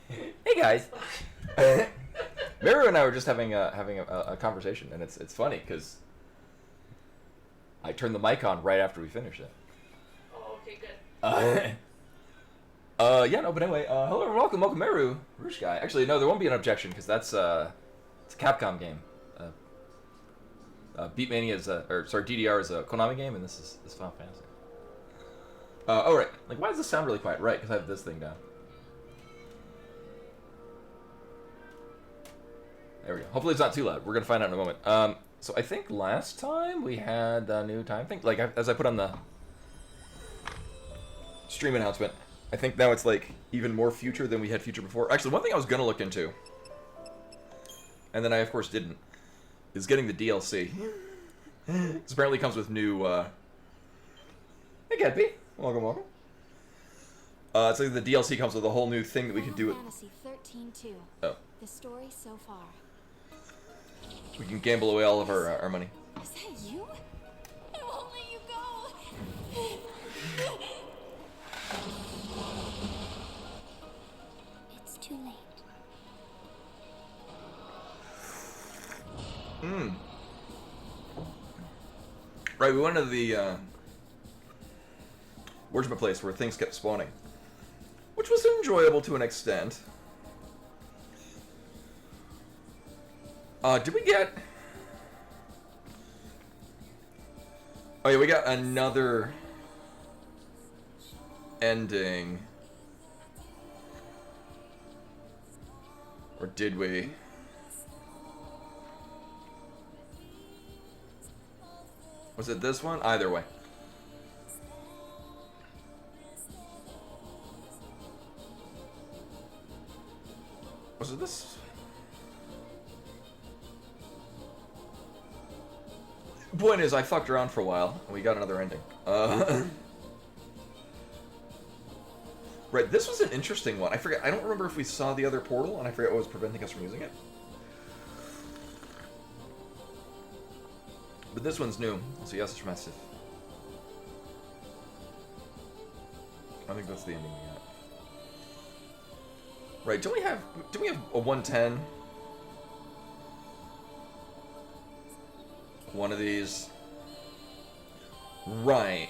Hey guys. Meru and I were just having a conversation, and it's funny because I turned the mic on right after we finished it. Oh, okay, good. Yeah, no, but anyway, hello and welcome, Meru, Roosh guy. Actually, no, there won't be an objection because it's a Capcom game. Beatmania is DDR is a Konami game, and this is Final Fantasy. Oh right, like why does this sound really quiet? Right, because I have this thing down. There we go. Hopefully it's not too loud. We're gonna find out in a moment. So I think last time we had a new time thing. Like as I put on the stream announcement, I think now it's like even more future than we had future before. Actually, one thing I was gonna look into, and then I of course didn't, is getting the DLC. This apparently comes with new. Hey, Gedby. Welcome. It's like the DLC comes with a whole new thing that we can do. Fantasy XIII-2. Oh. The story so far. We can gamble away all of our money. Is that you? I won't let you go. It's too late. Right, we went to the worship place where things kept spawning, which was enjoyable to an extent. Did we get... Oh yeah, we got another ending. Or did we? Was it this one? Either way. Was it this? Point is, I fucked around for a while, and we got another ending. Right, this was an interesting one. I forget. I don't remember if we saw the other portal, and I forget what was preventing us from using it. But this one's new, so yes, it's massive. I think that's the ending we got. Right, do we have a 110? One of these. Right.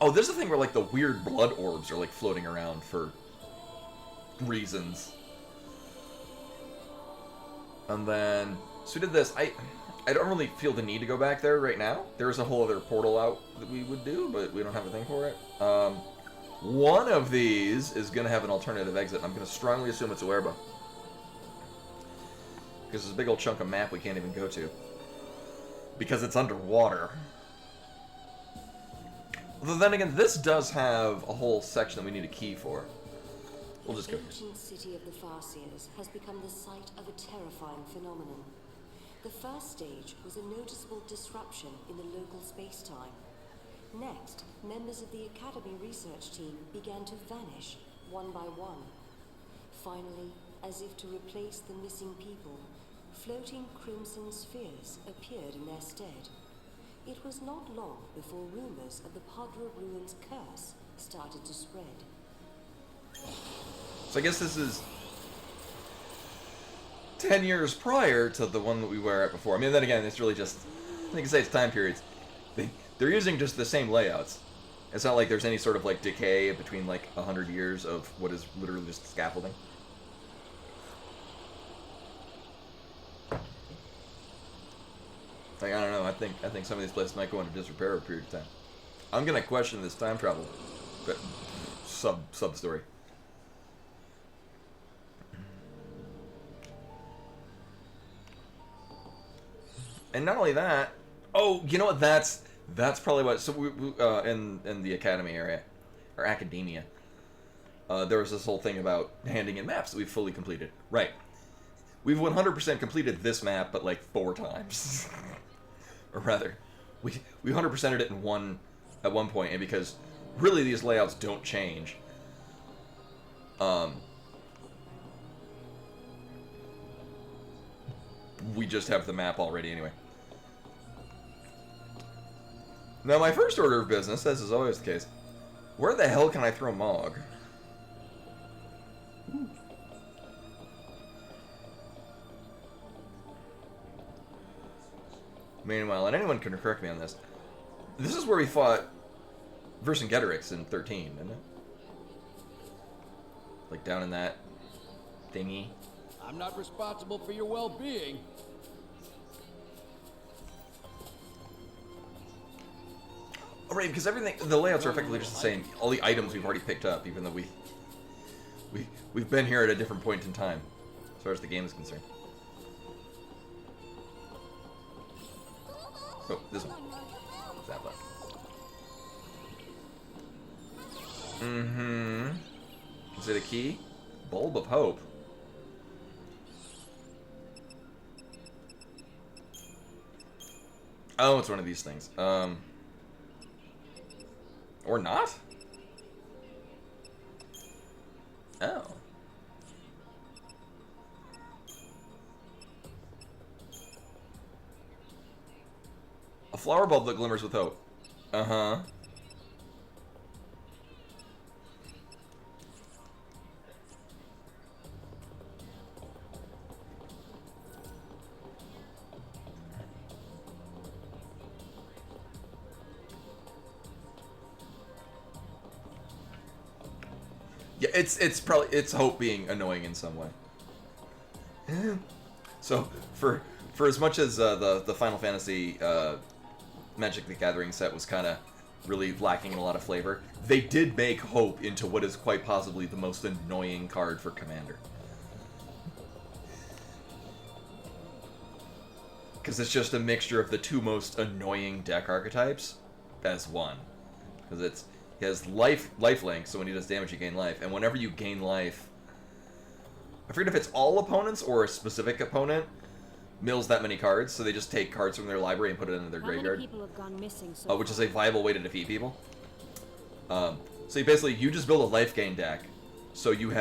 Oh, there's a thing where like the weird blood orbs are like floating around for reasons. And then so we did this. I don't really feel the need to go back there right now. There's a whole other portal out that we would do, but we don't have a thing for it. One of these is going to have an alternative exit. I'm going to strongly assume it's Uerba. Because there's a big old chunk of map we can't even go to. Because it's underwater. Although then again, this does have a whole section that we need a key for. We'll just go here. The ancient city of the Farseers has become the site of a terrifying phenomenon. The first stage was a noticeable disruption in the local space-time. Next, members of the Academy research team began to vanish, one by one. Finally, as if to replace the missing people, floating crimson spheres appeared in their stead. It was not long before rumors of the Padra Ruins curse started to spread. So I guess this is 10 years prior to the one that we were at before. I mean, then again, it's really just, I can say it's time periods. They're using just the same layouts. It's not like there's any sort of like decay between like 100 years of what is literally just scaffolding. Like, I don't know, I think some of these places might go into disrepair over a period of time. I'm gonna question this time travel, but sub story. And not only that, oh, you know what? That's probably what. So we in the academy area or academia, there was this whole thing about handing in maps that we've fully completed. Right. We've 100% completed this map, but like 4 times. Or rather, we 100%ed it at one point, and because really these layouts don't change. We just have the map already anyway. Now, my first order of business, as is always the case, where the hell can I throw Mog? Meanwhile, and anyone can correct me on this, this is where we fought Vercingetorix in 13, isn't it? Like down in that thingy. I'm not responsible for your well-being. Oh, right, because everything, the layouts are effectively just the same. All the items we've already picked up, even though we've been here at a different point in time, as far as the game is concerned. Oh, this one. That one. Mm-hmm. Is it a key? Bulb of Hope. Oh, it's one of these things. Or not? Oh. A flower bulb that glimmers with hope. Uh-huh. Yeah, it's hope being annoying in some way. So for as much as the Final Fantasy Magic the Gathering set was kind of really lacking in a lot of flavor, they did make hope into what is quite possibly the most annoying card for Commander. Because it's just a mixture of the two most annoying deck archetypes as one. Because he has lifelink, so when he does damage you gain life, and whenever you gain life, I forget if it's all opponents or a specific opponent mills that many cards, so they just take cards from their library and put it into their graveyard. How many people have gone missing so Which is a viable way to defeat people. So you just build a life gain deck, so you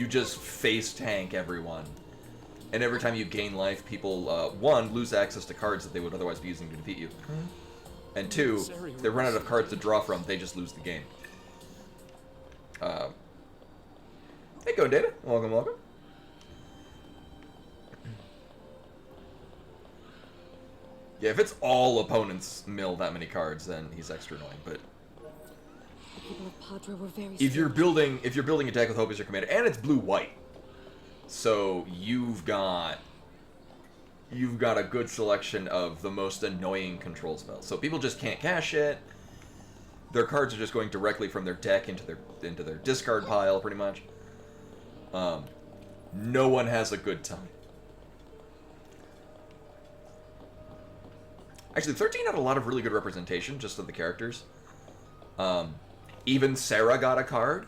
just face tank everyone, and every time you gain life, people one, lose access to cards that they would otherwise be using to defeat you, and two, if they run out of cards to draw from, they just lose the game. Hey, go David, welcome. Yeah, if it's all opponents mill that many cards, then he's extra annoying. But the people of Padra were very if you're building a deck with Hope as your commander, and it's blue-white, so you've got a good selection of the most annoying control spells. So people just can't cash it. Their cards are just going directly from their deck into their discard pile, pretty much. No one has a good time. Actually, 13 had a lot of really good representation just of the characters. Even Sarah got a card.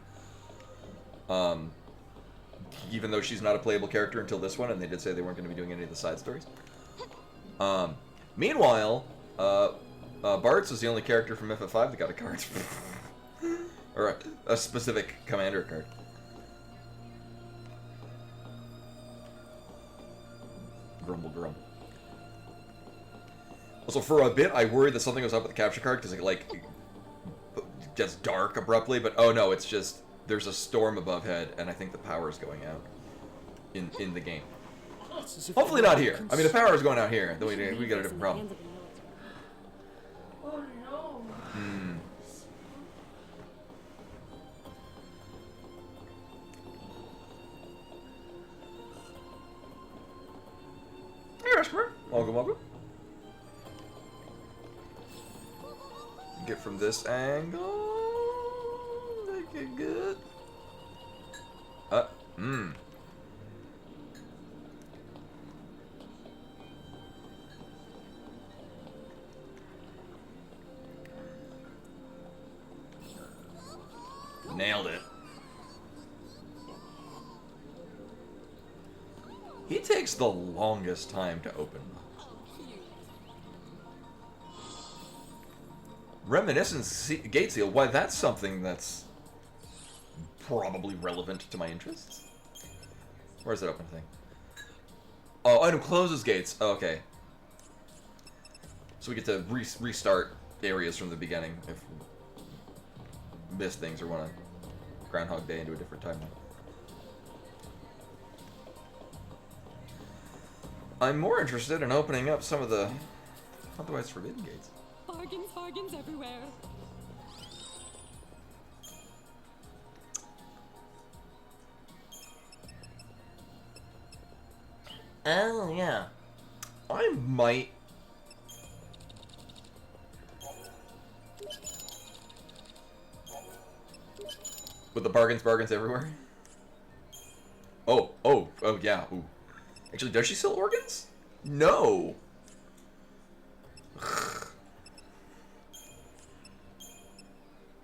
Even though she's not a playable character until this one, and they did say they weren't going to be doing any of the side stories. Meanwhile, Bartz was the only character from FF5 that got a card. Or a specific commander card. Grumble grum. Also, for a bit, I worried that something was up with the capture card, because it gets dark abruptly, but oh no, it's just, there's a storm above head, and I think the power is going out in the game. Hopefully not here. I mean, the power is going out here, then we got a different problem. Oh no. Hey, Rescuer. Welcome. Get from this angle. Make it good. Nailed it. He takes the longest time to open. Reminiscence Gate Seal. Why, that's something that's probably relevant to my interests. Where's that open thing? Oh, item closes gates. Oh, okay. So we get to restart areas from the beginning if we miss things or want to Groundhog Day into a different timeline. I'm more interested in opening up some of the otherwise forbidden gates. Bargains, bargains everywhere. Oh, yeah. I might... With the bargains, bargains everywhere? Oh, yeah. Ooh. Actually, does she sell organs? No!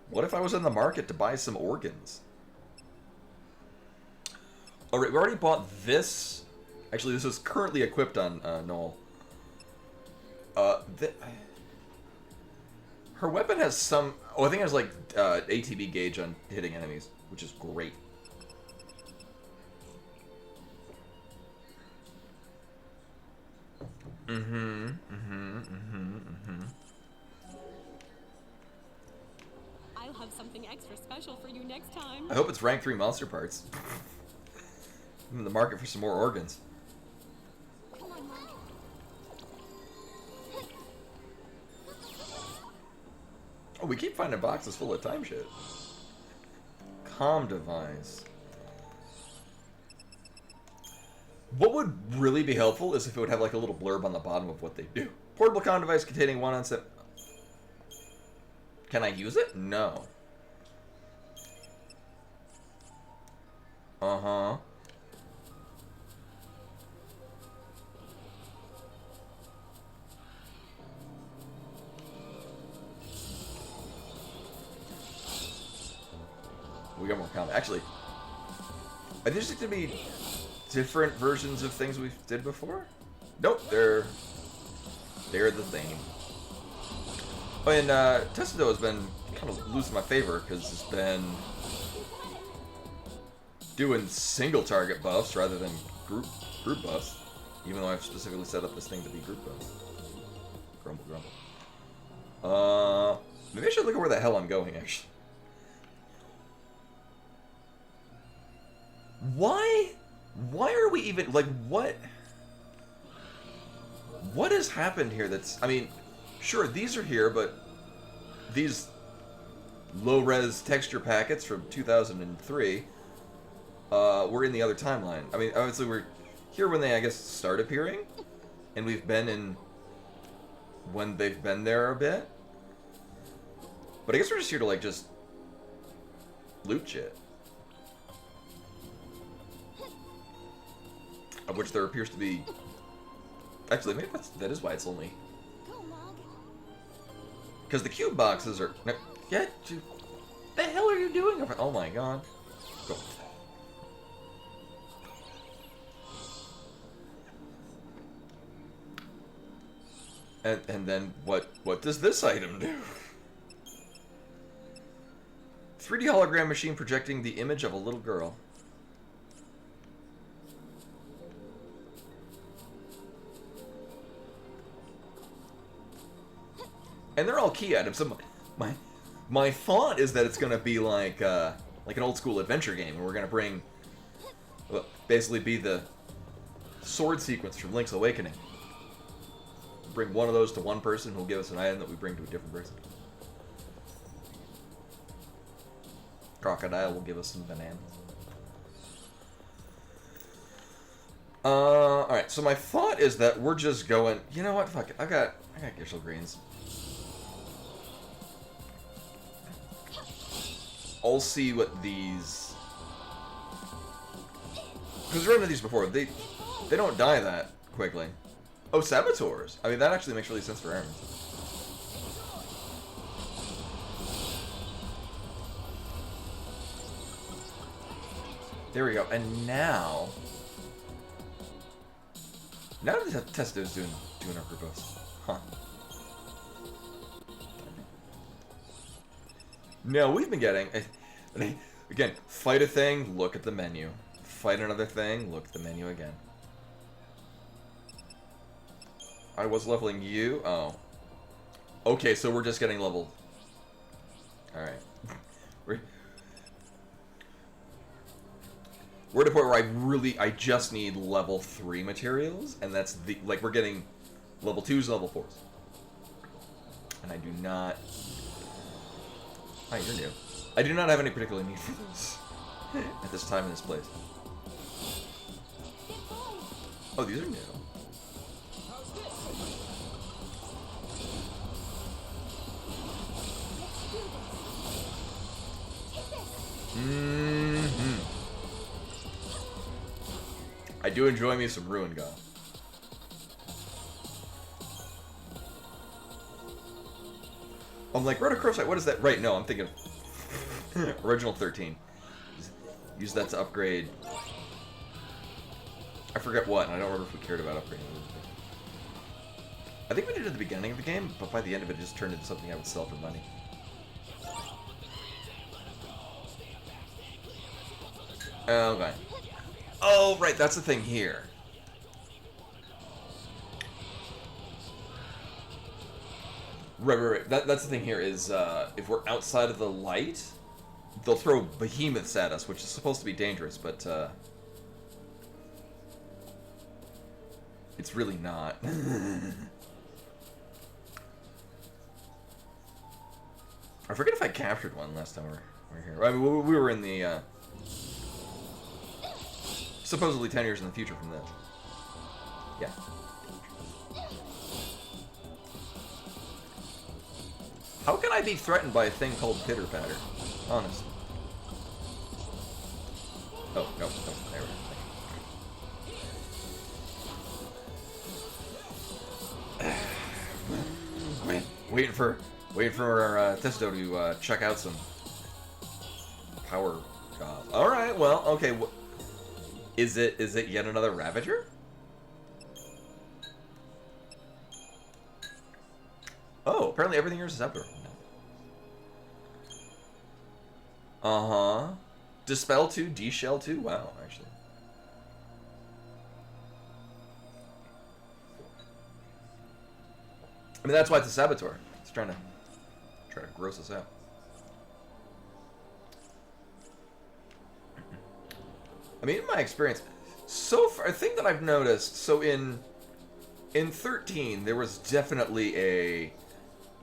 What if I was in the market to buy some organs? Alright, we already bought this. Actually, this is currently equipped on Noel. Her weapon has some... Oh, I think it has, like, ATB gauge on hitting enemies, which is great. I'll have something extra special for you next time. I hope it's rank 3 monster parts. I'm in the market for some more organs. Come on, Mom. Oh, we keep finding boxes full of time shit. Comm device. What would really be helpful is if it would have like a little blurb on the bottom of what they do. Portable comm device containing one on set. Can I use it? No. Uh-huh. We got more comment. Actually, are these going to be different versions of things we did before? Nope, they're the same. Oh, and Testo has been kind of losing my favor because it's been doing single target buffs rather than group buffs. Even though I've specifically set up this thing to be group buffs. Grumble, grumble. Maybe I should look at where the hell I'm going, actually. Why are we even, like, what has happened here that's, I mean, sure, these are here, but these low-res texture packets from 2003 were in the other timeline. I mean, obviously we're here when they, I guess, start appearing, and we've been in when they've been there a bit. But I guess we're just here to, like, just loot shit. Of which there appears to be... Actually, maybe that is why it's only... Because the cube boxes are... No, yeah, the hell are you doing? Oh my god. Go. And then what does this item do? 3D hologram machine projecting the image of a little girl. And they're all key items. So my thought is that it's gonna be like an old school adventure game where we're gonna bring, well, basically be the sword sequence from Link's Awakening. Bring one of those to one person who'll give us an item that we bring to a different person. Crocodile will give us some bananas. Alright, so my thought is that we're just going, you know what, fuck it, I got Gishel Greens. I'll see what these... Because we've run into these before. They don't die that quickly. Oh, Saboteurs. I mean, that actually makes really sense for airmen. There we go. And now... Now that the Testo's doing our group buffs. Huh. No, we've been getting... Again, fight a thing, look at the menu. Fight another thing, look at the menu again. I was leveling you? Oh. Okay, so we're just getting leveled. Alright. we're at a point where I just need level 3 materials, and that's the, like, we're getting level 2s, level 4s. And I do not... Hi, you're new. I do not have any particular need for this at this time in this place. Oh, these are new. I do enjoy me some Ruin Golf. I'm like, Rotocrossite, what is that? Right, no, I'm thinking original 13. Use that to upgrade. I forget what, and I don't remember if we cared about upgrading. I think we did it at the beginning of the game, but by the end of it, it just turned into something I would sell for money. Okay. Oh, right, that's the thing here. Right. That's the thing here is, if we're outside of the light, they'll throw behemoths at us, which is supposed to be dangerous, but, it's really not. I forget if I captured one last time we were here. I mean, we were in the, supposedly 10 years in the future from this. Yeah. How can I be threatened by a thing called Pitter Patter? Honest. Oh, no, there we go. Waiting for our Testo to check out some power gods. All right, well, okay. Is it yet another Ravager? Oh, apparently everything here is Zephyr. Uh-huh. Dispel 2, D-Shell 2? Wow, actually. I mean, that's why it's a Saboteur. It's trying to gross us out. I mean, in my experience, so far, a thing that I've noticed, so in 13, there was definitely a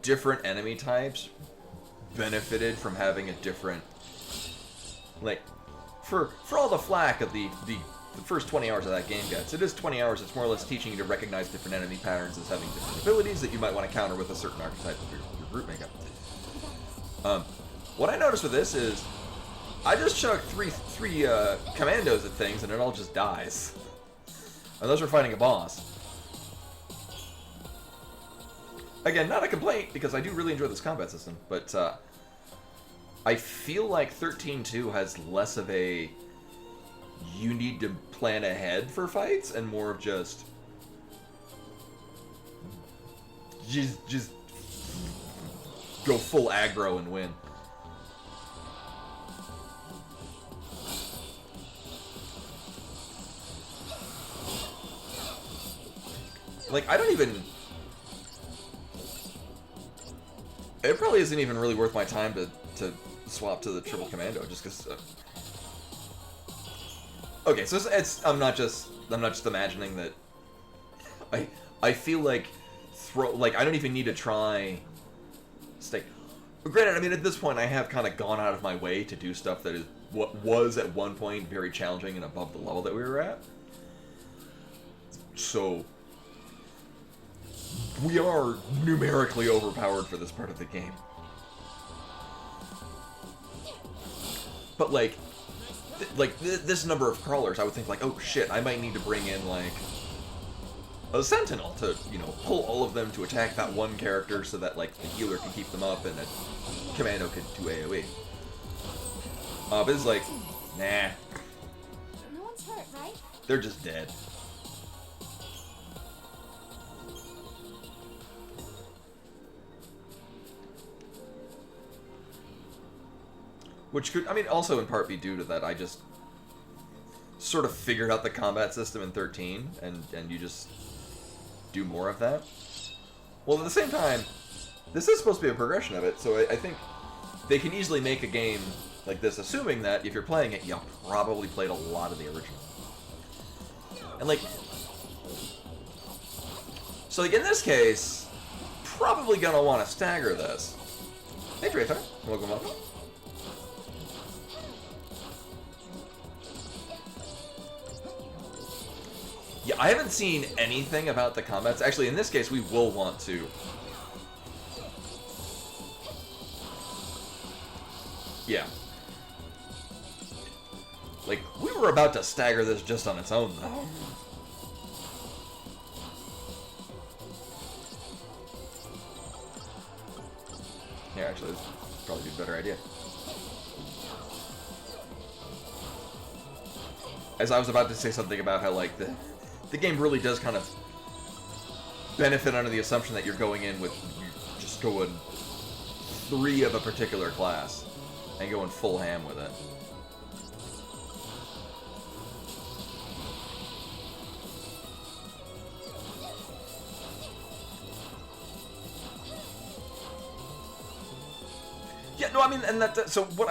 different enemy types benefited from having a different, like, for all the flack of the first 20 hours of that game gets, it is 20 hours, it's more or less teaching you to recognize different enemy patterns as having different abilities that you might want to counter with a certain archetype of your group makeup. What I noticed with this is, I just chuck three commandos at things and it all just dies. Unless we're fighting a boss. Again, not a complaint, because I do really enjoy this combat system, but I feel like 13-2 has less of a you need to plan ahead for fights and more of just go full aggro and win. Like, I don't even... It probably isn't even really worth my time to swap to the triple commando, just because... Okay, so it's I'm not just imagining that... I feel like... I don't even need to try... Stay... Granted, I mean, at this point, I have kind of gone out of my way to do stuff that is what was at one point very challenging and above the level that we were at. So... we are numerically overpowered for this part of the game. But, this number of crawlers, I would think, like, oh shit, I might need to bring in, like, a sentinel to, pull all of them to attack that one character so that, like, the healer can keep them up and a commando can do AoE. But it's like, nah. No one's hurt, right? They're just dead. Which could, I mean, also in part be due to that I just sort of figured out the combat system in 13, and you just do more of that. Well, at the same time, this is supposed to be a progression of it, so I think they can easily make a game like this, assuming that if you're playing it, you probably played a lot of the original. And like, so like in this case, probably gonna want to stagger this. Hey, Tracer, welcome. Yeah, I haven't seen anything about the combats. Actually, in this case, we will want to. Yeah. Like, we were about to stagger this just on its own, though. Yeah, actually, this would probably be a better idea. As I was about to say something about how, like, the game really does kind of benefit under the assumption that you're going in with, you're just going 3 of a particular class and going full ham with it. Yeah, no, I mean, and so what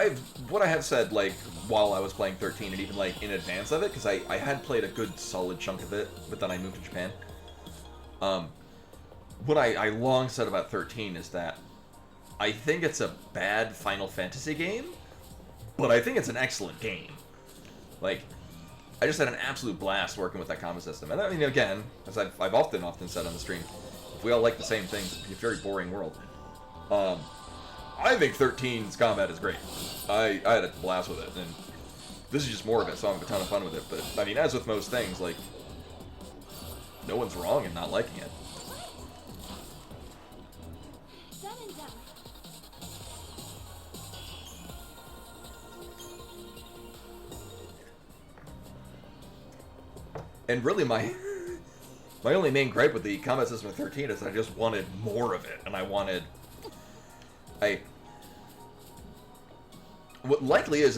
I have said, like, while I was playing 13 and even, like, in advance of it, because I had played a good solid chunk of it, but then I moved to Japan. What I long said about 13 is that I think it's a bad Final Fantasy game, but I think it's an excellent game. Like, I just had an absolute blast working with that combat system. And I mean, again, as I've often said on the stream, if we all like the same things, it'd be a very boring world. I think 13's combat is great. I had a blast with it, and this is just more of it, so I'm having a ton of fun with it. But, I mean, as with most things, like, no one's wrong in not liking it. Done and done. And really, my only main gripe with the combat system of 13 is I just wanted more of it, and I wanted... What likely is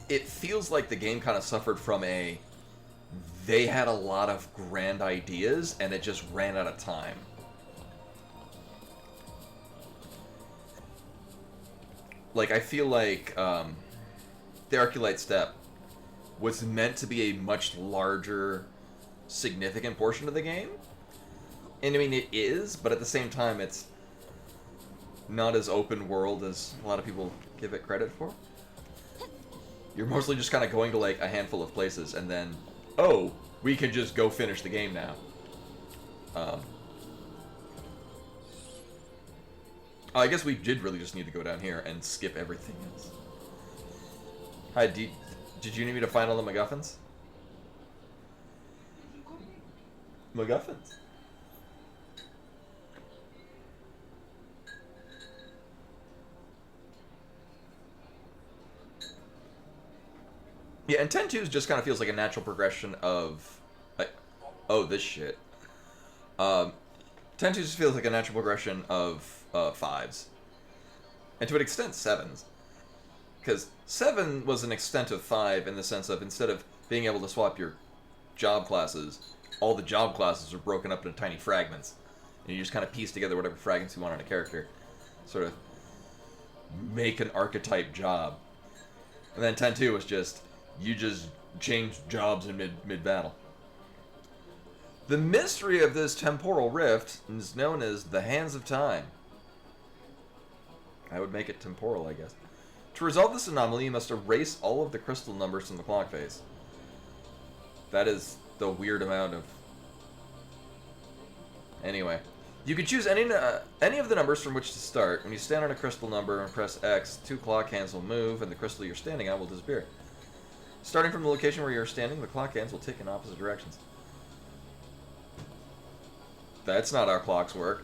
it feels like the game kind of suffered from they had a lot of grand ideas, and it just ran out of time. Like, I feel like the Arculite Step was meant to be a much larger, significant portion of the game. And I mean, it is, but at the same time, it's not as open world as a lot of people give it credit for. You're mostly just kind of going to, like, a handful of places, and then, oh, we can just go finish the game now. I guess we did really just need to go down here and skip everything else. Hi, did you need me to find all the MacGuffins? MacGuffins? Yeah, and 10-2 just kind of feels like a natural progression of... Like, oh, this shit. 10-2 just feels like a natural progression of 5s. And to an extent, 7s. Because 7 was an extent of 5 in the sense of, instead of being able to swap your job classes, all the job classes are broken up into tiny fragments. And you just kind of piece together whatever fragments you want on a character. Sort of make an archetype job. And then 10-2 was just... You just change jobs in mid-battle. The mystery of this temporal rift is known as the Hands of Time. I would make it temporal, I guess. To resolve this anomaly, you must erase all of the crystal numbers from the clock face. That is the weird amount of... Anyway. You can choose any of the numbers from which to start. When you stand on a crystal number and press X, 2 clock hands will move, and the crystal you're standing on will disappear. Starting from the location where you're standing, the clock hands will tick in opposite directions. That's not how clocks work.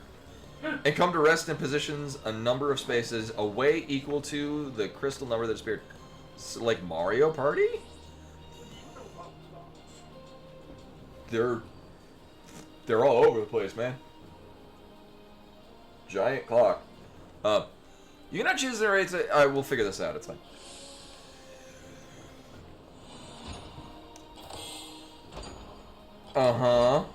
And come to rest in positions a number of spaces away equal to the crystal number that disappeared. So, like Mario Party? They're all over the place, man. Giant clock. You cannot choose the rates. I will figure this out. It's fine. Uh-huh.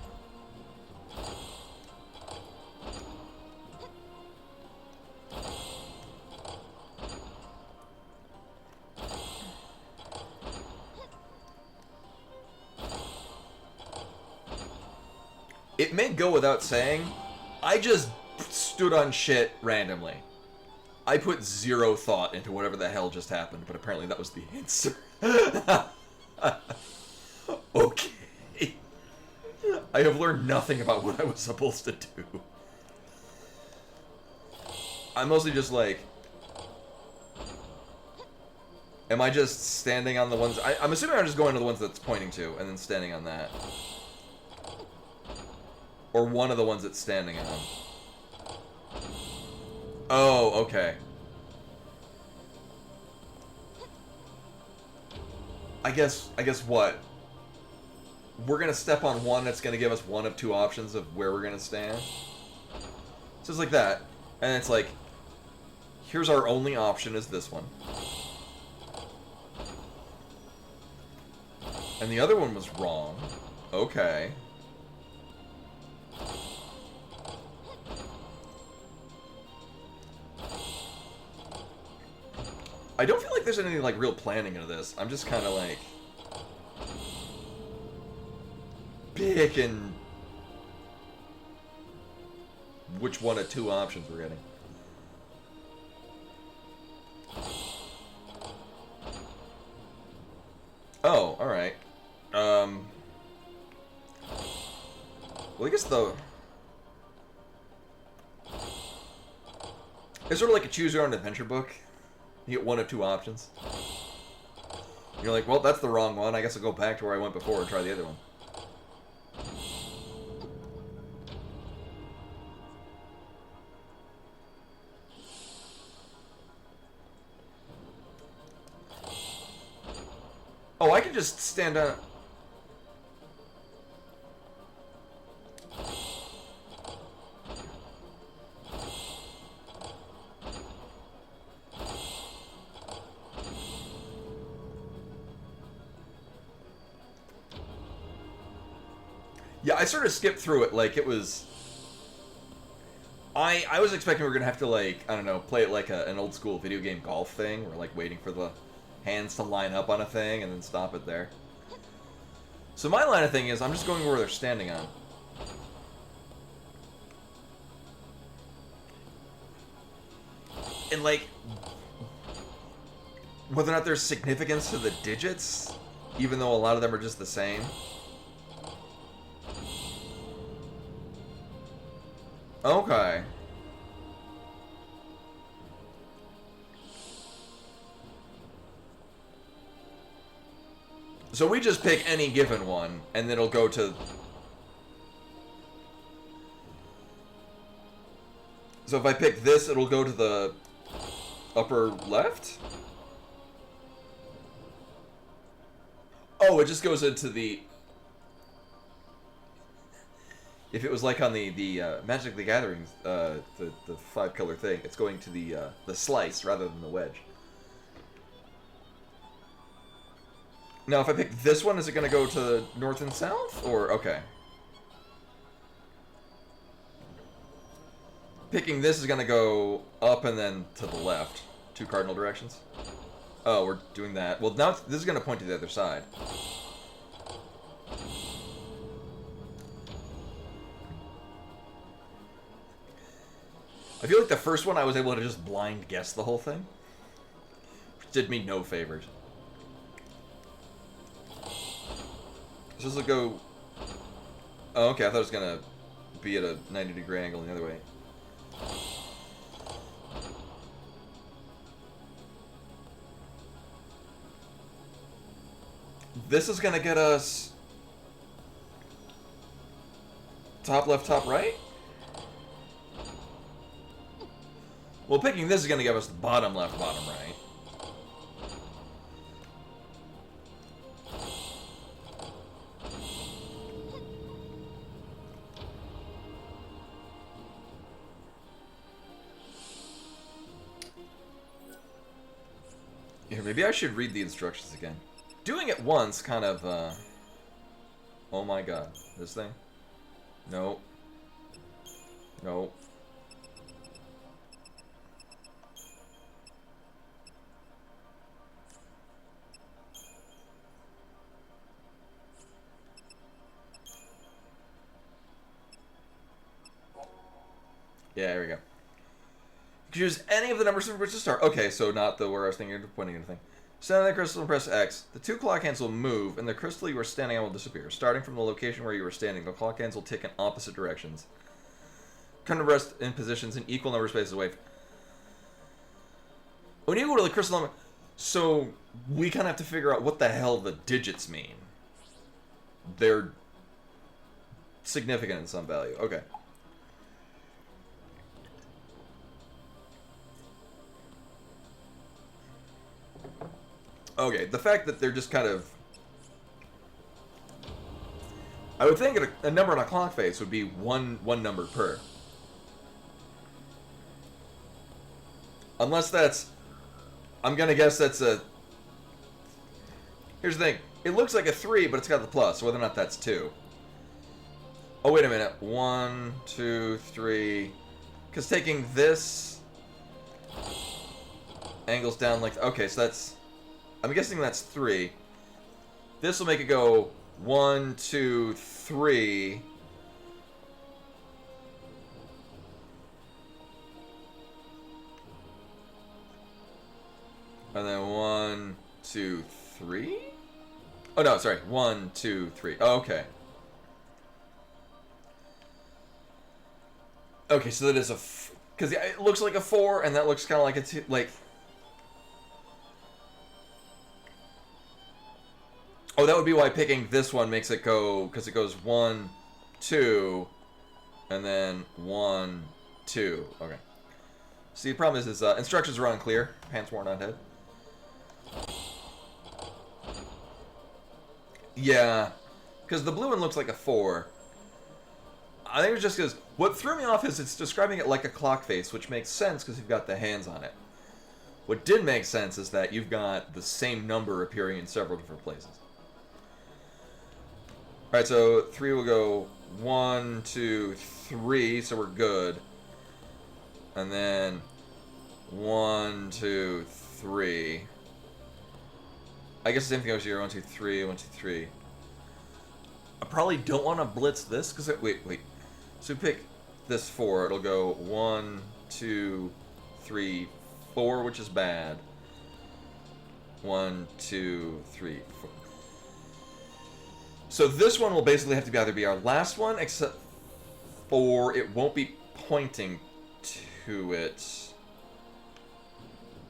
It may go without saying, I just stood on shit randomly. I put zero thought into whatever the hell just happened, but apparently that was the answer. Okay. I have learned nothing about what I was supposed to do. I'm mostly just like... Am I just standing on the ones... I'm assuming I'm just going to the ones that's pointing to, and then standing on that. Or one of the ones it's standing on. Oh, okay. I guess what? We're gonna step on one that's gonna give us one of two options of where we're gonna stand. So it's like that. And it's like, here's our only option is this one. And the other one was wrong. Okay. I don't feel like there's any, like, real planning into this. I'm just kind of, like... picking... which one of two options we're getting. Oh, alright. Well, I guess the... it's sort of like a choose-your-own-adventure book. You get one of two options. You're like, well, that's the wrong one. I guess I'll go back to where I went before and try the other one. Oh, I can just stand on... Yeah, I sort of skipped through it like it was... I was expecting we were going to have to, like, I don't know, play it like an old school video game golf thing. We're, like, waiting for the hands to line up on a thing and then stop it there. So my line of thing is I'm just going where they're standing on. And, like, whether or not there's significance to the digits, even though a lot of them are just the same. Okay. So we just pick any given one, and then it'll go to... So if I pick this, it'll go to the upper left? Oh, it just goes into the... If it was like on the Magic the Gathering, the 5-color thing, it's going to the slice rather than the wedge. Now, if I pick this one, is it going to go to north and south? Or, okay. Picking this is going to go up and then to the left. 2 cardinal directions. Oh, we're doing that. Well, now this is going to point to the other side. I feel like the first one I was able to just blind guess the whole thing. Which did me no favors. So this will go... Oh, okay, I thought it was going to be at a 90-degree angle the other way. This is going to get us... top left, top right? Well, picking this is going to give us the bottom left, bottom right. Here, maybe I should read the instructions again. Doing it once kind of, oh my god. This thing? No. No. Yeah, here we go. Choose any of the numbers from which to start. Okay, so not the where I was thinking of pointing anything. Stand on the crystal and press X. The 2 clock hands will move, and the crystal you were standing on will disappear. Starting from the location where you were standing, the clock hands will tick in opposite directions. Come to rest in positions in equal number of spaces away. When you go to the crystal number... So, we kind of have to figure out what the hell the digits mean. They're significant in some value. Okay. Okay, the fact that they're just kind of... I would think a number on a clock face would be one number per. Unless that's... I'm gonna guess that's a... Here's the thing. It looks like a 3, but it's got the plus, whether or not that's 2. Oh, wait a minute. 1, 2, 3... Because taking this... angles down like... Okay, so that's... I'm guessing that's 3. This will make it go 1, 2, 3... And then 1, 2, 3? Oh, no, sorry. 1, 2, 3. Oh, okay. Okay, so that is a... Because it looks like a 4, and that looks kind of like a 2. Like... Oh, that would be why picking this one makes it go... Because it goes 1, 2, and then 1, 2. Okay. See, the problem is instructions are unclear. Pants worn on head. Yeah, because the blue one looks like a 4. I think it's just because what threw me off is it's describing it like a clock face, which makes sense because you've got the hands on it. What did make sense is that you've got the same number appearing in several different places. Alright, so 3 will go 1, 2, 3, so we're good. And then 1, 2, 3. I guess the same thing goes here. 1, 2, 3, 1, 2, 3. I probably don't want to blitz this because wait. So pick this 4. It'll go 1, 2, 3, 4, which is bad. 1, 2, 3, 4. So this one will basically have to either be our last one, except for it won't be pointing to it.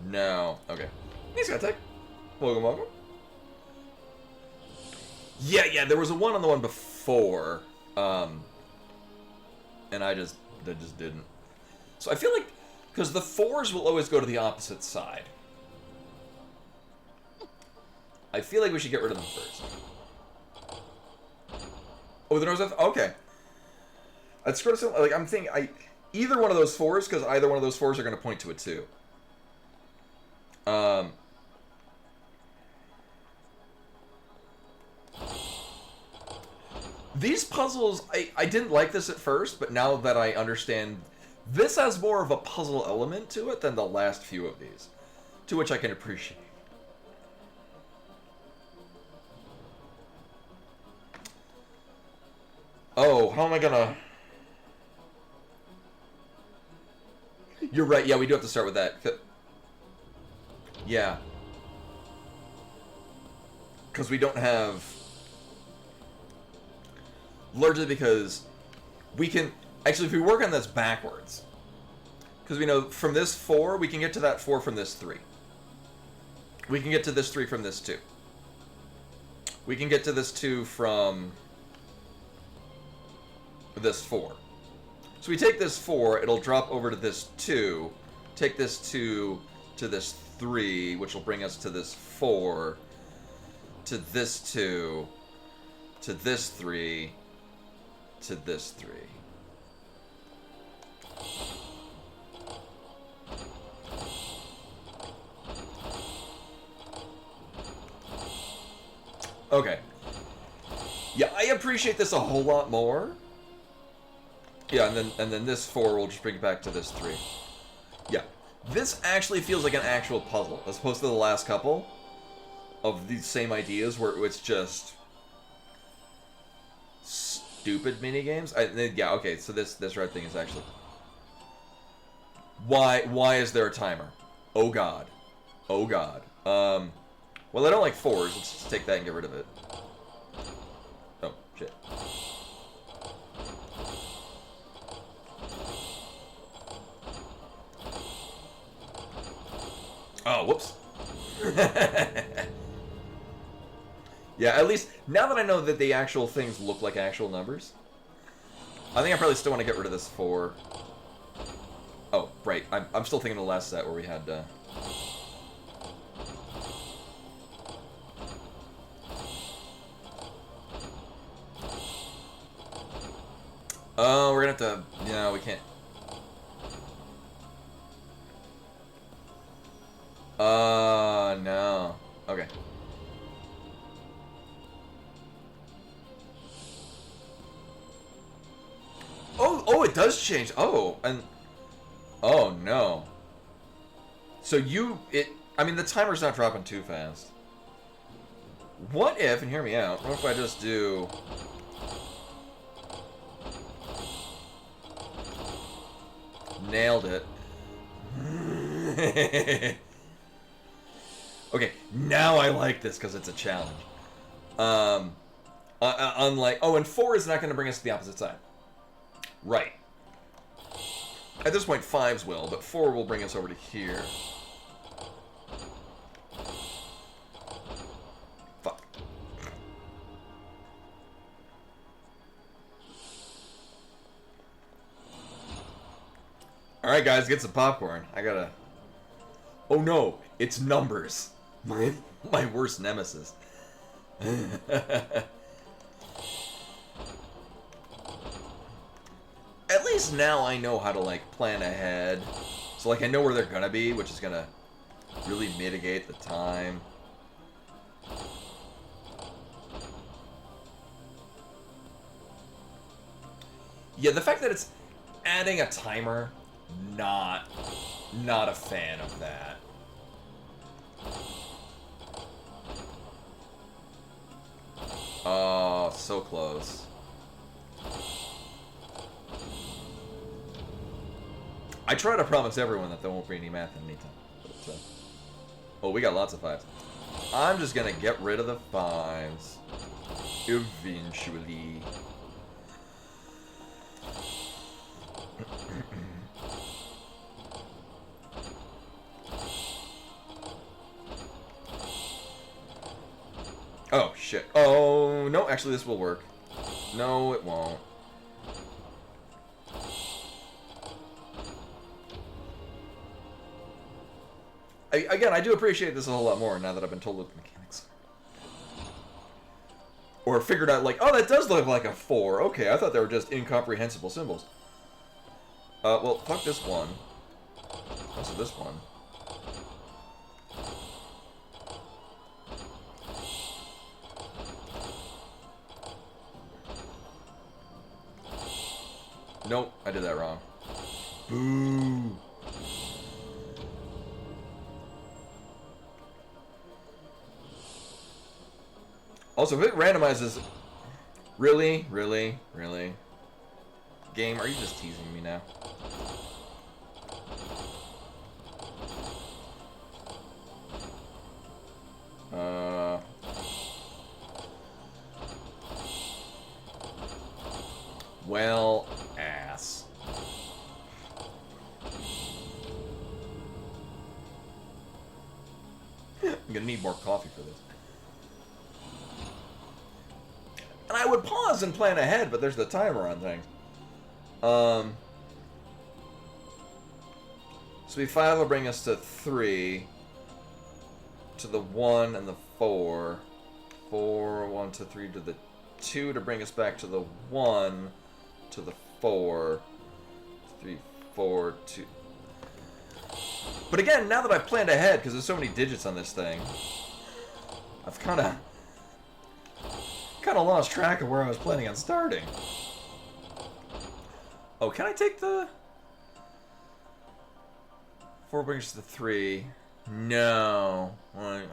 No. Okay. He's got tech. Welcome. Yeah, there was a 1 on the one before. And I just didn't. So I feel like, because the 4s will always go to the opposite side. I feel like we should get rid of them first. Oh, there was a... Okay. I'd scroll to... Like, I'm thinking... either one of those 4s, because either one of those 4s are going to point to a 2. These puzzles... I didn't like this at first, but now that I understand... This has more of a puzzle element to it than the last few of these. To which I can appreciate. Oh, how am I gonna... You're right, yeah, we do have to start with that. Yeah. Because we don't have... Largely because we can... Actually, if we work on this backwards... Because we know from this 4, we can get to that 4 from this 3. We can get to this 3 from this 2. We can get to this 2 from... this 4. So we take this 4, it'll drop over to this 2, take this 2 to this 3, which will bring us to this 4, to this 2, to this 3, to this 3. Okay. Yeah, I appreciate this a whole lot more. Yeah, and then this 4 will just bring it back to this 3. Yeah. This actually feels like an actual puzzle, as opposed to the last couple of these same ideas where it's just stupid minigames. Yeah, okay, so this red thing is actually... Why is there a timer? Oh god. Oh god. Well, I don't like 4s. Let's just take that and get rid of it. Oh, shit. Oh, whoops. Yeah, at least now that I know that the actual things look like actual numbers, I think I probably still want to get rid of this 4. Oh, right. I'm still thinking of the last set where we had... Oh, we're gonna have to... No, we can't. No. Okay. Oh, it does change. Oh, and... Oh, no. So I mean, the timer's not dropping too fast. What if, and hear me out, what if I just do... Nailed it. Okay, now I like this because it's a challenge. Unlike... Oh, and 4 is not going to bring us to the opposite side. Right. At this point, 5s will, but 4 will bring us over to here. Fuck. Alright, guys, get some popcorn. I gotta... Oh no, it's numbers. My worst nemesis. At least now I know how to, like, plan ahead. So, like, I know where they're gonna be, which is gonna really mitigate the time. Yeah, the fact that it's adding a timer, not a fan of that. Oh, so close. I try to promise everyone that there won't be any math in any time. But, oh, we got lots of 5s. I'm just gonna get rid of the 5s. Eventually. Oh, shit. Oh, no, actually this will work. No, it won't. Again, I do appreciate this a whole lot more now that I've been told what the mechanics are. Or figured out, like, oh, that does look like a 4. Okay, I thought they were just incomprehensible symbols. Well, fuck this one. Also this one. Nope, I did that wrong. Boo! Also, if it randomizes... Really? Really? Really? Game, are you just teasing me now? Well, ass. I'm gonna need more coffee for this. And I would pause and plan ahead, but there's the timer on things. So B5 will bring us to 3, to the 1 and the 4. 4, 1 to 3 to the 2 to bring us back to the 1, to the 4, 3, 4, 2. But again, now that I've planned ahead, because there's so many digits on this thing, I've kind of lost track of where I was planning on starting. Oh, can I take the 4 brings us to 3? No. Like,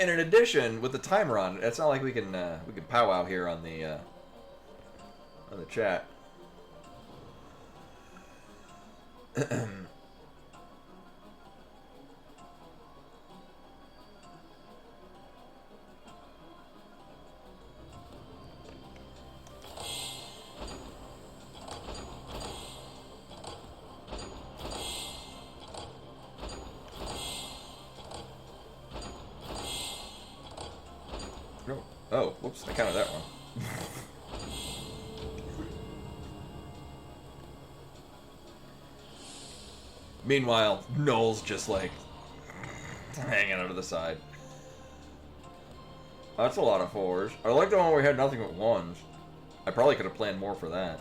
And in addition, with the timer on, it's not like we can powwow here on the chat. No. Oh, whoops! I counted that one. Meanwhile, Noel's just like hanging out of the side. That's a lot of 4s. I like the one where we had nothing but 1s. I probably could have planned more for that.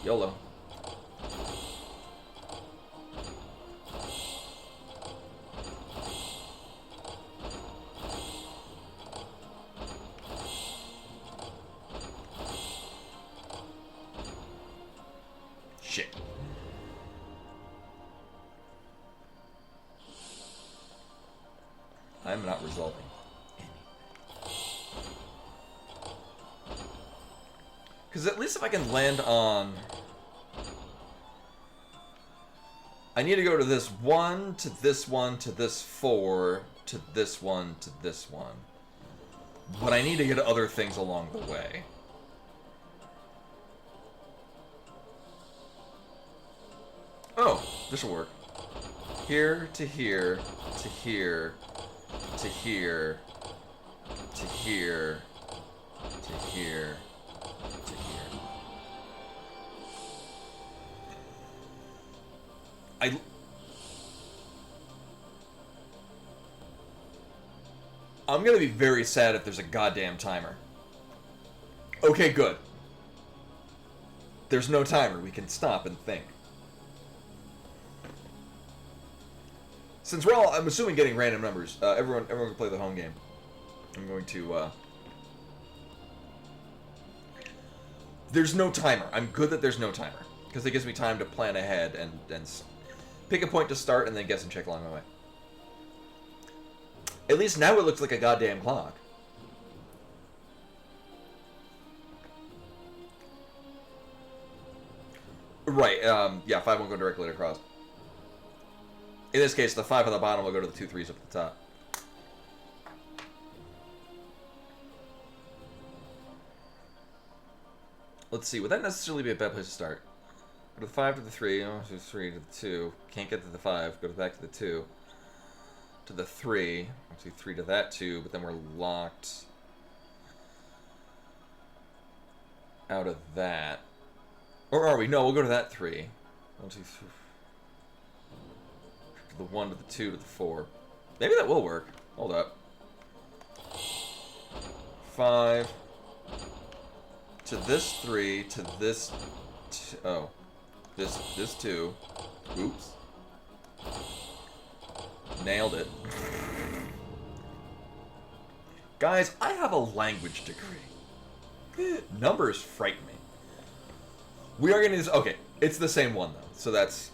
YOLO. Shit. I'm not resolving any. Because at least if I can land on... I need to go to this 1, to this 1, to this 4, to this 1, to this 1. But I need to get other things along the way. Oh, this will work. Here, to here, to here, to here, to here, to here, to here. I'm gonna be very sad if there's a goddamn timer. Okay, good. There's no timer. We can stop and think. Since we're all, I'm assuming, getting random numbers, everyone can play the home game. I'm going to, There's no timer. I'm good that there's no timer. Because it gives me time to plan ahead and pick a point to start and then guess and check along my way. At least now it looks like a goddamn clock. Right, yeah, 5 won't go directly across. In this case, the 5 on the bottom will go to the 2 3s up at the top. Let's see, would that necessarily be a bad place to start? Go to the 5 to the 3, oh, to the 3 to the 2. Can't get to the 5, go back to the 2. To the 3, 1, 2, 3 to that 2, but then we're locked out of that. Or are we? No, we'll go to that 3. 1, 2, 3. To the 1, to the 2, to the 4. Maybe that will work. Hold up. 5. To this 3, to this... oh. This 2. Oops. Nailed it. Guys, I have a language degree. Numbers frighten me. We are gonna use... okay, it's the same one, though. So that's...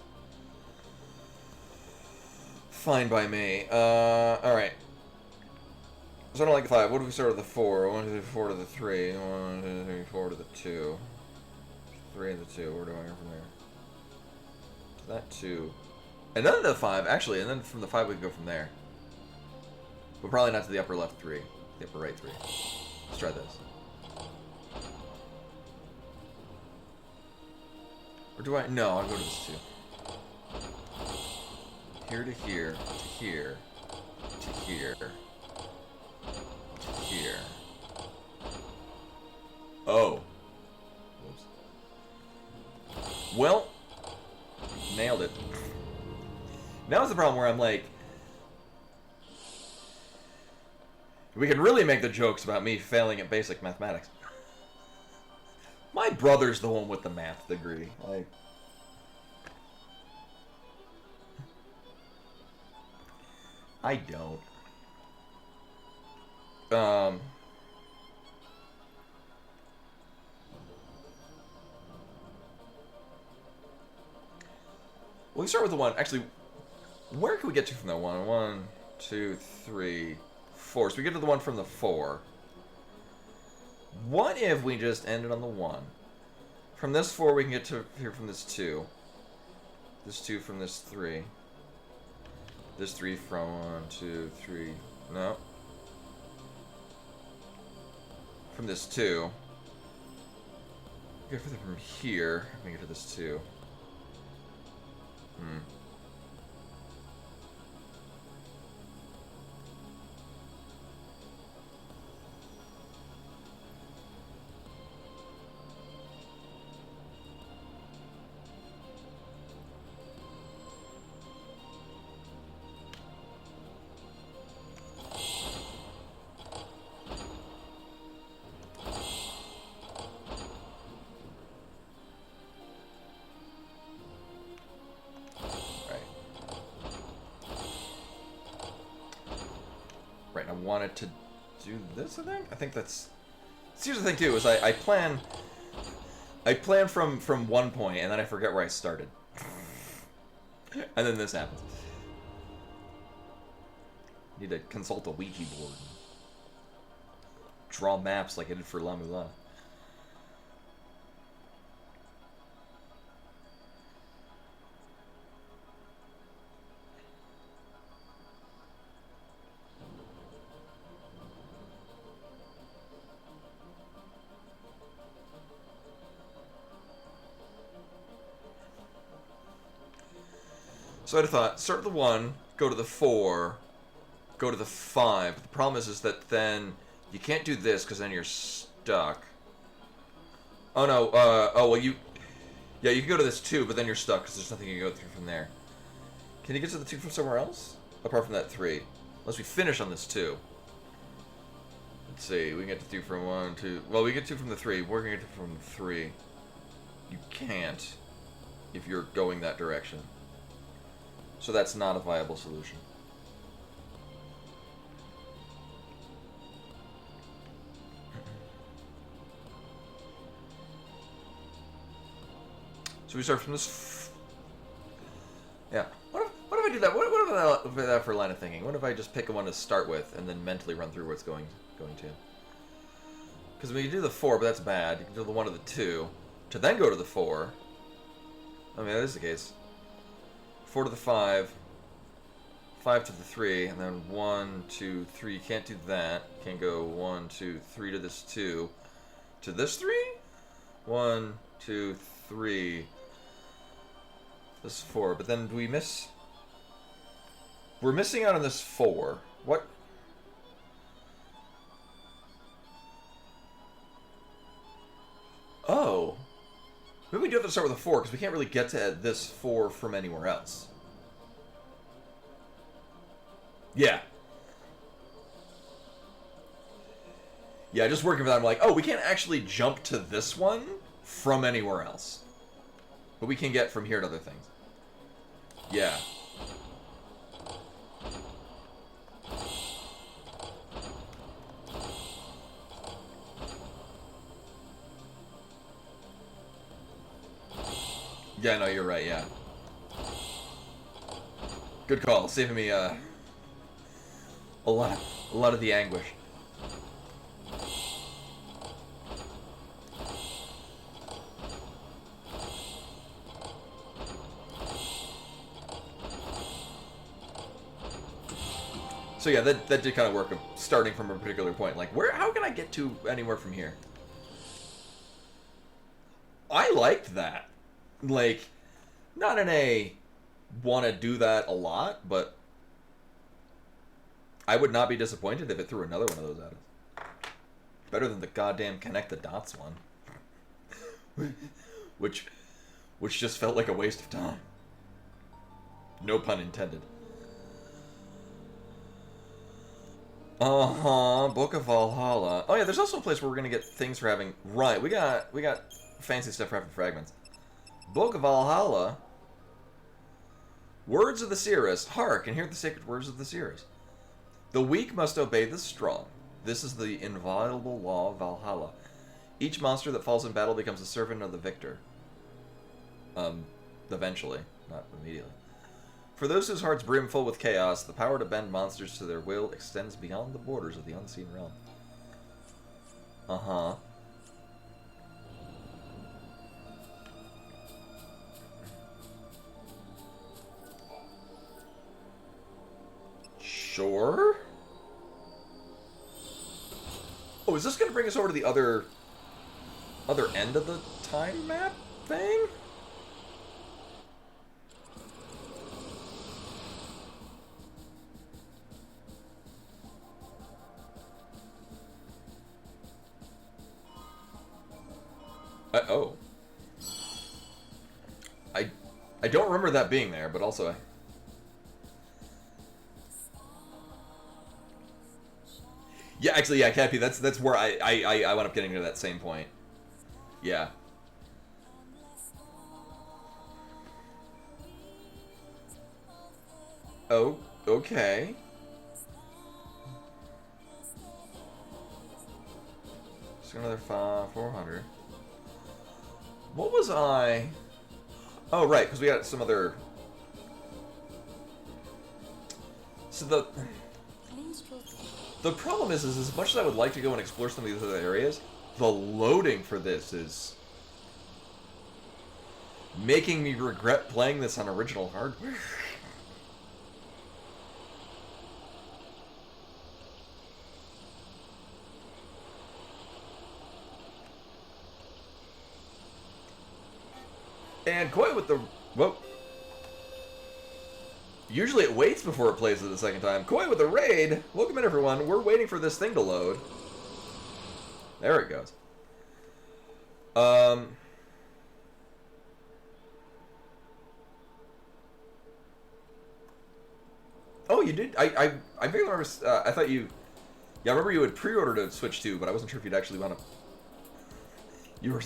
fine by me. Alright. So I don't like the 5. What if we start with the 4? 1, 2, 3, 4 to the 3. 1, 2, 3, 4 to the 2. 3 and the 2. We're doing it from there. To that 2. And then the 5, actually, and then from the 5 we can go from there. But probably not to the upper left 3. The upper right 3. Let's try this. Or do I? No, I'll go to this 2. Here to here, to here, to here, to here. Oh. Whoops. Well, nailed it. Now is the problem where I'm like, we can really make the jokes about me failing at basic mathematics. My brother's the one with the math degree. Like, I don't. We start with the 1. Actually, Where can we get to from that one? 1, 2, 3, 4. So we get to the one from the 4. What if we just ended on the 1? From this 4, we can get to here from this 2. This 2 from this 3. This 3 from 1, 2, 3. No. From this 2. Get further from here. Let me get to this 2. Right, I wanted to do this, I think that's... Here's the thing, too, is I plan from one point, and then I forget where I started. And then this happens. Need to consult a Ouija board. Draw maps like I did for La Mula. So I'd have thought, start with the 1, go to the 4, go to the 5. But the problem is that then you can't do this because then you're stuck. Oh no, oh well yeah, you can go to this 2, but then you're stuck because there's nothing you can go through from there. Can you get to the 2 from somewhere else? Apart from that 3. Unless we finish on this 2. Let's see, we can get to 2 from 1, 2. Well, we get 2 from the 3. We're going to get 2 from 3. You can't if you're going that direction. So that's not a viable solution. So we start from this. Yeah. What if I do that? What if that for a line of thinking? What if I just pick a one to start with and then mentally run through where it's going to? Because we can do the 4, but that's bad. You can do the 1 to the 2 to then go to the 4. I mean, that is the case. 4 to the 5, 5 to the 3, and then 1, 2, 3. You can't do that. Can't go 1, 2, 3 to this 2. To this 3? 1, 2, 3. This 4. But then do we miss? We're missing out on this 4. What? Oh. Maybe we do have to start with a 4, because we can't really get to this 4 from anywhere else. Yeah. Yeah, just working for that, I'm like, oh, we can't actually jump to this one from anywhere else. But we can get from here to other things. Yeah. Yeah, no, you're right, yeah. Good call, saving me a lot of the anguish. So yeah, that did kind of work, of starting from a particular point. Like, how can I get to anywhere from here? I liked that. Like, not in a want to do that a lot, but I would not be disappointed if it threw another one of those at us. Better than the goddamn connect the dots one. which just felt like a waste of time. No pun intended. Book of Valhalla. Oh yeah, there's also a place where we're gonna get things for having... Right, we got fancy stuff for having fragments. Book of Valhalla. Words of the Seeress. Hark, and hear the sacred words of the Seeress. The weak must obey the strong. This is the inviolable law of Valhalla. Each monster that falls in battle becomes a servant of the victor. Eventually, not immediately. For those whose hearts brim full with chaos, the power to bend monsters to their will extends beyond the borders of the unseen realm. Uh-huh. Sure. Oh, is this going to bring us over to the other end of the time map thing? Oh. I don't remember that being there, but also yeah, actually, yeah, Cappy, that's where I wound up getting to that same point. Yeah. Oh, okay. Just another 400. What was I? Oh, right, because we got some other. So the problem is as much as I would like to go and explore some of these other areas, the loading for this is making me regret playing this on original hardware. And quite with the... Whoa. Usually it waits before it plays it the second time. Koi with the raid! Welcome in, everyone. We're waiting for this thing to load. There it goes. Oh, you did? I vaguely remember... I thought you... Yeah, I remember you had pre-ordered a Switch 2, but I wasn't sure if you'd actually want to... You were...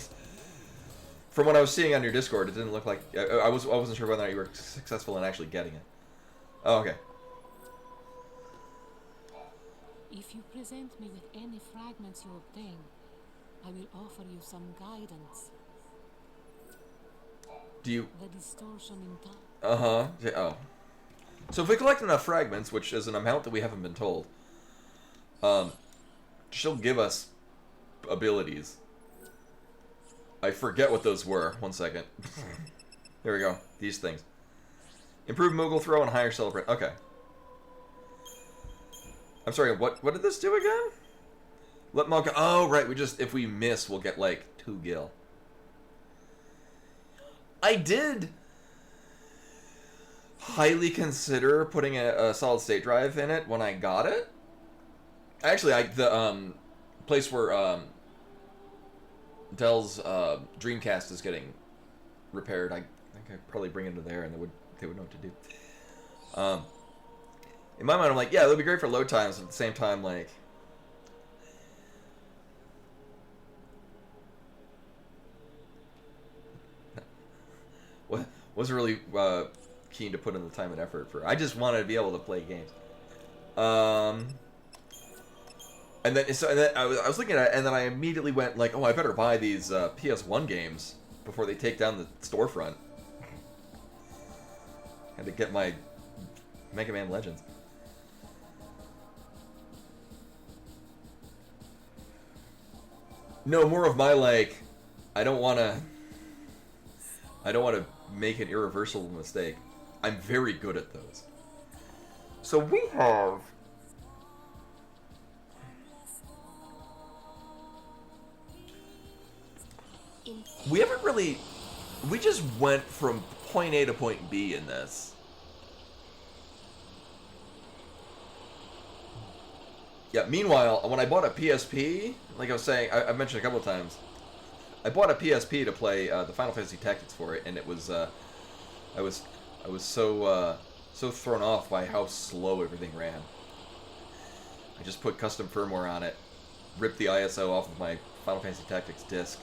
From what I was seeing on your Discord, it didn't look like... I wasn't sure whether or not you were successful in actually getting it. Oh, okay. If you present me with any fragments you obtain, I will offer you some guidance. Do you... The distortion in time. Uh-huh. Yeah, oh. So if we collect enough fragments, which is an amount that we haven't been told, she'll give us abilities. I forget what those were. 1 second. There we go. These things. Improved Moogle throw and higher celebrate. Okay. I'm sorry, what did this do again? Let Malka... Oh, right. We just... If we miss, we'll get, like, 2 gil. I did highly consider putting a solid-state drive in it when I got it. Actually, the place where Dell's Dreamcast is getting repaired, I think I'd probably bring it to there, and they would know what to do. In my mind, I'm like, yeah, that'd be great for load times, but at the same time, like, wasn't really keen to put in the time and effort for. I just wanted to be able to play games. And then I was looking at it, and then I immediately went like, oh, I better buy these PS1 games before they take down the storefront. Had to get my Mega Man Legends. No, more of my like, I don't want to make an irreversible mistake. I'm very good at those. So we have... We haven't really... We just went from point A to point B in this. Yeah, meanwhile, when I bought a PSP, like I was saying, I mentioned a couple of times, I bought a PSP to play the Final Fantasy Tactics for it, and it was, I was so thrown off by how slow everything ran. I just put custom firmware on it, ripped the ISO off of my Final Fantasy Tactics disc,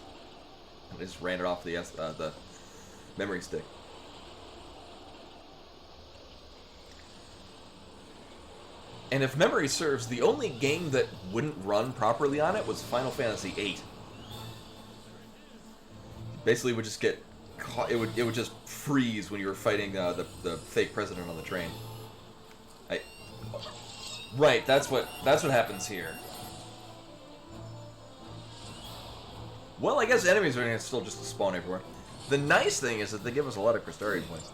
and I just ran it off the memory stick. And if memory serves, the only game that wouldn't run properly on it was Final Fantasy VIII. Basically, would just get it would just freeze when you were fighting the fake president on the train. Right, that's what happens here. Well, I guess enemies are gonna still just spawn everywhere. The nice thing is that they give us a lot of Crystarian points.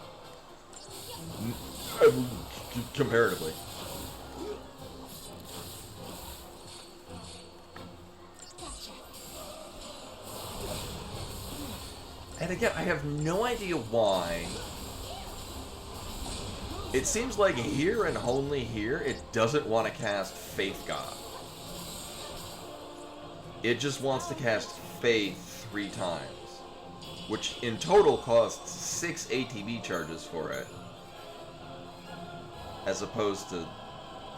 Comparatively. And again, I have no idea why. It seems like here and only here, it doesn't want to cast Faith God. It just wants to cast Faith 3 times. Which in total costs 6 ATB charges for it. As opposed to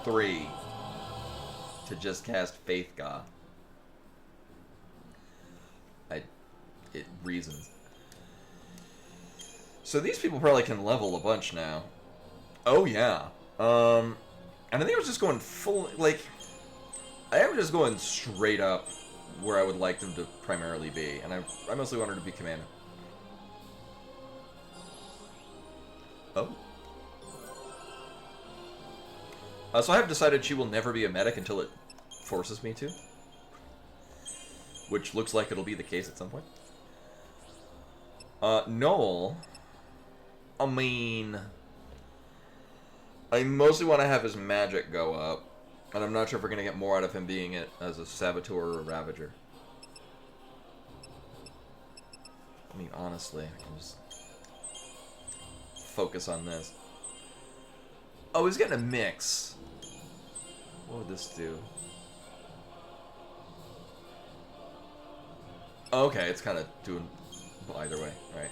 3 to just cast Faith God. Reasons. So these people probably can level a bunch now. Oh yeah. And I think I was just going full, like, I am just going straight up where I would like them to primarily be, and I mostly wanted to be commander. Oh. So I have decided she will never be a medic until it forces me to. Which looks like it'll be the case at some point. Noel. I mean, I mostly want to have his magic go up, and I'm not sure if we're going to get more out of him being it as a saboteur or a ravager. I mean, honestly, I can just focus on this. Oh, he's getting a mix. What would this do? Okay, it's kind of doing either way, right?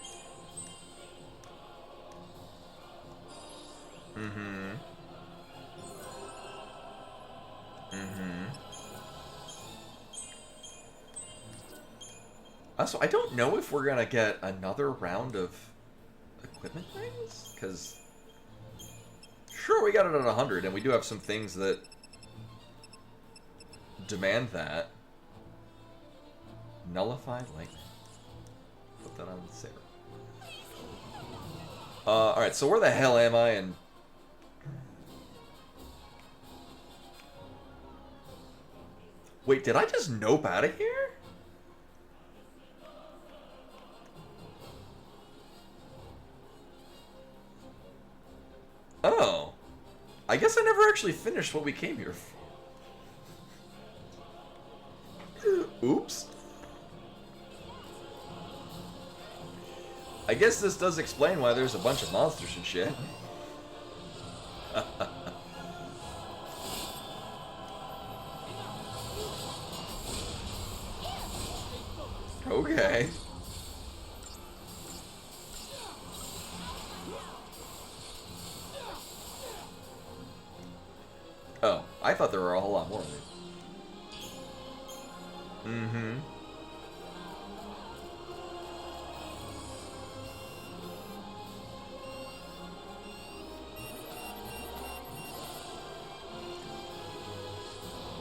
Mm-hmm. Mm-hmm. Also, I don't know if we're gonna get another round of equipment things, because sure, we got it at 100, and we do have some things that demand that. Nullify lightning. Put that on the saber. Alright, so where the hell am I? And wait, did I just nope out of here? Oh. I guess I never actually finished what we came here for. Oops. I guess this does explain why there's a bunch of monsters and shit. Okay. Oh, I thought there were a whole lot more of these. Mm-hmm.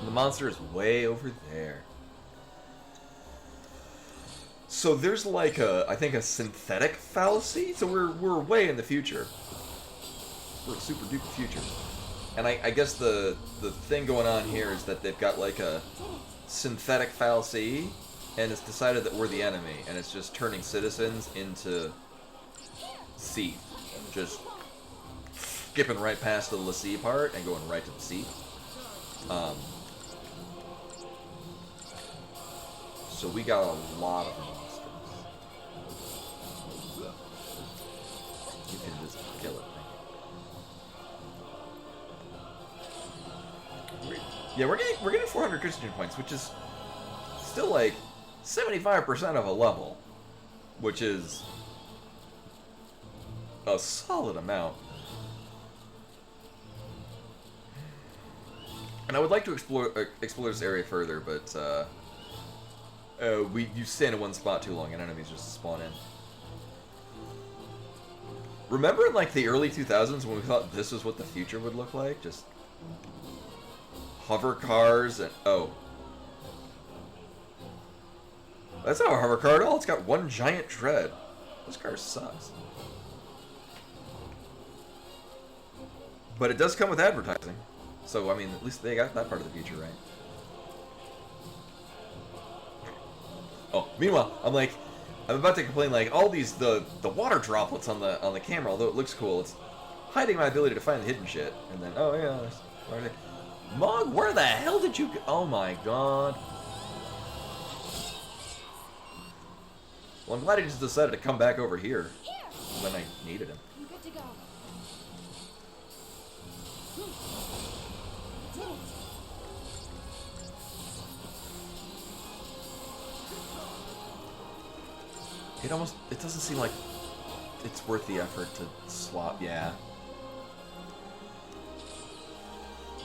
The monster is way over there. So there's like I think a synthetic fallacy. So we're way in the future. We're super duper future. And I guess the thing going on here is that they've got like a synthetic fallacy, and it's decided that we're the enemy, and it's just turning citizens into sea. Just skipping right past the Lassie part and going right to the sea. So we got a lot of monsters. You can just kill it. Yeah, we're getting 400 Christian points, which is still like 75% of a level, which is a solid amount. And I would like to explore this area further, but you stand in one spot too long and enemies just spawn in. Remember in like the early 2000s when we thought this was what the future would look like? Just hover cars and oh. That's not a hover car at all, it's got one giant tread. This car sucks. But it does come with advertising. So, I mean, at least they got that part of the feature right. Oh, meanwhile, I'm about to complain, like, all these, the water droplets on the camera, although it looks cool, it's hiding my ability to find the hidden shit. And then, oh yeah, there's... Mog, where the hell did you go? Oh my god. Well, I'm glad he just decided to come back over here when I needed him. I'm good to go. It doesn't seem like it's worth the effort to swap, yeah.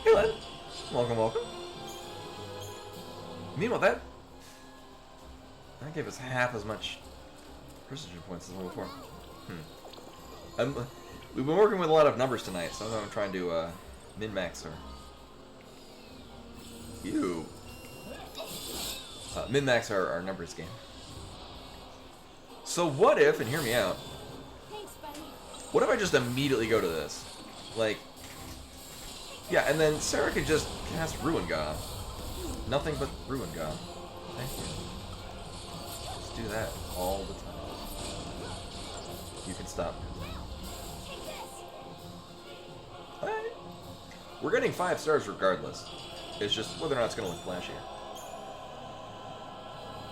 Hey, Len. Welcome, welcome. Meanwhile, that gave us half as much precision points as before. We've been working with a lot of numbers tonight, so I'm trying to min-max her. Ew. Min-max our numbers game. So what if, and hear me out, Thanks, buddy. what if I just immediately go to this? Like, yeah, and then Sarah could just cast Ruin God. Nothing but Ruin God. Thank you. Just do that all the time. You can stop. Alright. We're getting 5 stars regardless. It's just whether or not it's going to look flashy.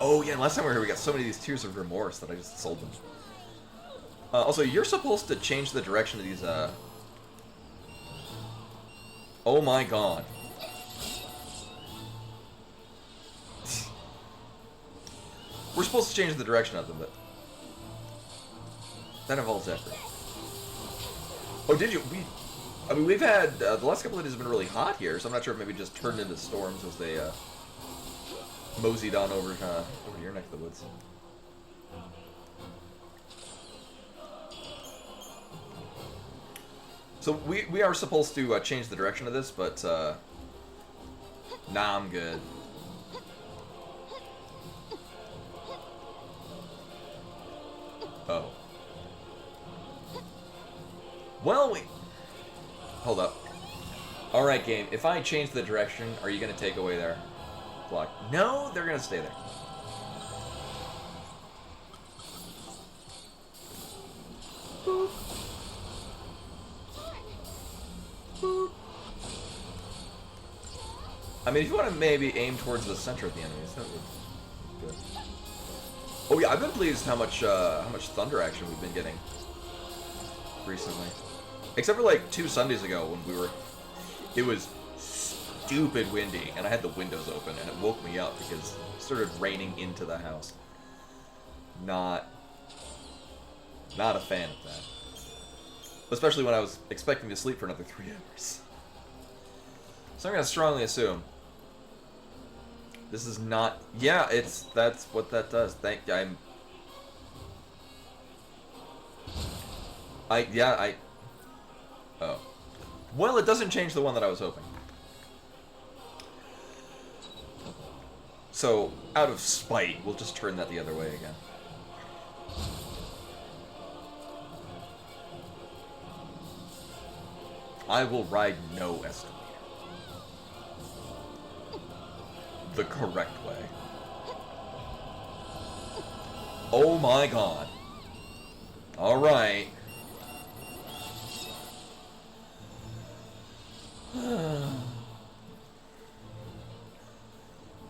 Oh yeah, and last time we were here we got so many of these Tears of Remorse that I just sold them. Also, you're supposed to change the direction of these, Oh my god. We're supposed to change the direction of them, but... that involves effort. Oh, did you? I mean, we've had... the last couple of days have been really hot here, so I'm not sure if maybe it just turned into storms as they, moseyed on over to your neck of the woods. So we are supposed to change the direction of this, but nah, I'm good. Oh. Well, hold up. All right, game. If I change the direction, are you gonna take away their block? No, they're gonna stay there. Boop. Boop. I mean, if you want to maybe aim towards the center of the enemies, that would be good. Oh yeah, I've been pleased how much thunder action we've been getting recently. Except for like 2 Sundays ago when it was stupid windy and I had the windows open and it woke me up because it started raining into the house. Not a fan of that. Especially when I was expecting to sleep for another 3 hours. So I'm gonna strongly assume this is not. Yeah, that's what that does. Oh. Well, it doesn't change the one that I was hoping. So, out of spite, we'll just turn that the other way again. I will ride no escalator. The correct way. Oh my god. Alright.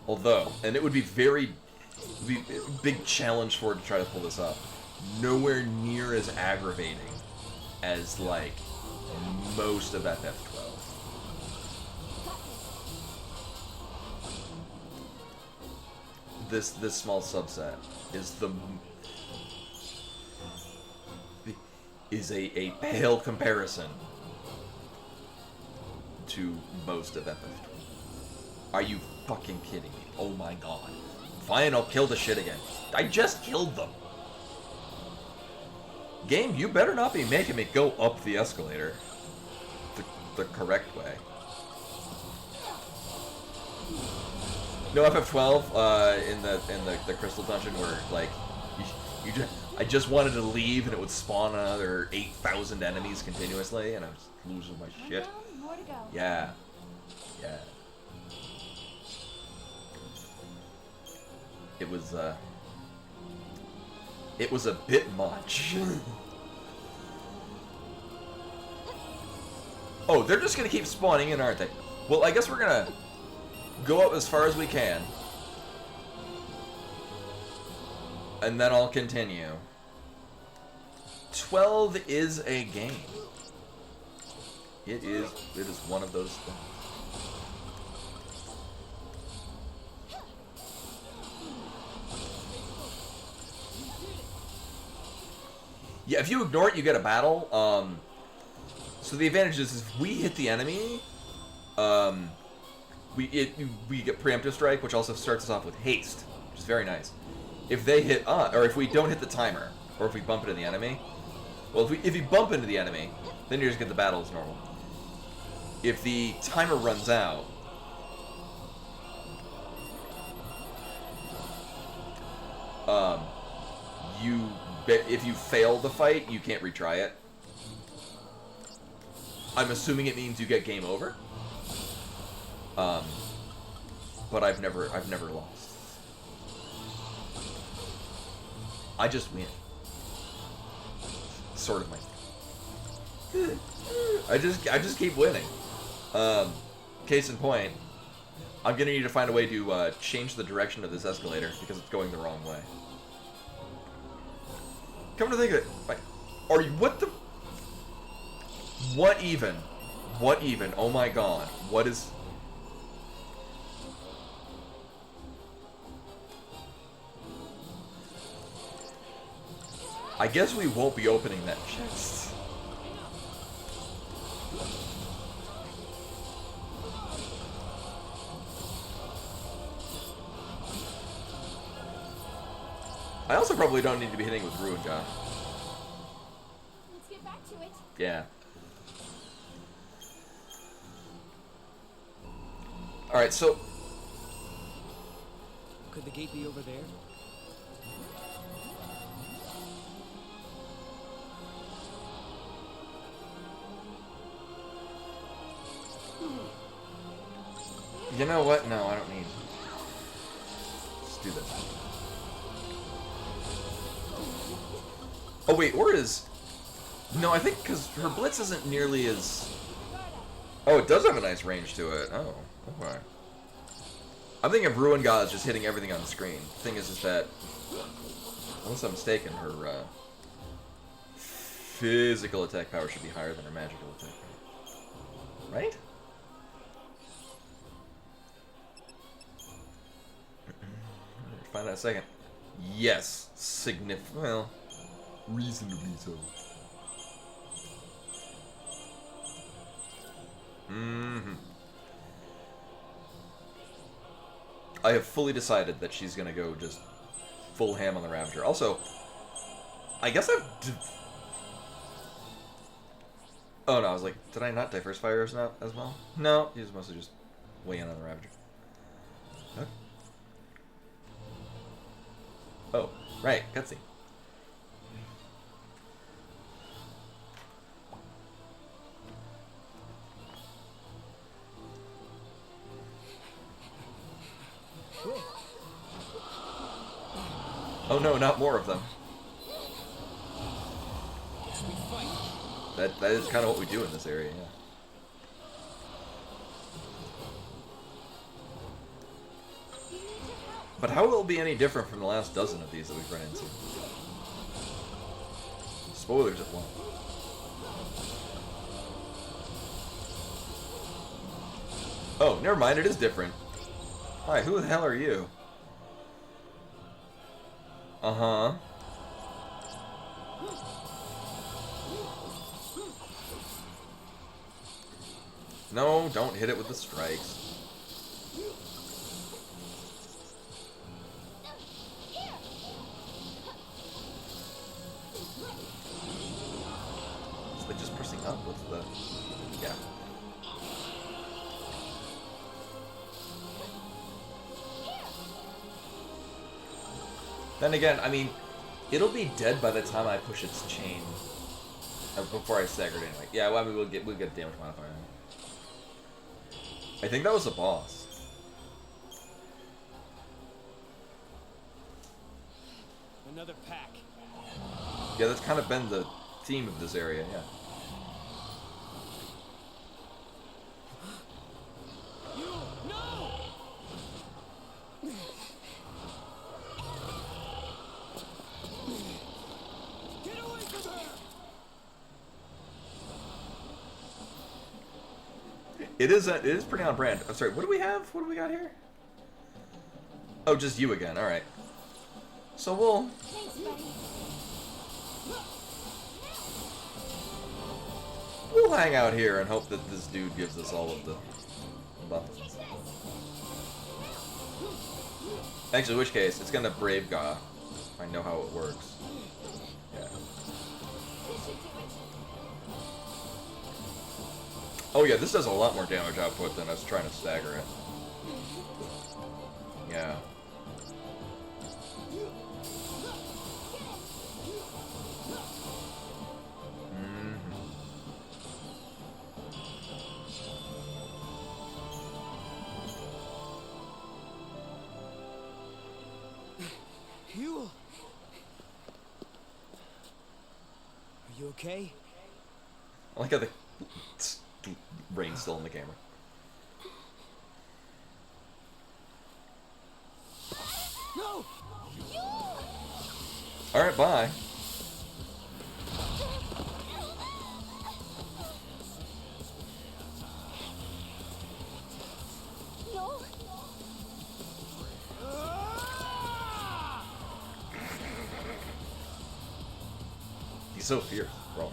Although, and it would be a big challenge for it to try to pull this off. Nowhere near as aggravating as, like, most of FF12. This small subset is a pale comparison to most of FF12. Are you fucking kidding me? Oh my god. Fine, I'll kill the shit again. I just killed them. Game, you better not be making me go up the escalator the correct way. No FF12 in the crystal dungeon where like you just I just wanted to leave, and it would spawn another 8,000 enemies continuously, and I was losing my shit. More to go. Yeah. Yeah. It was a bit much. Oh, they're just gonna keep spawning in, aren't they? Well, I guess we're gonna go up as far as we can. And then I'll continue. 12 is a game. It is one of those things. Yeah, if you ignore it, you get a battle. So the advantage is if we hit the enemy, we get preemptive strike, which also starts us off with haste, which is very nice. If they hit or if we don't hit the timer, or if we bump into the enemy, well, if you bump into the enemy, then you just get the battle as normal. If the timer runs out, if you fail the fight, you can't retry it. I'm assuming it means you get game over. But I've never lost. I just win. Sort of my thing. I just keep winning. Case in point, I'm gonna need to find a way to change the direction of this escalator because it's going the wrong way. Come to think of it, like, are you what the? What even? What even? Oh my god! What is? I guess we won't be opening that chest. I also probably don't need to be hitting with Ruin God. Let's get back to it. Yeah. Alright, so... Could the gate be over there? You know what? No, I don't need... Let's do this. Oh wait, or is... No, I think because her blitz isn't nearly as... Oh, it does have a nice range to it. Oh, okay. I'm thinking of Ruin God just hitting everything on the screen. The thing is that, unless I'm mistaken, her physical attack power should be higher than her magical attack power. Right? Find out in a second. Yes, significant. Well, reasonably so. I have fully decided that she's gonna go just full ham on the Ravager. Also, I guess I've... Oh no, I was like, did I not diversify hers not as well? No, he's mostly just way in on the Ravager. Huh? Oh, right, cutscene. Oh no, not more of them. That is kind of what we do in this area, yeah. But how will it be any different from the last dozen of these that we've run into? Spoilers at one. Oh, never mind, it is different. Hi, who the hell are you? Uh-huh. No, don't hit it with the strikes. It's like just pressing up with the... Yeah. Then again, I mean, It'll be dead by the time I push its chain. Before I stagger it anyway. Yeah, well, I mean, we'll get damage modifier. I think that was the boss. Another pack. Yeah, that's kind of been the theme of this area, yeah. You no! Get away from her! It is pretty on brand. I'm sorry, what do we have? What do we got here? Oh, just you again. All right. So we'll Thanks, buddy. we'll hang out here and hope that this dude gives us all of the buffs. Actually, in which case, it's gonna Brave Ga. I know how it works. Yeah. This should do it. Oh yeah, this does a lot more damage output than us trying to stagger it. Yeah. You. Are you okay? I like how the rain's still in the camera. No! Alright, bye. No. He's so fierce, Roller.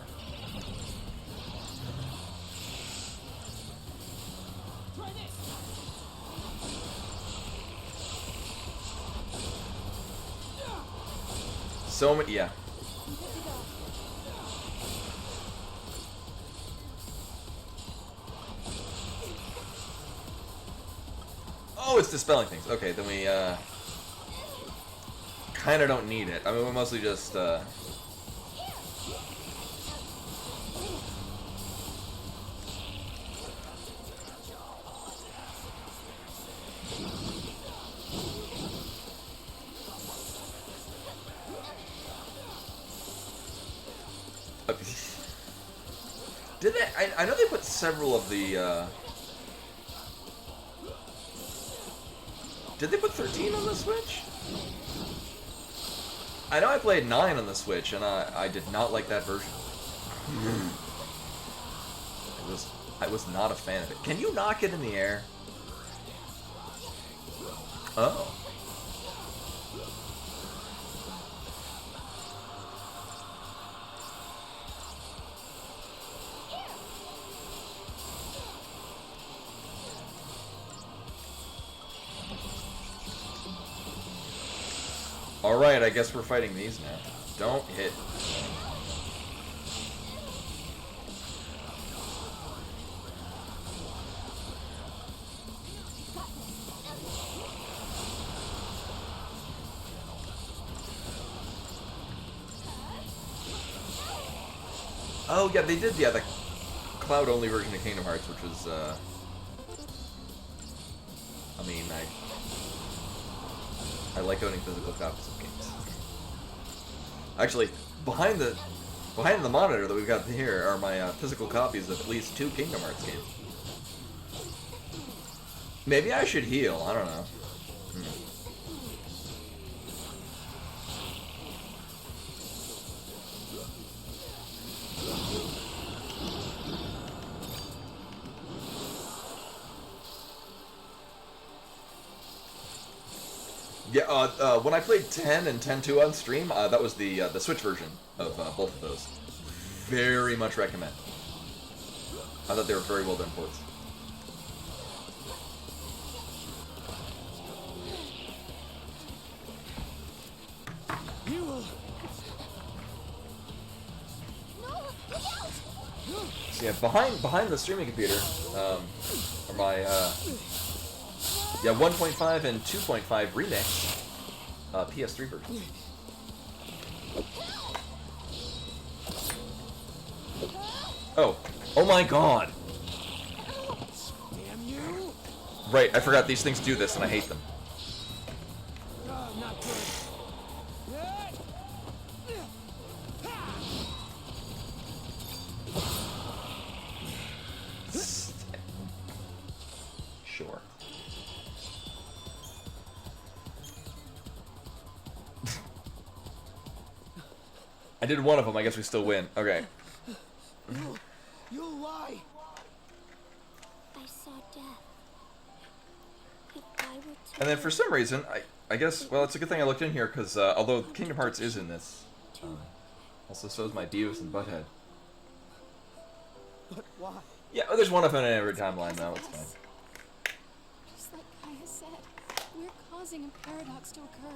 Try this! So many, yeah. Oh, it's dispelling things. Okay, then we, kind of don't need it. I mean, we mostly just, did they? I know they put several of the, did they put 13 on the Switch? I know I played 9 on the Switch, and I did not like that version. I was not a fan of it. Can you knock it in the air? Oh. Alright, I guess we're fighting these now. Don't hit. Oh, yeah, they did, yeah, the cloud-only version of Kingdom Hearts, which was, I mean, I like owning physical copies of games. Actually, behind the monitor that we've got here are my physical copies of at least 2 Kingdom Hearts games. Maybe I should heal. I don't know. Yeah, when I played 10 and 10-2 on stream, that was the Switch version of both of those. Very much recommend. I thought they were very well done ports. You will. No, look out! So yeah, behind the streaming computer, are my 1.5 and 2.5 remix PS3 versions. Oh. Oh my god. Damn you! Right, I forgot these things do this and I hate them. Not good. Sure. I did one of them, I guess we still win. Okay. You lie! I saw death. If I were to And then for some reason, I guess, well, it's a good thing I looked in here, because although Kingdom Hearts is in this, also so is my Beavis and Butthead. But why? Yeah, there's one of them in every timeline, though, it's fine. Just like Kaya said, we're causing a paradox to occur.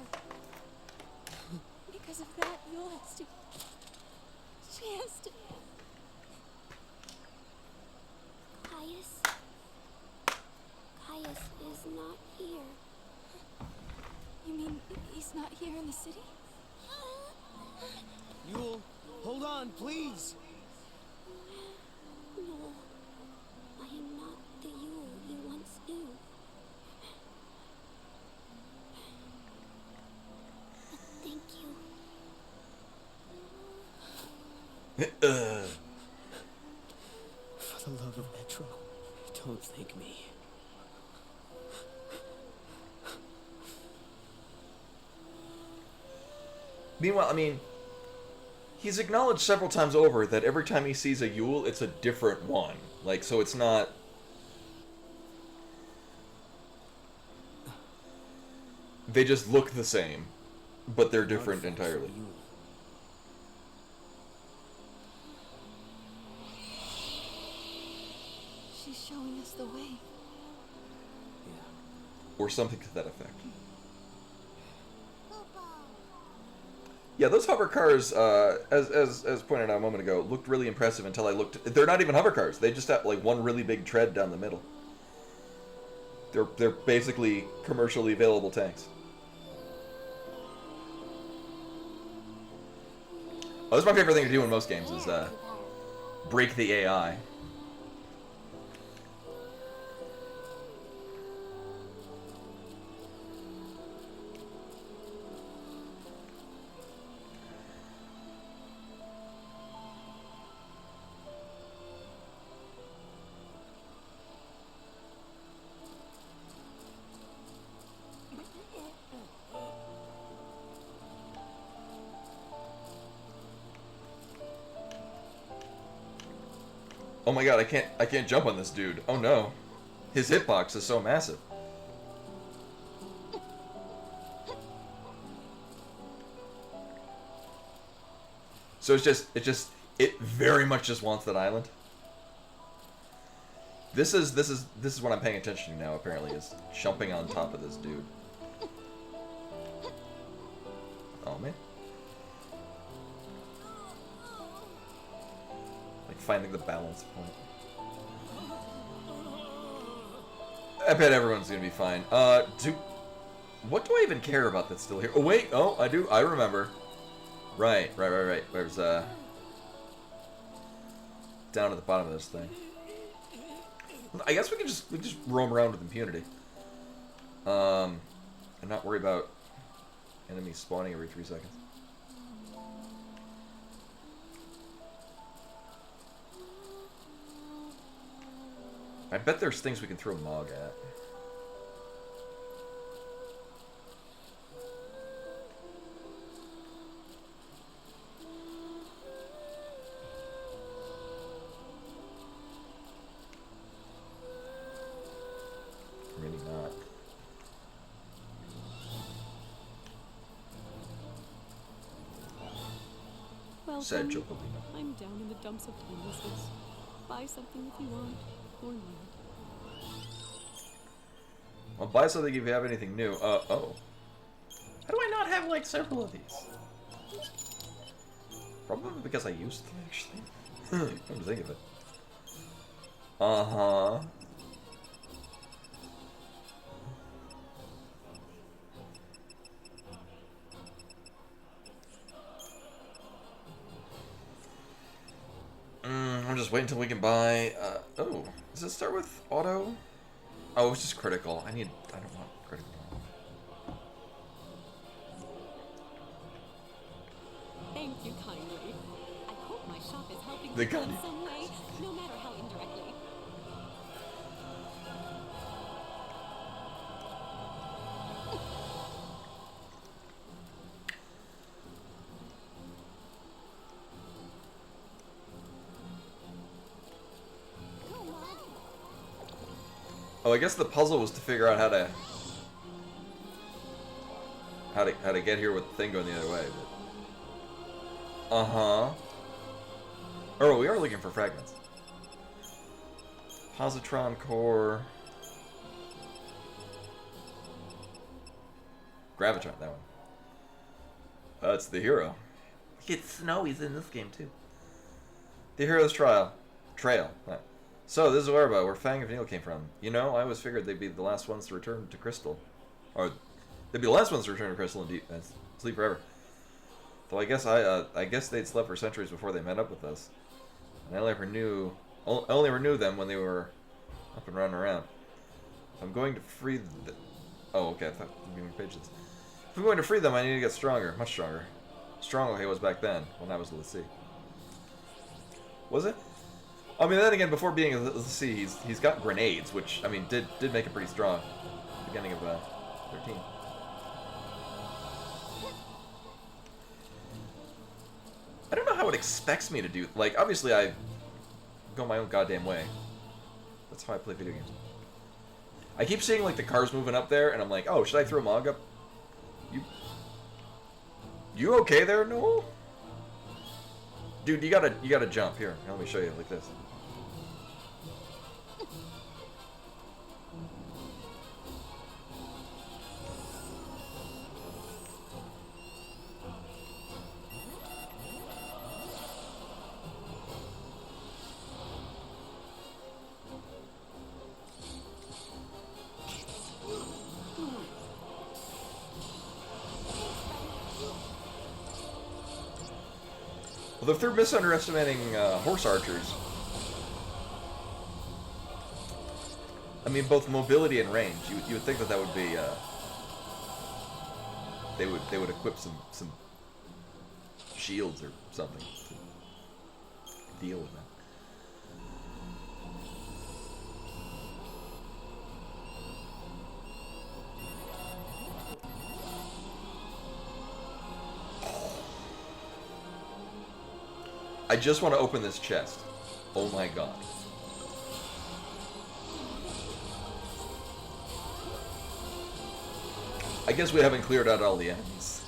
Because of that, Yule has to... She has to... Caius is not here. You mean he's not here in the city? Yule, hold on, please! No, I am not the Yule you once knew. But thank you. For the love of Metro, don't thank me. Meanwhile, I mean, he's acknowledged several times over that every time he sees a Yule, it's a different one. Like, so it's not... They just look the same, but they're different entirely. She's showing us the way. Or something to that effect. Yeah, those hover cars, as pointed out a moment ago, looked really impressive until I looked... They're not even hover cars. They just have, like, one really big tread down the middle. They're basically commercially available tanks. Oh, that's my favorite thing to do in most games, is, break the AI. Oh my god, I can't jump on this dude. Oh no. His hitbox is so massive. So it very much just wants that island. This is what I'm paying attention to now, apparently, is jumping on top of this dude. Oh man. Like finding the balance point. I bet everyone's gonna be fine. What do I even care about that's still here? Oh wait, oh I do, I remember. Right. There's down at the bottom of this thing. I guess we can just roam around with impunity. And not worry about enemies spawning every 3 seconds. I bet there's things we can throw Mog at. Maybe not. Well, Said honey, Chocolino. I'm down in the dumps of homelessness. Buy something if you want, or not. Well, buy something if you have anything new. Oh. How do I not have, like, several of these? Probably because I used them, actually. Come to think of it. Uh-huh. I'm just wait until we can buy. Oh, does it start with auto? Oh, it's just critical. I don't want critical. Thank you kindly. I hope my shop is helping The people in gun. some way, no matter how indirectly. Oh, I guess the puzzle was to figure out how to get here with the thing going the other way. But... Oh, we are looking for fragments. Positron core. Gravitron, that one. That's the hero. It's Snowy's in this game too. The hero's trail. So, this is where Fang of Neil came from. You know, I always figured they'd be the last ones to return to Crystal. Or, they'd be the last ones to return to Crystal and sleep forever. Though I guess they'd slept for centuries before they met up with us. And I only ever knew them when they were up and running around. If I'm going to free the... Oh, okay, I thought we were pages. If I'm going to free them, I need to get stronger. Much stronger. Stronger than I was back then, when I was at sea. Was it? I mean, then again, before being at the sea, he's got grenades, which, I mean, did make it pretty strong. At the beginning of 13. I don't know how it expects me to do. Like, obviously, I go my own goddamn way. That's how I play video games. I keep seeing like the cars moving up there, and I'm like, oh, should I throw Mog up? You okay there, Noel? Dude, you gotta jump here. Let me show you like this. Well, if they're misunderestimating horse archers, I mean, both mobility and range, you would think that would be they would equip some shields or something to deal with that. I just want to open this chest. Oh my god. I guess we haven't cleared out all the enemies.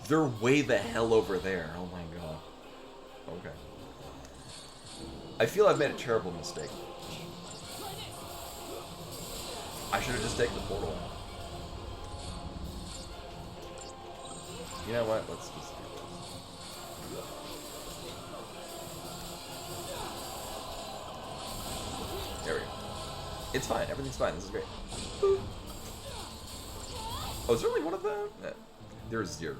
They're way the hell over there. Oh my god. Okay. I feel I've made a terrible mistake. I should have just taken the portal out. You know what? Let's just do this. There we go. It's fine. Everything's fine. This is great. Oh, is there only one of them? There's 0.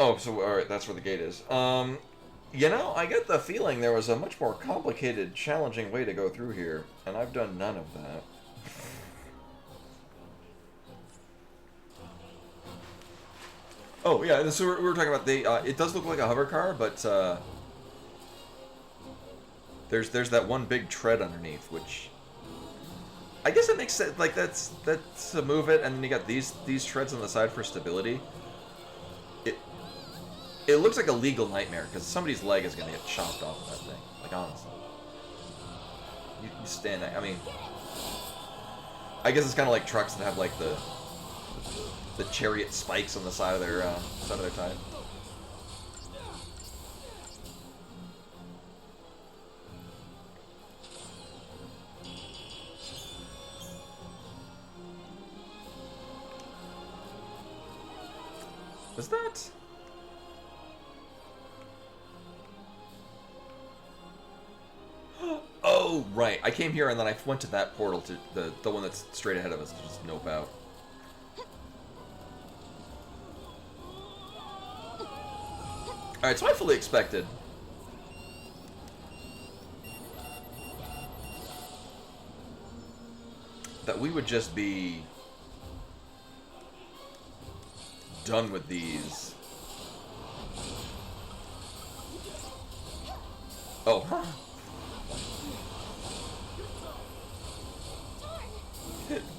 Oh, so alright, that's where the gate is. You know, I get the feeling there was a much more complicated, challenging way to go through here, and I've done none of that. Oh, yeah, so we were talking about it does look like a hover car, but, there's that one big tread underneath, which... I guess it makes sense, like, that's to move it, and then you got these treads on the side for stability. It looks like a legal nightmare, because somebody's leg is going to get chopped off of that thing. Like, honestly. You stand there. I mean... I guess it's kind of like trucks that have, like, the chariot spikes on the side of their tire. Is that? Oh, right. I came here and then I went to that portal, to the one that's straight ahead of us, to just nope out. Alright, so I fully expected that we would just be done with these. Oh, huh.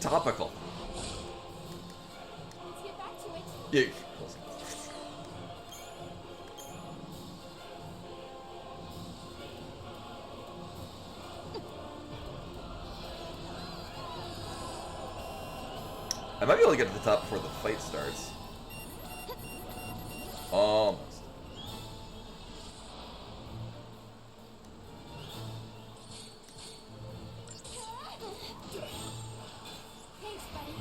Topical. Let's get back to it. Yeah. I might be able to get to the top before the fight starts. Almost. Thanks, buddy.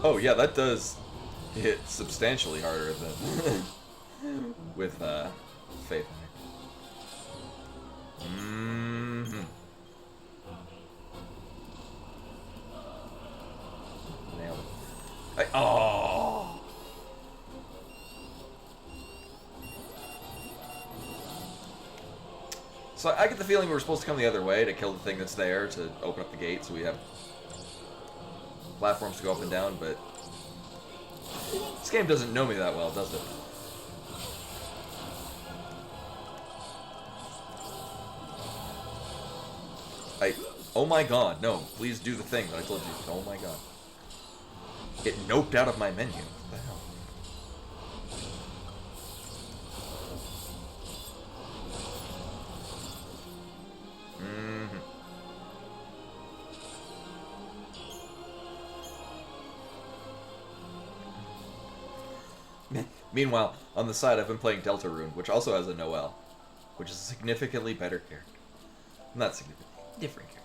Oh yeah, that does hit substantially harder than with Faith. Mm-hmm. Nailed it. Oh! So I get the feeling we were supposed to come the other way to kill the thing that's there to open up the gate, so we have platforms to go up and down, but this game doesn't know me that well, does it? Oh my god, no, please do the thing that I told you. Oh my god. It noped out of my menu. What the hell? Meanwhile, on the side, I've been playing Deltarune, which also has a Noelle, which is a significantly better character. Not significantly, different character.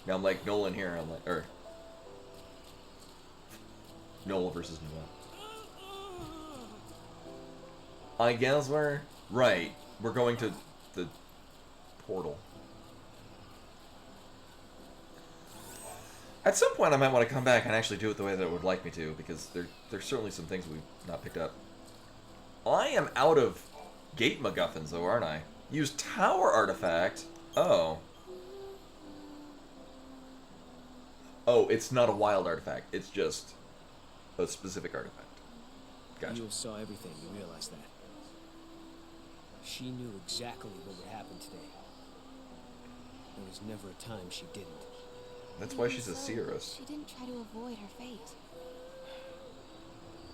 Now I'm like Nolan here, I'm like, or Noel versus Noelle. I guess we're right. We're going to the portal. At some point, I might want to come back and actually do it the way that it would like me to, because there's certainly some things we've not picked up. I am out of gate MacGuffins, though, aren't I? Use tower artifact. Oh. Oh, it's not a wild artifact. It's just a specific artifact. Gotcha. You saw everything, you realize that. She knew exactly what would happen today. There was never a time she didn't. That's why she's a seeress. She didn't try to avoid her fate.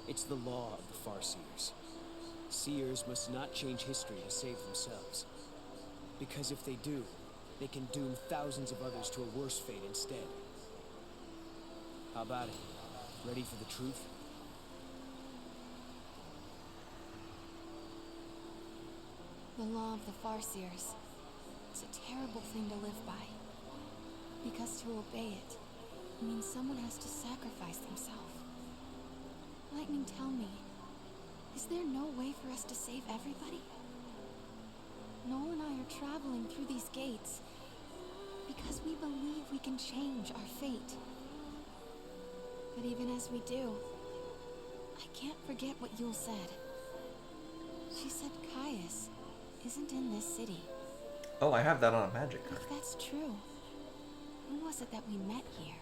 It's the law of the Farseers. Seers must not change history to save themselves. Because if they do, they can doom thousands of others to a worse fate instead. How about it? Ready for the truth? The law of the Farseers. It's a terrible thing to live by. Because to obey it means someone has to sacrifice themselves. Lightning, tell me, is there no way for us to save everybody? Noel and I are traveling through these gates because we believe we can change our fate. But even as we do, I can't forget what Yule said. She said Caius isn't in this city. Oh, I have that on a magic card. If that's true, when was it that we met here?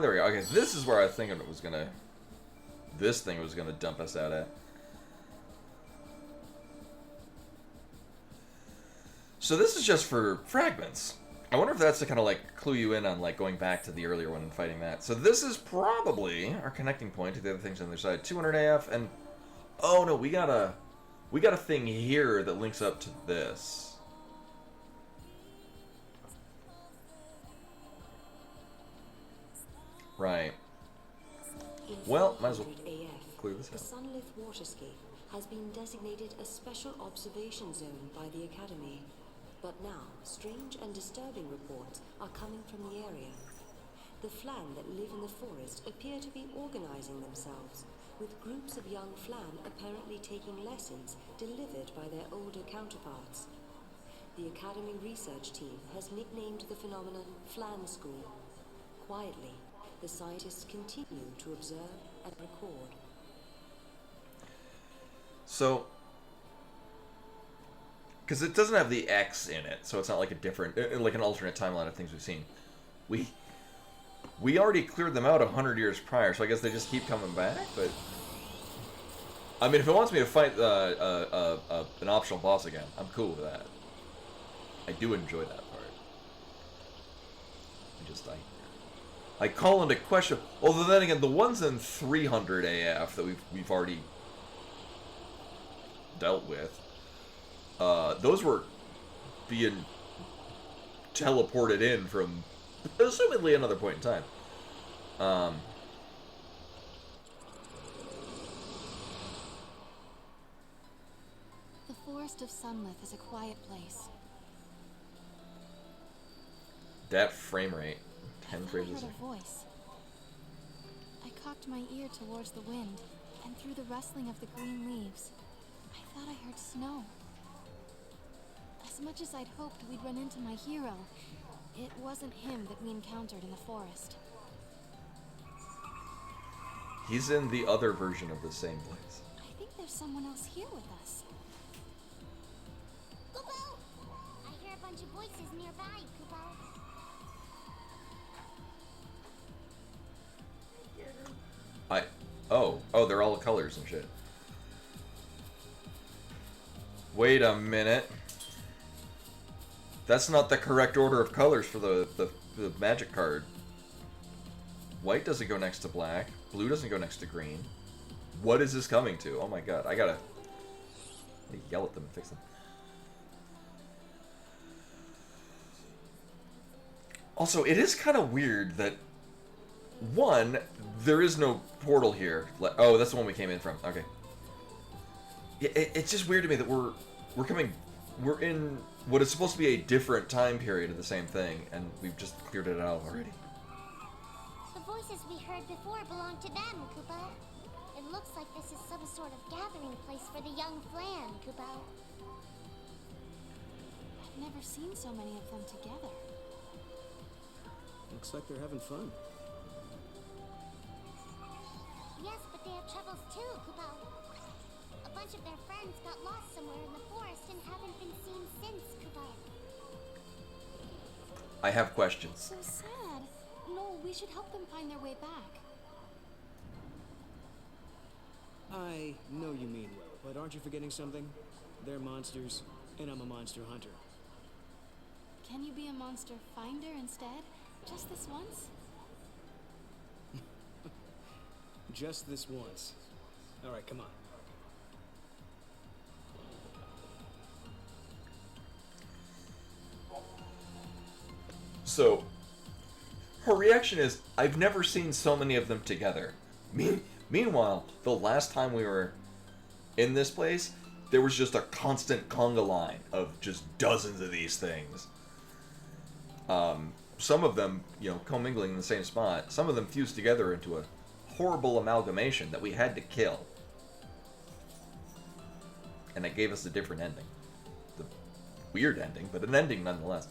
There we go. Okay, this is where I think it was gonna... This thing was gonna dump us out at. So this is just for fragments. I wonder if that's to kind of like clue you in on like going back to the earlier one and fighting that. So this is probably our connecting point to the other things on the other side. 200 AF and... Oh no, we got a thing here that links up to this. Right. In Well, might as well 400 AF, clear this the out. Sunlith waterscape has been designated a special observation zone by the Academy. But now, strange and disturbing reports are coming from the area. The Flan that live in the forest appear to be organizing themselves, with groups of young Flan apparently taking lessons delivered by their older counterparts. The Academy research team has nicknamed the phenomenon Flan School. Quietly, the scientists continue to observe and record. So, because it doesn't have the X in it, so it's not like a different, like an alternate timeline of things we've seen. We already cleared them out 100 years prior, so I guess they just keep coming back. But I mean, if it wants me to fight an optional boss again, I'm cool with that. I do enjoy that part. I call into question. Although then again, the ones in 300 AF that we've already dealt with, those were being teleported in from assumedly another point in time. The Forest of Sunlith is a quiet place. That frame rate, 10 I thought I frames a heard second. a voice. I cocked my ear towards the wind, and through the rustling of the green leaves, I thought I heard snow. As much as I'd hoped we'd run into my hero, it wasn't him that we encountered in the forest. He's in the other version of the same place. I think there's someone else here with us. Kupo! I hear a bunch of voices nearby, Kupo. Oh, they're all colors and shit. Wait a minute. That's not the correct order of colors for the magic card. White doesn't go next to black. Blue doesn't go next to green. What is this coming to? Oh my god, I gotta yell at them and fix them. Also, it is kind of weird that, one, there is no portal here. Oh, that's the one we came in from. Okay. Yeah, it's just weird to me that we're in what is supposed to be a different time period of the same thing, and we've just cleared it out already. The voices we heard before belong to them, Kupo. It looks like this is some sort of gathering place for the young Flan, Kupo. I've never seen so many of them together. Looks like they're having fun. Yes, but they have troubles too, Kupo. A bunch of their friends got lost somewhere in the forest and haven't been seen since, Kupo. I have questions. So sad. No, we should help them find their way back. I know you mean well, but aren't you forgetting something? They're monsters, and I'm a monster hunter. Can you be a monster finder instead? Just this once? Just this once. Alright, come on. So, her reaction is, I've never seen so many of them together. Meanwhile, the last time we were in this place, there was just a constant conga line of just dozens of these things. Some of them, commingling in the same spot. Some of them fused together into a horrible amalgamation that we had to kill. And it gave us a different ending. The weird ending, but an ending nonetheless.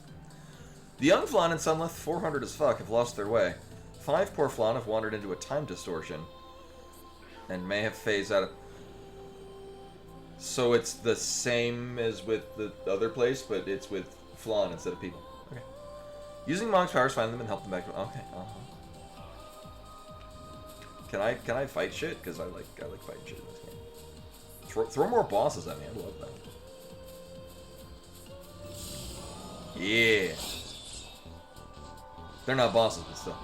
The young Flan and Sunlith, 400 as fuck, have lost their way. 5 poor Flan have wandered into a time distortion and may have phased out of... So it's the same as with the other place, but it's with Flan instead of people. Okay. Using Monk's powers, find them and help them back to... Okay, Can I fight shit? Because I like fighting shit in this game. Throw more bosses at me, I love that. Yeah. They're not bosses, but still.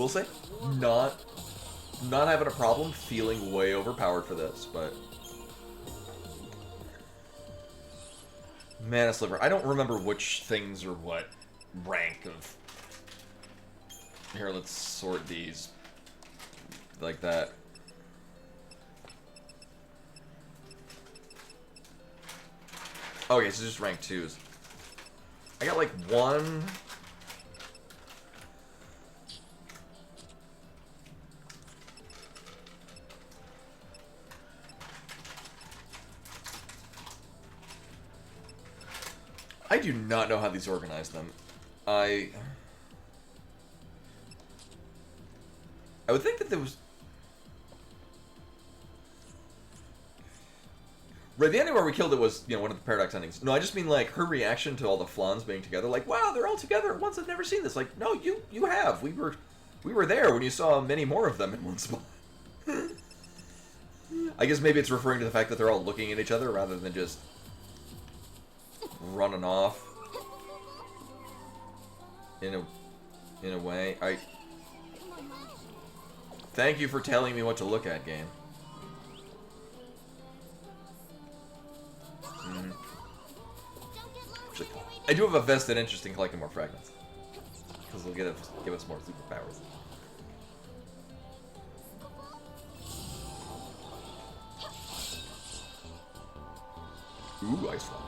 We'll say, not having a problem feeling way overpowered for this, but Mana Sliver. I don't remember which things are what rank of. Here, let's sort these like that. Okay, so just rank 2s. I got like 1. I do not know how these organize them. I would think that there was... Right, the ending where we killed it was, you know, one of the paradox endings. No, I just mean, like, her reaction to all the flans being together. Like, wow, they're all together at once. I've never seen this. Like, no, you have. We were there when you saw many more of them in one spot. I guess maybe it's referring to the fact that they're all looking at each other rather than just running off. In a way. Thank you for telling me what to look at, game. Actually, I do have a vested interest in collecting more fragments. Because they'll give us more superpowers. Ooh, ice flower.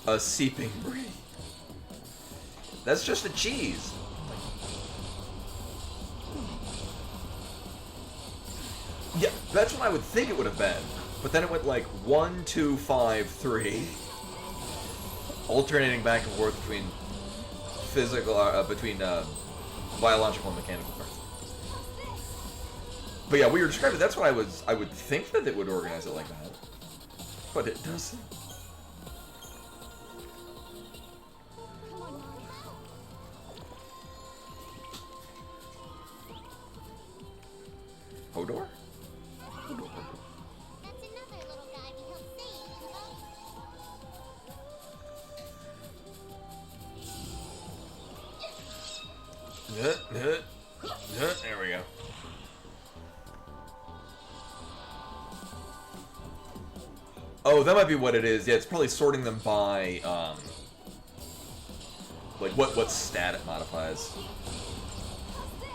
A seeping breeze. That's just a cheese. Yeah, that's what I would think it would have been. But then it went like 1, 2, 5, 3. Alternating back and forth between physical, biological and mechanical parts. But yeah, we were describing. That's what I would think that it would organize it like that. But it doesn't. Hodor? Hodor. That's another little guy we helped save, There we go. Oh, that might be what it is. Yeah, it's probably sorting them by, like what stat it modifies.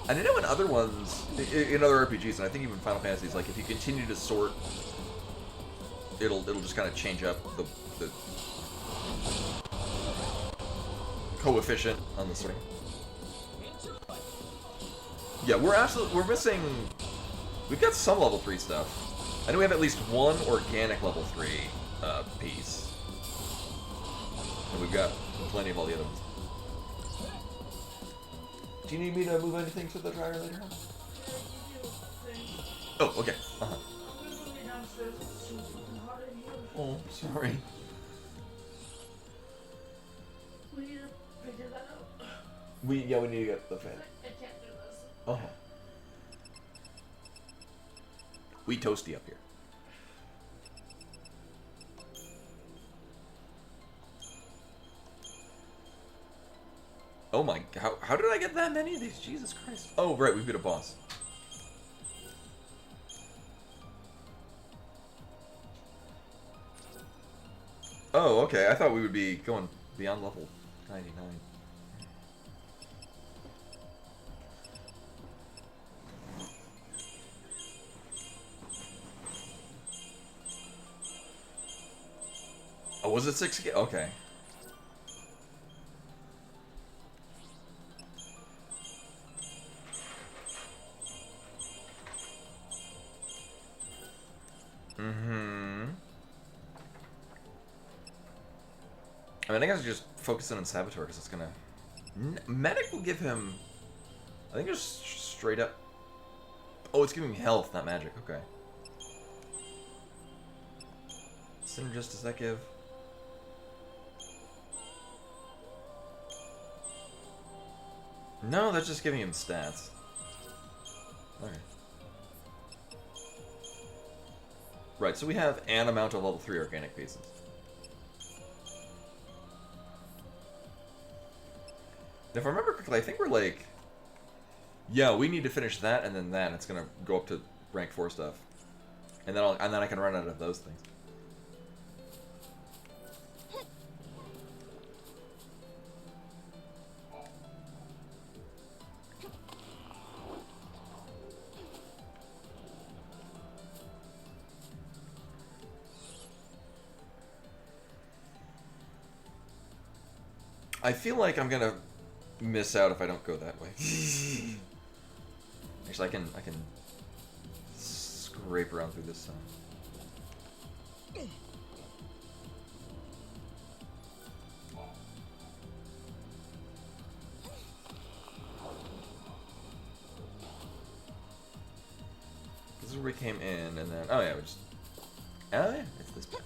And I know in other ones, in other RPGs, and I think even Final Fantasy, is like if you continue to sort, it'll just kind of change up the coefficient on the sorting. Yeah, we're missing. We've got some level 3 stuff. I know we have at least one organic level 3 piece, and we've got plenty of all the other ones. Do you need me to move anything to the dryer later on? Oh, okay. Oh, sorry. We need to get the fan. I can't do this. Oh. We toasty up here. Oh my, how did I get that many of these? Jesus Christ. Oh, right, we beat a boss. Oh, okay, I thought we would be going beyond level 99. Oh, was it 6 again? Okay. I mean, I think I should just focus in on Saboteur because it's gonna. Medic will give him. I think just straight up. Oh, it's giving me health, not magic. Okay. Synergist, does that give? No, that's just giving him stats. Okay. Right, so we have an amount of level 3 organic pieces. If I remember correctly, I think we're like... Yeah, we need to finish that and then that. And it's gonna go up to rank 4 stuff. And then I can run out of those things. I feel like I'm gonna miss out if I don't go that way. Actually, I can scrape around through this side. This is where we came in, and then oh yeah, it's this part.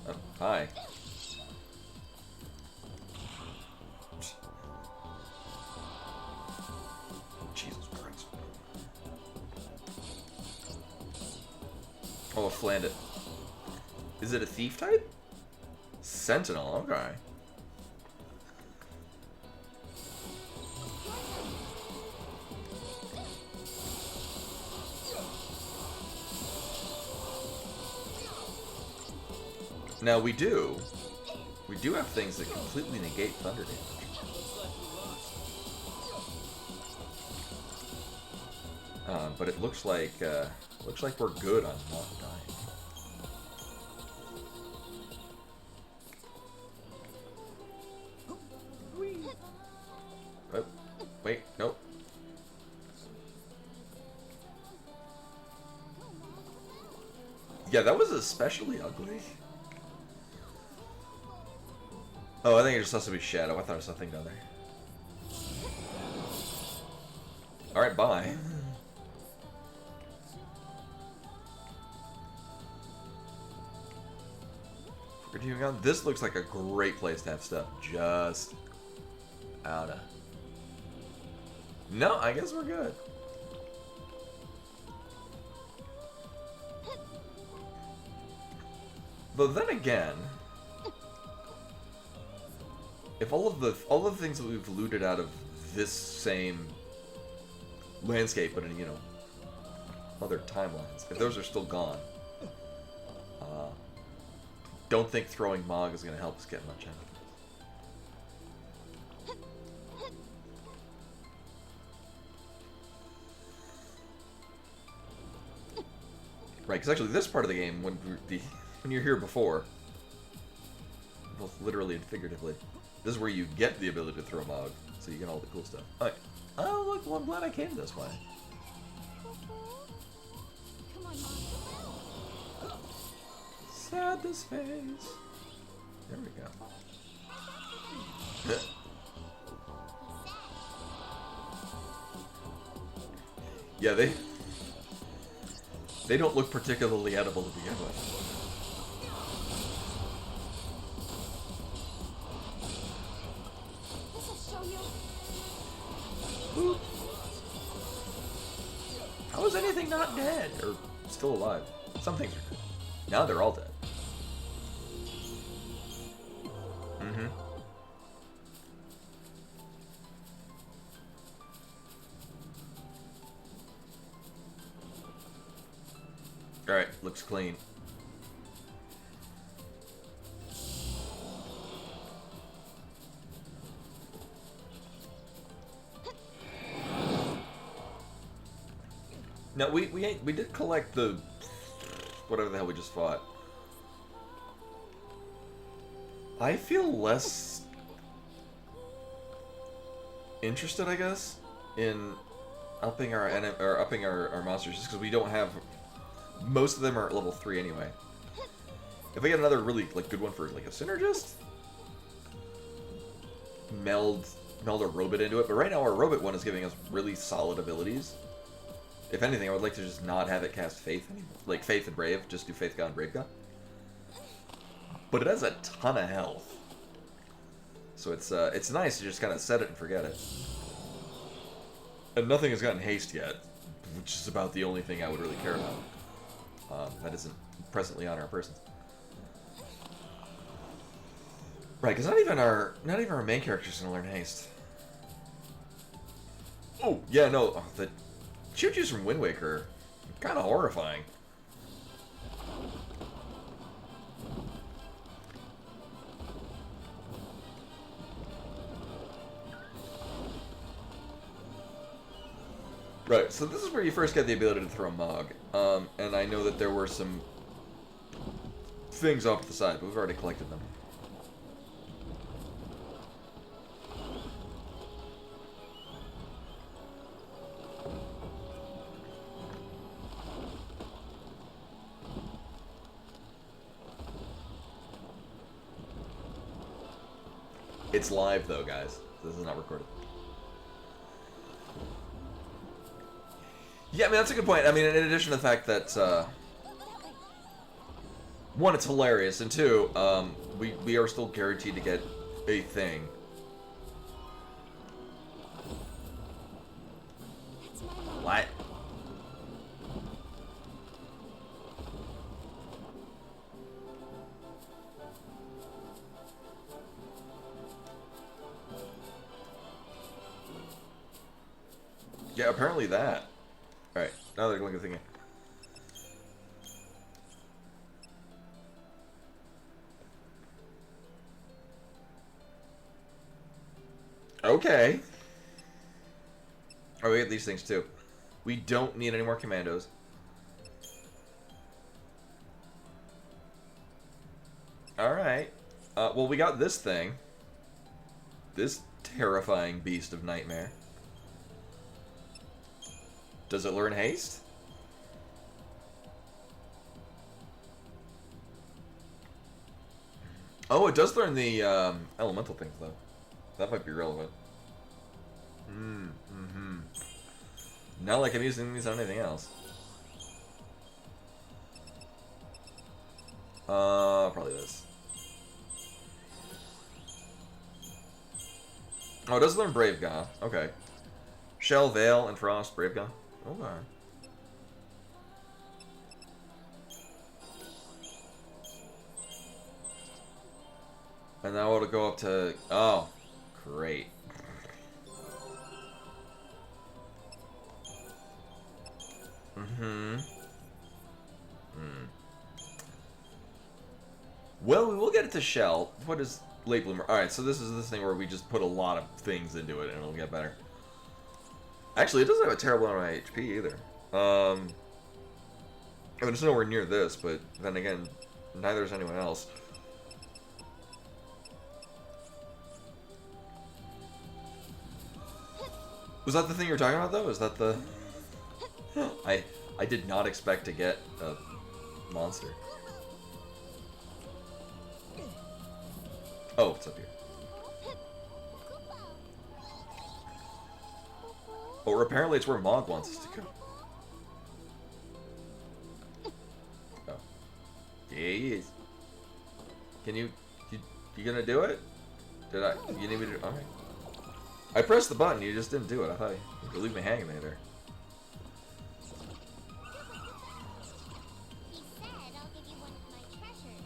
Oh, hi. Jesus Christ. Oh, a Flandit. Is it a thief type? Sentinel, okay. Now we do have things that completely negate thunder damage. But it looks like we're good on not dying. Oh, wait, nope. Yeah, that was especially ugly. Oh, I think it just has to be shadow. I thought it was something down there. Alright, bye. Continuing on, this looks like a great place to have stuff just out of. No, I guess we're good. Though then again, if all of the things that we've looted out of this same landscape, but in, you know, other timelines, if those are still gone, don't think throwing Mog is going to help us get much out of it. Right, because actually this part of the game, when you're here before, both literally and figuratively, this is where you get the ability to throw Mog, so you get all the cool stuff. Alright. Oh, look, well, I'm glad I came this way. Come on, Mom. Sadness face. There we go. Yeah, they don't look particularly edible to begin with. Boop. How is anything not dead or still alive? Some things are dead. Now they're all dead. Mm-hmm. Alright, looks clean. No, we did collect the whatever the hell we just fought. I feel less interested, I guess, in upping our monsters just because we don't have. Most of them are at level 3 anyway. If we get another really good one for like a synergist, meld a robot into it. But right now our robot one is giving us really solid abilities. If anything, I would like to just not have it cast Faith anymore. Like Faith and Brave, just do Faith God and Brave God. But it has a ton of health. So it's nice to just kind of set it and forget it. And nothing has gotten haste yet, which is about the only thing I would really care about. That isn't presently on our persons. Right, because not even our main character's gonna learn haste. Oh yeah, no, the choo-choos from Wind Waker are kind of horrifying. Right, so this is where you first get the ability to throw Mog. And I know that there were some things off to the side, but we've already collected them. It's live though, guys. This is not recorded. Yeah, I mean, that's a good point. I mean, in addition to the fact that, one, it's hilarious, and two, we are still guaranteed to get a thing. What? Yeah, apparently that. Alright, now they're going to think. Okay. Oh, we get these things too. We don't need any more commandos. Alright. Well, we got this thing. This terrifying beast of nightmare. Does it learn haste? Oh, it does learn the elemental things, though. That might be relevant. Not like I'm using these on anything else. Probably this. Oh, it does learn Brave God. Okay. Shell, Veil, and Frost, Brave God. Okay. And now it'll go up to... Oh, great. Well, we will get it to Shell. What is Late Bloomer? Alright, so this is this thing where we just put a lot of things into it and it'll get better. Actually, it doesn't have a terrible amount of HP either. I mean, it's nowhere near this, but then again, neither is anyone else. Was that the thing you were talking about, though? Is that the... I did not expect to get a monster. Oh, it's up here. Or apparently it's where Mog wants us to go. Oh. Yeah, he is. Can you gonna do it? Did I? You need me to? Alright. I pressed the button, you just didn't do it. I thought you could leave me hanging there. He said I'll give you one of my treasures.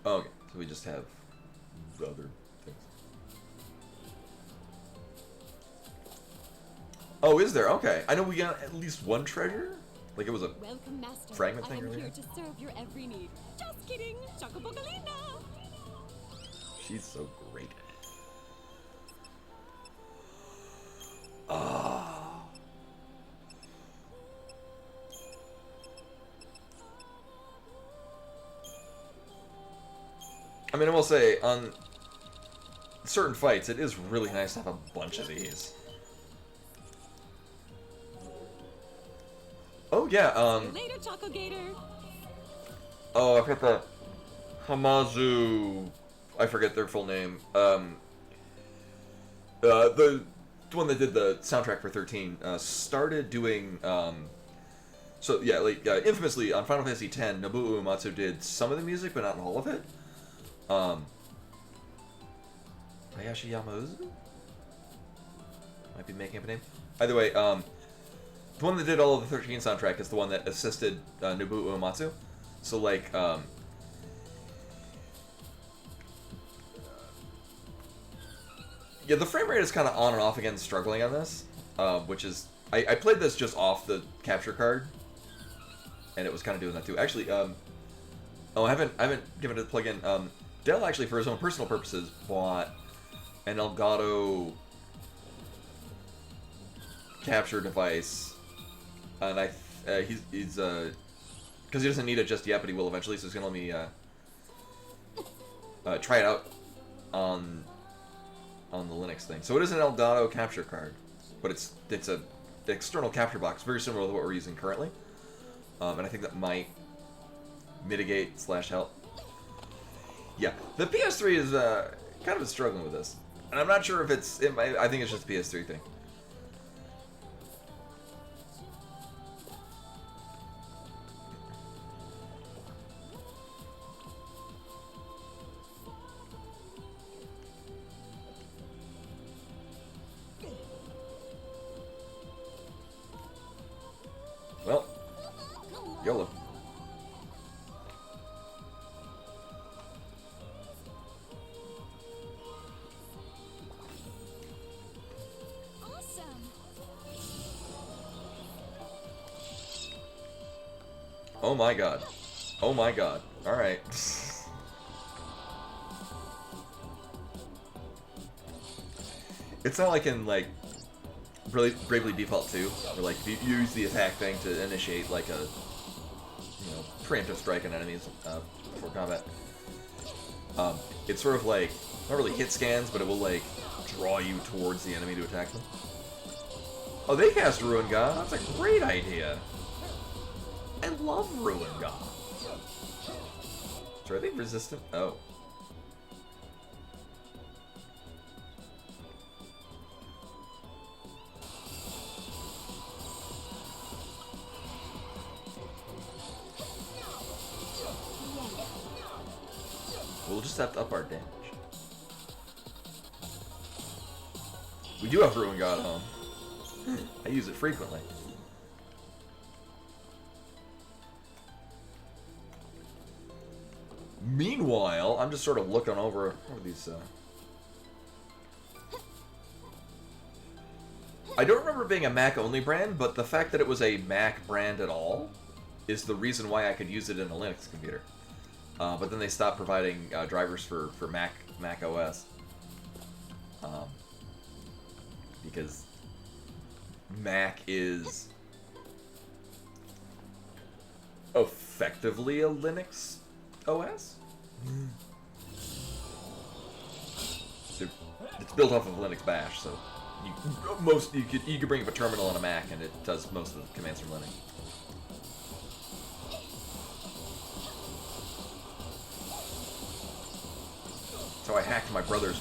Okay, so we just have the other things. Oh, is there? Okay. I know we got at least one treasure. Like it was a Welcome, Master. fragment thing I am earlier. here to serve your every need. Just kidding, Chocobogalina. She's so great. Ah. I mean, I will say, on certain fights, it is really nice to have a bunch of these. Oh, yeah, See you later, Choco Gator. oh, I forgot the Hamazu. I forget their full name. The one that did the soundtrack for 13 started doing. So yeah, like infamously on Final Fantasy X, Nobuo Uematsu did some of the music, but not all of it. Hayashi Yamauzu? Might be making up a name. Either way, the one that did all of the 13 soundtrack is the one that assisted Nobuo Uematsu. So, like, yeah, the frame rate is kind of on and off again, struggling on this, which is... I played this just off the capture card, and it was kind of doing that too. Actually, oh, I haven't given it a plug-in. Dell actually, for his own personal purposes, bought an Elgato capture device, and he's because he doesn't need it just yet, but he will eventually. So he's gonna let me try it out on the Linux thing. So it is an Elgato capture card, but it's a external capture box, very similar to what we're using currently, and I think that might mitigate / help. Yeah, the PS3 is kind of struggling with this, and I'm not sure if I think it's just a PS3 thing. Well, YOLO. Oh my god. Oh my god. Alright. It's not like in, like, Bravely Default 2, where, like, if you use the attack thing to initiate, like, a, preemptive strike on enemies before combat. It's sort of like, not really hit scans, but it will, like, draw you towards the enemy to attack them. Oh, they cast Ruin God? That's a great idea. I love Ruin God. So are they resistant? Oh. We'll just have to up our damage. We do have Ruin God home. I use it frequently. Meanwhile, I'm just sort of looking over these. I don't remember it being a Mac-only brand, but the fact that it was a Mac brand at all is the reason why I could use it in a Linux computer. But then they stopped providing drivers for Mac OS. Because Mac is effectively a Linux OS. It's built off of Linux Bash, so you could bring up a terminal on a Mac and it does most of the commands from Linux. So I hacked my brother's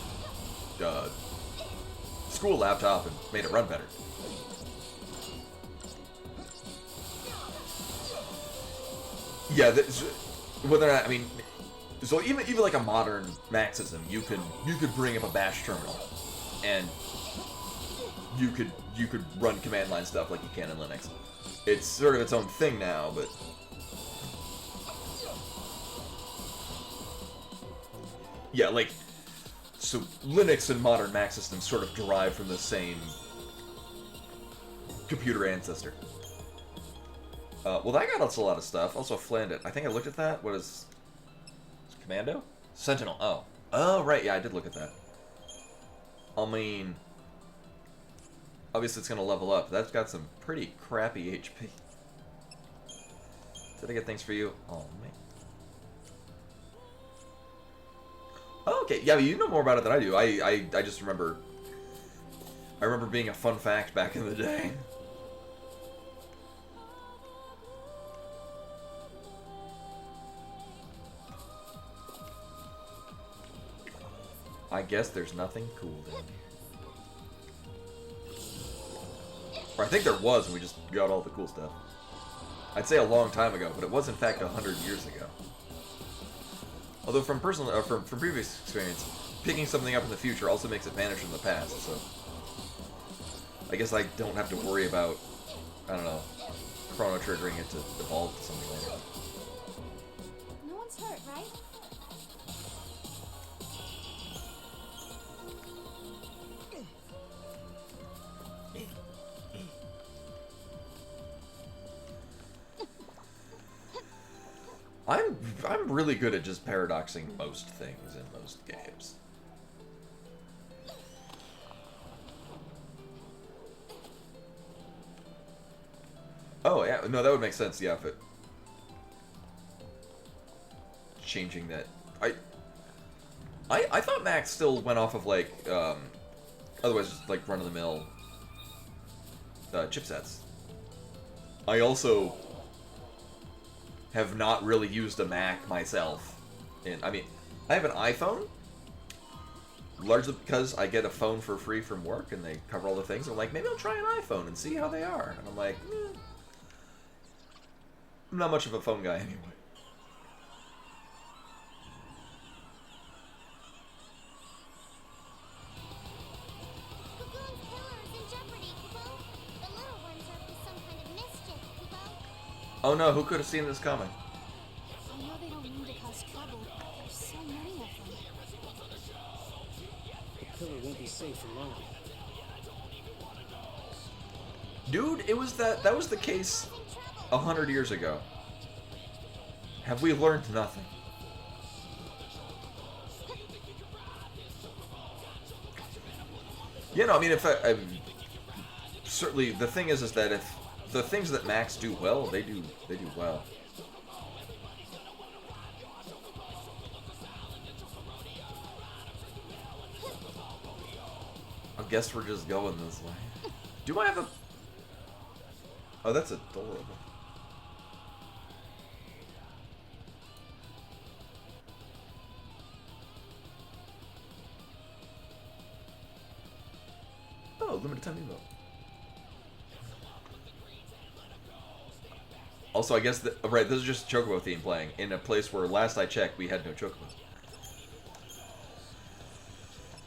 school laptop and made it run better. Yeah, whether or not, I mean, so even like a modern Mac system, you could bring up a Bash terminal, and you could run command line stuff like you can in Linux. It's sort of its own thing now, but yeah, like, so Linux and modern Mac systems sort of derive from the same computer ancestor. Well, that got us a lot of stuff. Also, Flandit. I think I looked at that. What is Commando? Sentinel. Oh. Oh, right. Yeah, I did look at that. I mean, obviously it's going to level up. That's got some pretty crappy HP. Did I get things for you? Oh, man. Oh, okay. Yeah, but you know more about it than I do. I just remember... I remember being a fun fact back in the day. I guess there's nothing cool down here. Or I think there was, and we just got all the cool stuff. I'd say a long time ago, but it was in fact 100 years ago. Although from personal, from previous experience, picking something up in the future also makes it vanish from the past. So I guess I don't have to worry about, I don't know, chrono triggering it to evolve to something later. No one's hurt, right? I'm really good at just paradoxing most things in most games. Oh yeah, no, that would make sense. Yeah, if it changing that. I thought Max still went off of like otherwise just like run of the mill chipsets. I also have not really used a Mac myself. And I mean, I have an iPhone, largely because I get a phone for free from work and they cover all the things. I'm like, maybe I'll try an iPhone and see how they are. And I'm like, I'm not much of a phone guy anyway. Cocoon's pillar is in jeopardy, Kupo. The little ones are up to some kind of mischief, Kupo. Oh no, who could have seen this coming? I know they don't mean to cause trouble, but there's so many of them. The pillar won't be safe for long. Dude, it was that was the case 100 years ago. Have we learned nothing? You know, I mean, certainly the thing is that if the things that Max do well, they do well. I guess we're just going this way. Do I have a? Oh, that's adorable. Oh, limited time emo. Also, I guess right. This is just Chocobo theme playing in a place where last I checked we had no Chocobos.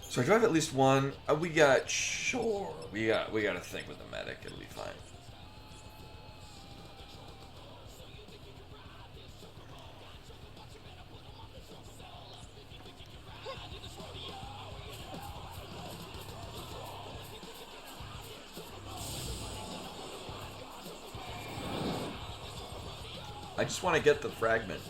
So do I have at least one? We got sure. We got a thing with the medic. It'll be fine. I just want to get the fragment.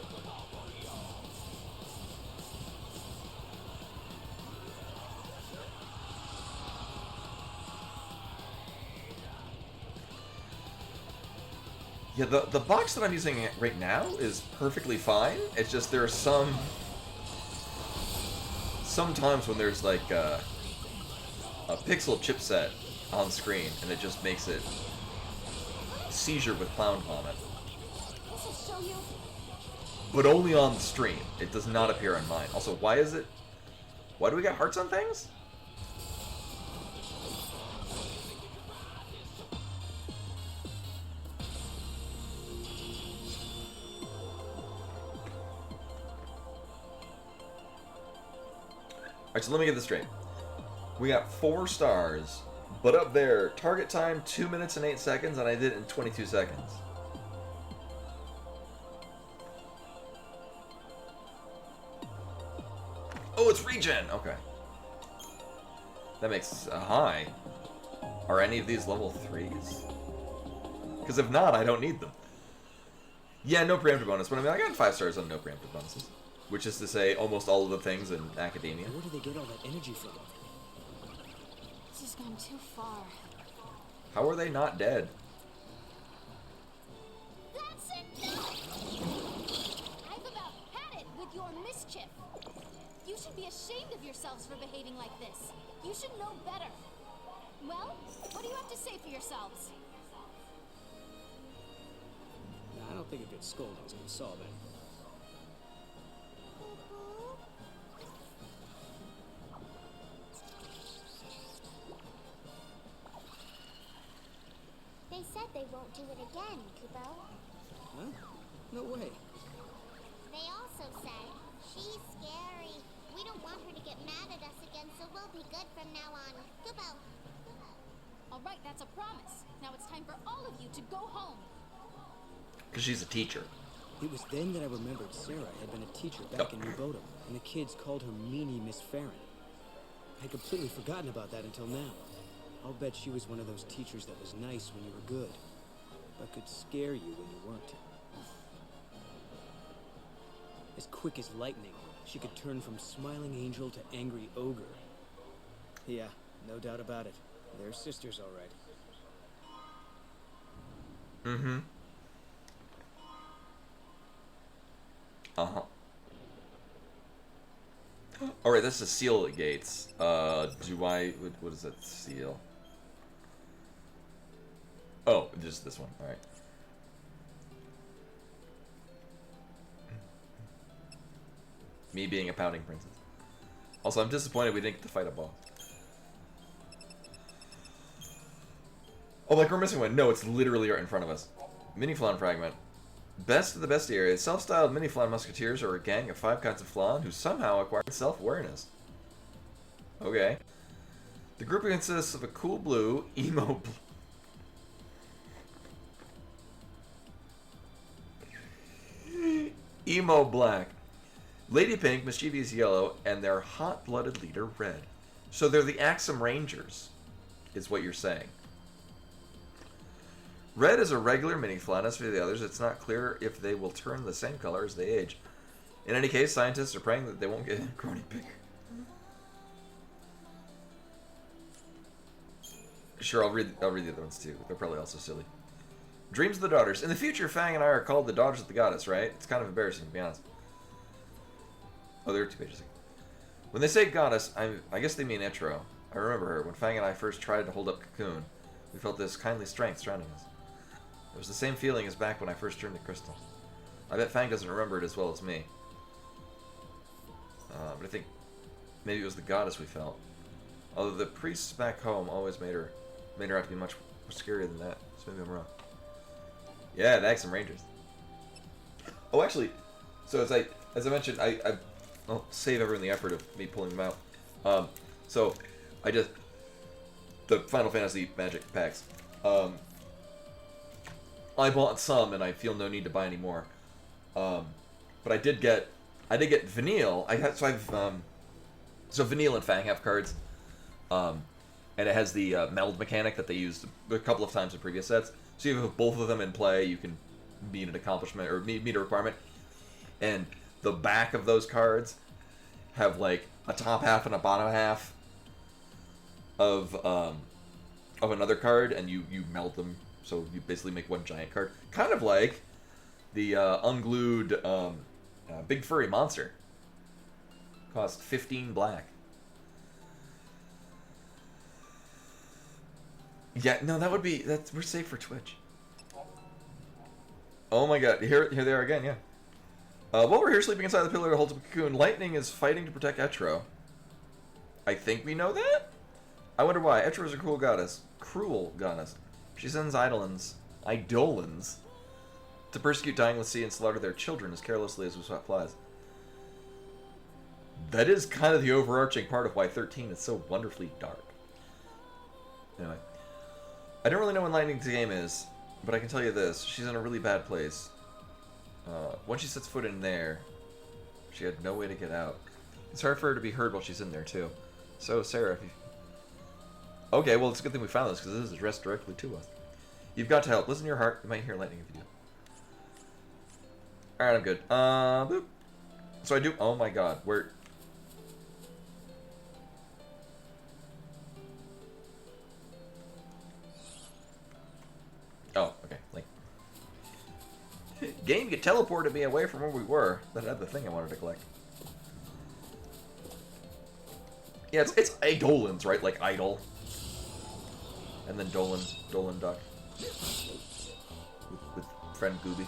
Yeah, the box that I'm using right now is perfectly fine. It's just there are sometimes when there's like a pixel chipset on screen and it just makes it seizure with clown vomit. But only on the stream. It does not appear on mine. Also, why do we got hearts on things? Alright, so let me get this straight. We got 4 stars, but up there, target time 2 minutes and 8 seconds, and I did it in 22 seconds. Oh, it's regen! Okay. That makes a high. Are any of these level 3s? Because if not, I don't need them. Yeah, no preemptive bonus, but I mean, I got 5 stars on no preemptive bonuses. Which is to say, almost all of the things in academia. Where do they get all that energy from? This has gone too far. How are they not dead? That's it! I've about had it with your mischief. You should be ashamed of yourselves for behaving like this. You should know better. Well, what do you have to say for yourselves? I don't think a good scolding is going to solve it. They said they won't do it again, Kupo. Huh? No way. They also said she's get mad at us again, so we'll be good from now on. Goodbye. Alright, that's a promise. Now it's time for all of you to go home. Because she's a teacher. It was then that I remembered Sarah had been a teacher back in New Bodom, and the kids called her Meanie Miss Farron. I had completely forgotten about that until now. I'll bet she was one of those teachers that was nice when you were good, but could scare you when you weren't. As quick as lightning, she could turn from smiling angel to angry ogre. Yeah, no doubt about it. They're sisters, all right. Mm-hmm. Uh-huh. Alright, that's a seal at gates. What is that seal? Oh, just this one. Alright. Me being a pouting princess. Also, I'm disappointed we didn't get to fight a boss. Oh, like we're missing one. No, it's literally right in front of us. Mini Flan fragment. Best of the bestiary. Self-styled Mini Flan musketeers are a gang of 5 kinds of flan who somehow acquired self-awareness. Okay. The group consists of a cool blue, emo black, lady pink, mischievous yellow, and their hot-blooded leader red. So they're the Axum Rangers, is what you're saying. Red is a regular mini flan. As for the others, it's not clear if they will turn the same color as they age. In any case, scientists are praying that they won't get grow any bigger. Sure, I'll read the other ones too. They're probably also silly. Dreams of the Daughters. In the future, Fang and I are called the Daughters of the Goddess, right? It's kind of embarrassing, to be honest. Oh, there are 2 pages. When they say goddess, I guess they mean Etro. I remember her. When Fang and I first tried to hold up Cocoon, we felt this kindly strength surrounding us. It was the same feeling as back when I first turned to Crystal. I bet Fang doesn't remember it as well as me. But I think maybe it was the goddess we felt. Although the priests back home always made her out to be much more scarier than that. So maybe I'm wrong. Yeah, the Axum Rangers. Oh, actually, so as I mentioned, I'll save everyone the effort of me pulling them out. So the Final Fantasy Magic packs. I bought some, and I feel no need to buy any more. But I did get Vanille. So Vanille and Fang have cards, and it has the meld mechanic that they used a couple of times in previous sets. So you have both of them in play, you can meet an accomplishment or meet a requirement. And the back of those cards have like a top half and a bottom half of another card, and you meld them. So you basically make one giant card. Kind of like the unglued big furry monster. Cost 15 black. Yeah, no, we're safe for Twitch. Oh my god, here they are again, yeah. While we're here sleeping inside the pillar that holds up a cocoon, Lightning is fighting to protect Etro. I think we know that? I wonder why. Etro is a cruel goddess. She sends eidolons to persecute dying with sea and slaughter their children as carelessly as we swat flies. That is kind of the overarching part of why 13 is so wonderfully dark. Anyway. I don't really know when Lightning's game is, but I can tell you this. She's in a really bad place. Once she sets foot in there, she had no way to get out. It's hard for her to be heard while she's in there, too. So, Sarah, if you... Okay, well, it's a good thing we found this, because this is addressed directly to us. You've got to help. Listen to your heart. You might hear lightning if you do. Alright, I'm good. Boop. So I do... Oh my god. Where... Oh, okay. Link. Game, you teleported me away from where we were. That had the thing I wanted to collect. Yeah, it's Eidolons, right? Like idol. And then Dolan Duck. With friend Gooby.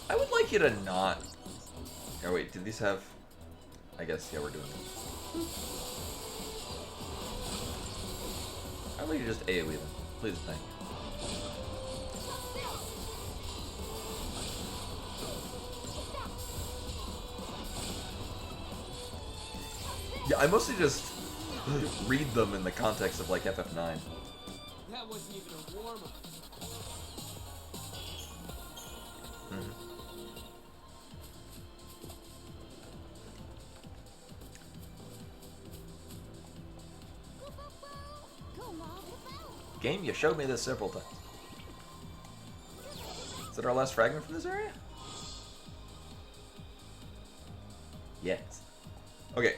I would like you to not... Oh wait, did these have... I guess, yeah, we're doing it. I'd like you to just AoE them. Please, thank you. Yeah, I mostly just read them in the context of like FF9. That wasn't even a warm-up. Game, you showed me this several times. Is that our last fragment from this area? Yes. Okay,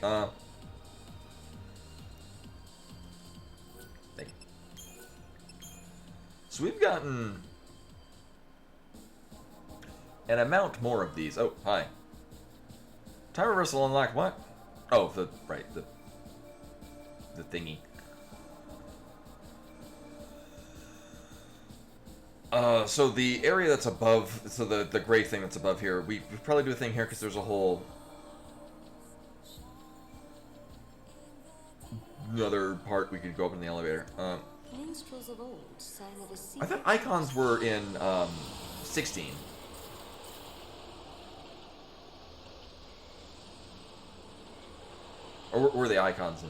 thank you. So we've gotten an amount more of these. Oh, hi. Time reversal unlocked what? Oh, the thingy. So the area that's above, so the gray thing that's above here, we probably do a thing here because there's a whole another part we could go up in the elevator. Minstrels of old sang of a I secret thought icons were in 16. Or were they icons in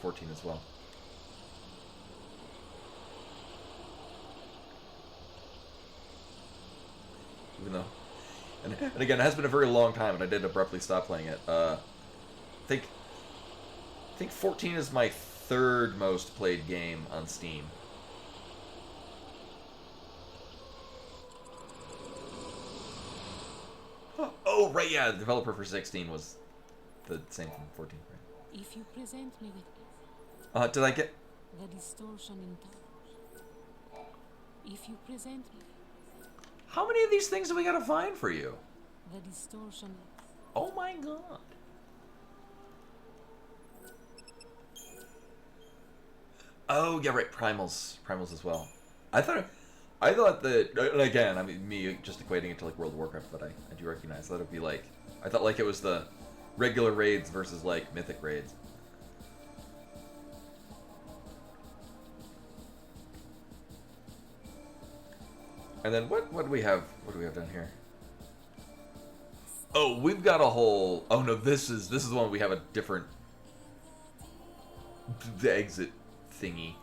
14 as well? Even though, and again, it has been a very long time, and I did abruptly stop playing it. I think 14 is my third most played game on Steam. Oh, right, yeah, the developer for 16 was the same from 14, right? If you present me with Did I get... the distortion in time, if you present me How many of these things do we gotta find for you? the distortion, Oh my god. Oh, yeah, right, Primals as well. I thought that, and again, I mean, me just equating it to, like, World of Warcraft, but I do recognize that it'd be, like, I thought, like, it was the regular raids versus, like, mythic raids. And then what do we have? What do we have down here? Oh, we've got a whole. Oh no, this is the one we have a different the exit thingy.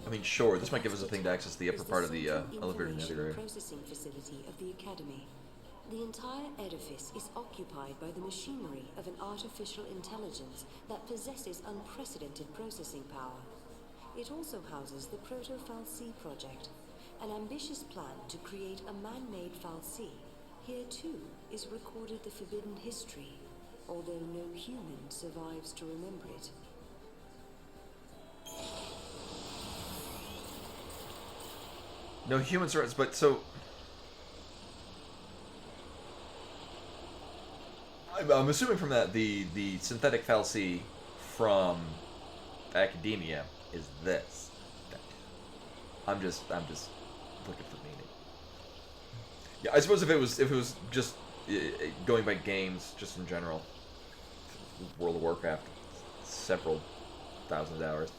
I mean, sure, this might give us a thing to access the upper part of the elevator in the other area. Processing facility of the Academy. The entire edifice is occupied by the machinery of an artificial intelligence that possesses unprecedented processing power. It also houses the Proto-Fal'Cie project, an ambitious plan to create a man-made Fal'Cie. Here, too, is recorded the forbidden history, although no human survives to remember it. No humans are, but so I'm assuming from that the synthetic Fal'Cie from Academia is this. I'm just looking for meaning. Yeah, I suppose if it was just going by games, just in general, World of Warcraft, several thousand hours.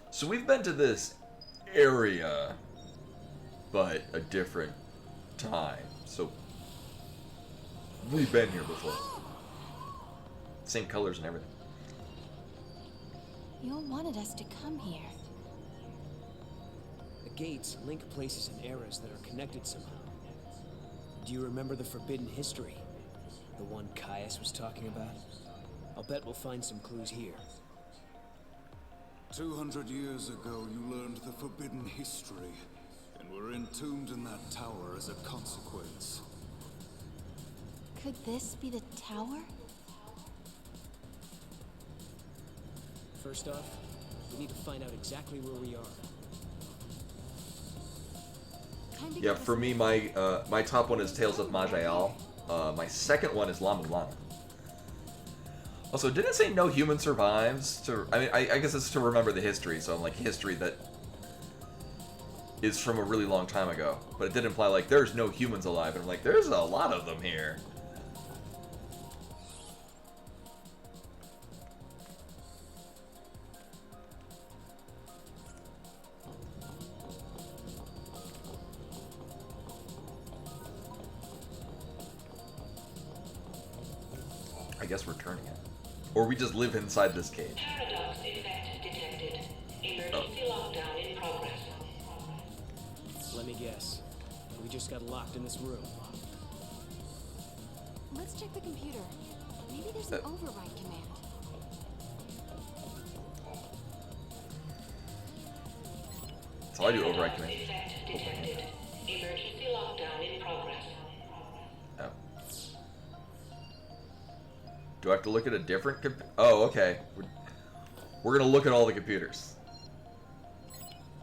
So we've been to this area, but a different time. So we've been here before. Same colors and everything. You wanted us to come here. The gates link places and eras that are connected somehow. Do you remember the forbidden history? The one Caius was talking about? I'll bet we'll find some clues here. 200 years ago, you learned the forbidden history, and were entombed in that tower as a consequence. Could this be the tower? First off, we need to find out exactly where we are. Yeah, for me, my top one is Tales of Maj'Al. My second one is La Mulana. Also, didn't it say no human survives? I mean, I guess it's to remember the history, so I'm like, history that is from a really long time ago. But it did imply, like, there's no humans alive. And I'm like, there's a lot of them here. I guess we're turning it. Or we just live inside this cage. Paradox effect detected. Emergency lockdown in progress. Let me guess. We just got locked in this room. Let's check the computer. Maybe there's an override command. So I do override command. Effect detected. Emergency lockdown in progress. Oh. Do I have to look at a different Oh, okay. We're gonna look at all the computers.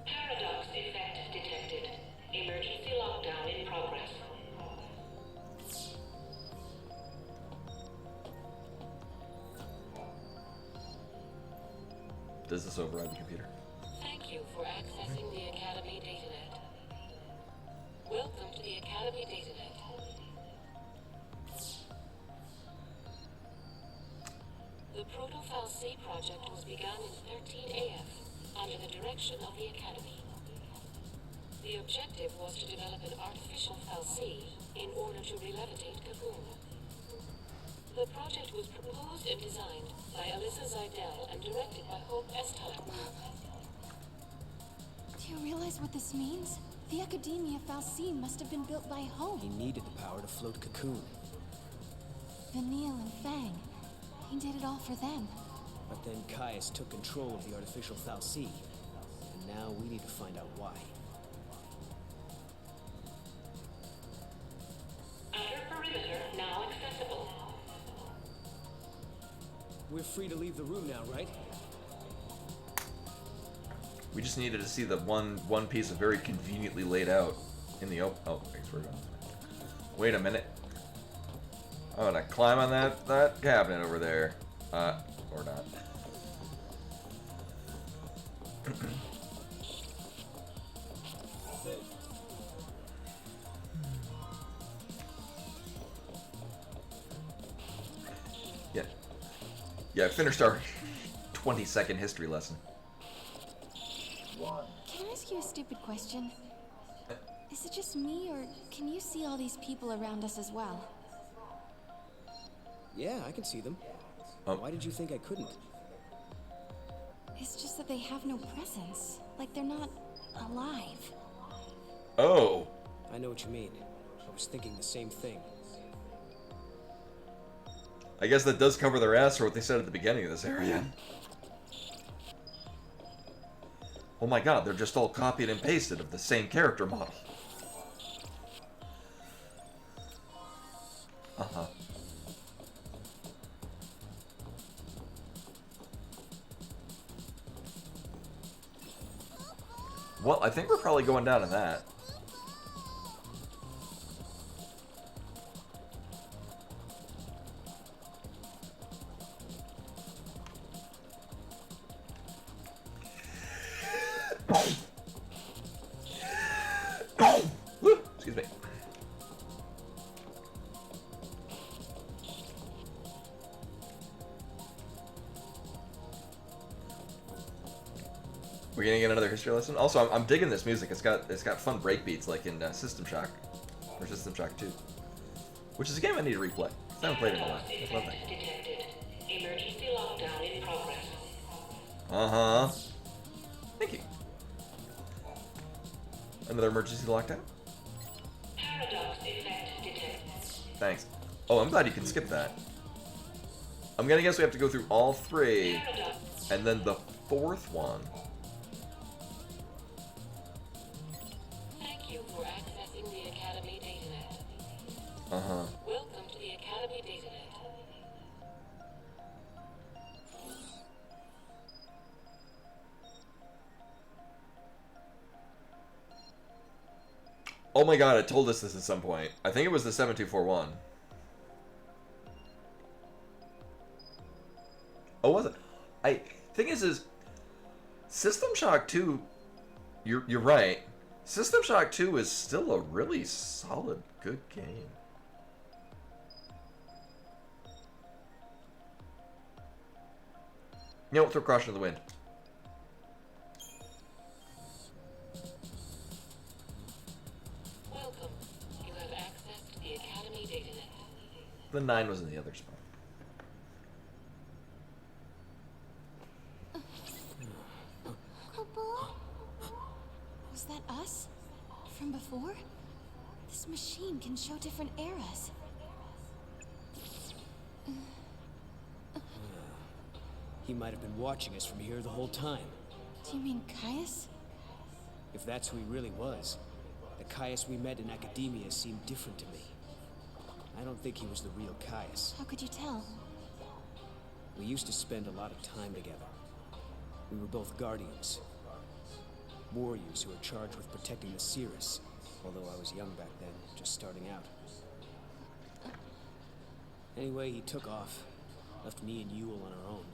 Paradox effect detected. Emergency lockdown in progress. Does this override the computer? Thank you for accessing the Academy Datanet. Welcome to the Academy Datanet. The Proto-Fal C project was begun in 13AF under the direction of the Academy. The objective was to develop an artificial Fal C in order to relevitate Cocoon. The project was proposed and designed by Alyssa Zidell and directed by Hope Estime. Do you realize what this means? The Academia Fal'C must have been built by He Hope. needed the power to float Cocoon. Vanille and Fang. He did it all for them. But then Caius took control of the artificial Fal'C. And now we need to find out why. Outer perimeter now accessible. We're free to leave the room now, right? We just needed to see the one piece of very conveniently laid out in the open. Oh, thanks for going. Wait a minute. I'm gonna climb on that cabinet over there. Or not. Yeah, finished our 20-second history lesson. Can I ask you a stupid question? Is it just me, or can you see all these people around us as well? Yeah, I can see them. Oh. Why did you think I couldn't? It's just that they have no presence. Like they're not alive. Oh. I know what you mean. I was thinking the same thing. I guess that does cover their ass for what they said at the beginning of this area. Oh my god, they're just all copied and pasted of the same character model. Uh-huh. Well, I think we're probably going down to that. Excuse me. We're gonna get another history lesson. Also, I'm digging this music. It's got fun breakbeats like in System Shock or System Shock 2, which is a game I need to replay. I haven't played it in a while. I love that. Detected. Emergency lockdown in progress. Uh-huh. Thank you. Another emergency lockdown? Paradox effect detected. Thanks. Oh, I'm glad you can skip that. I'm gonna guess we have to go through all three, and then the fourth one. Thank you for accessing the Academy Datanet. Uh-huh. Welcome to the Academy Datanet. Oh my god, it told us this at some point. I think it was the 7241. Oh, was it? Thing is System Shock 2, you're right. System Shock 2 is still a really solid, good game. You know, throw caution to the wind. Welcome. You have access to the Academy datanet. The 9 was in the other spot. Was that us? From before? This machine can show different eras. He might have been watching us from here the whole time. Do you mean Caius? If that's who he really was, the Caius we met in Academia seemed different to me. I don't think he was the real Caius. How could you tell? We used to spend a lot of time together. We were both guardians. Warriors who were charged with protecting the Cirrus, although I was young back then, just starting out. Anyway, he took off, left me and Yule on our own.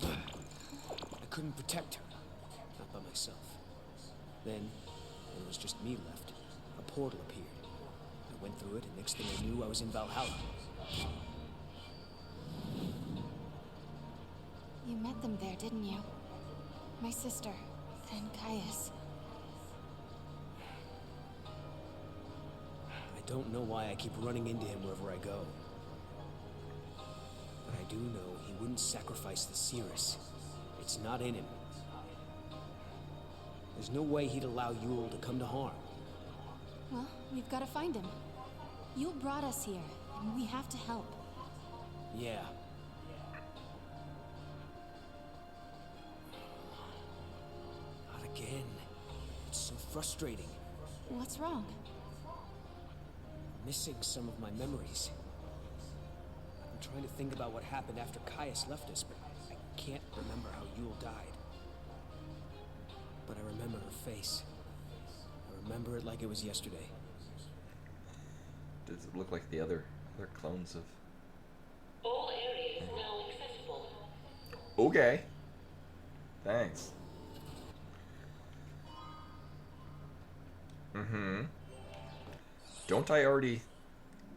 I couldn't protect her, not by myself. Then, when it was just me left, a portal appeared. I went through it, and next thing I knew, I was in Valhalla. You met them there, didn't you? My sister, and Caius. I don't know why I keep running into him wherever I go. But I do know he wouldn't sacrifice the Cirrus. It's not in him. There's no way he'd allow Yule to come to harm. Well, we've got to find him. Yule brought us here, and we have to help. Yeah. Not again. It's so frustrating. What's wrong? Missing some of my memories. I'm trying to think about what happened after Caius left us, but I can't remember how Yule died. But I remember her face. I remember it like it was yesterday. Does it look like the other clones of... All areas now accessible. Okay. Thanks. Mm-hmm. Don't I already...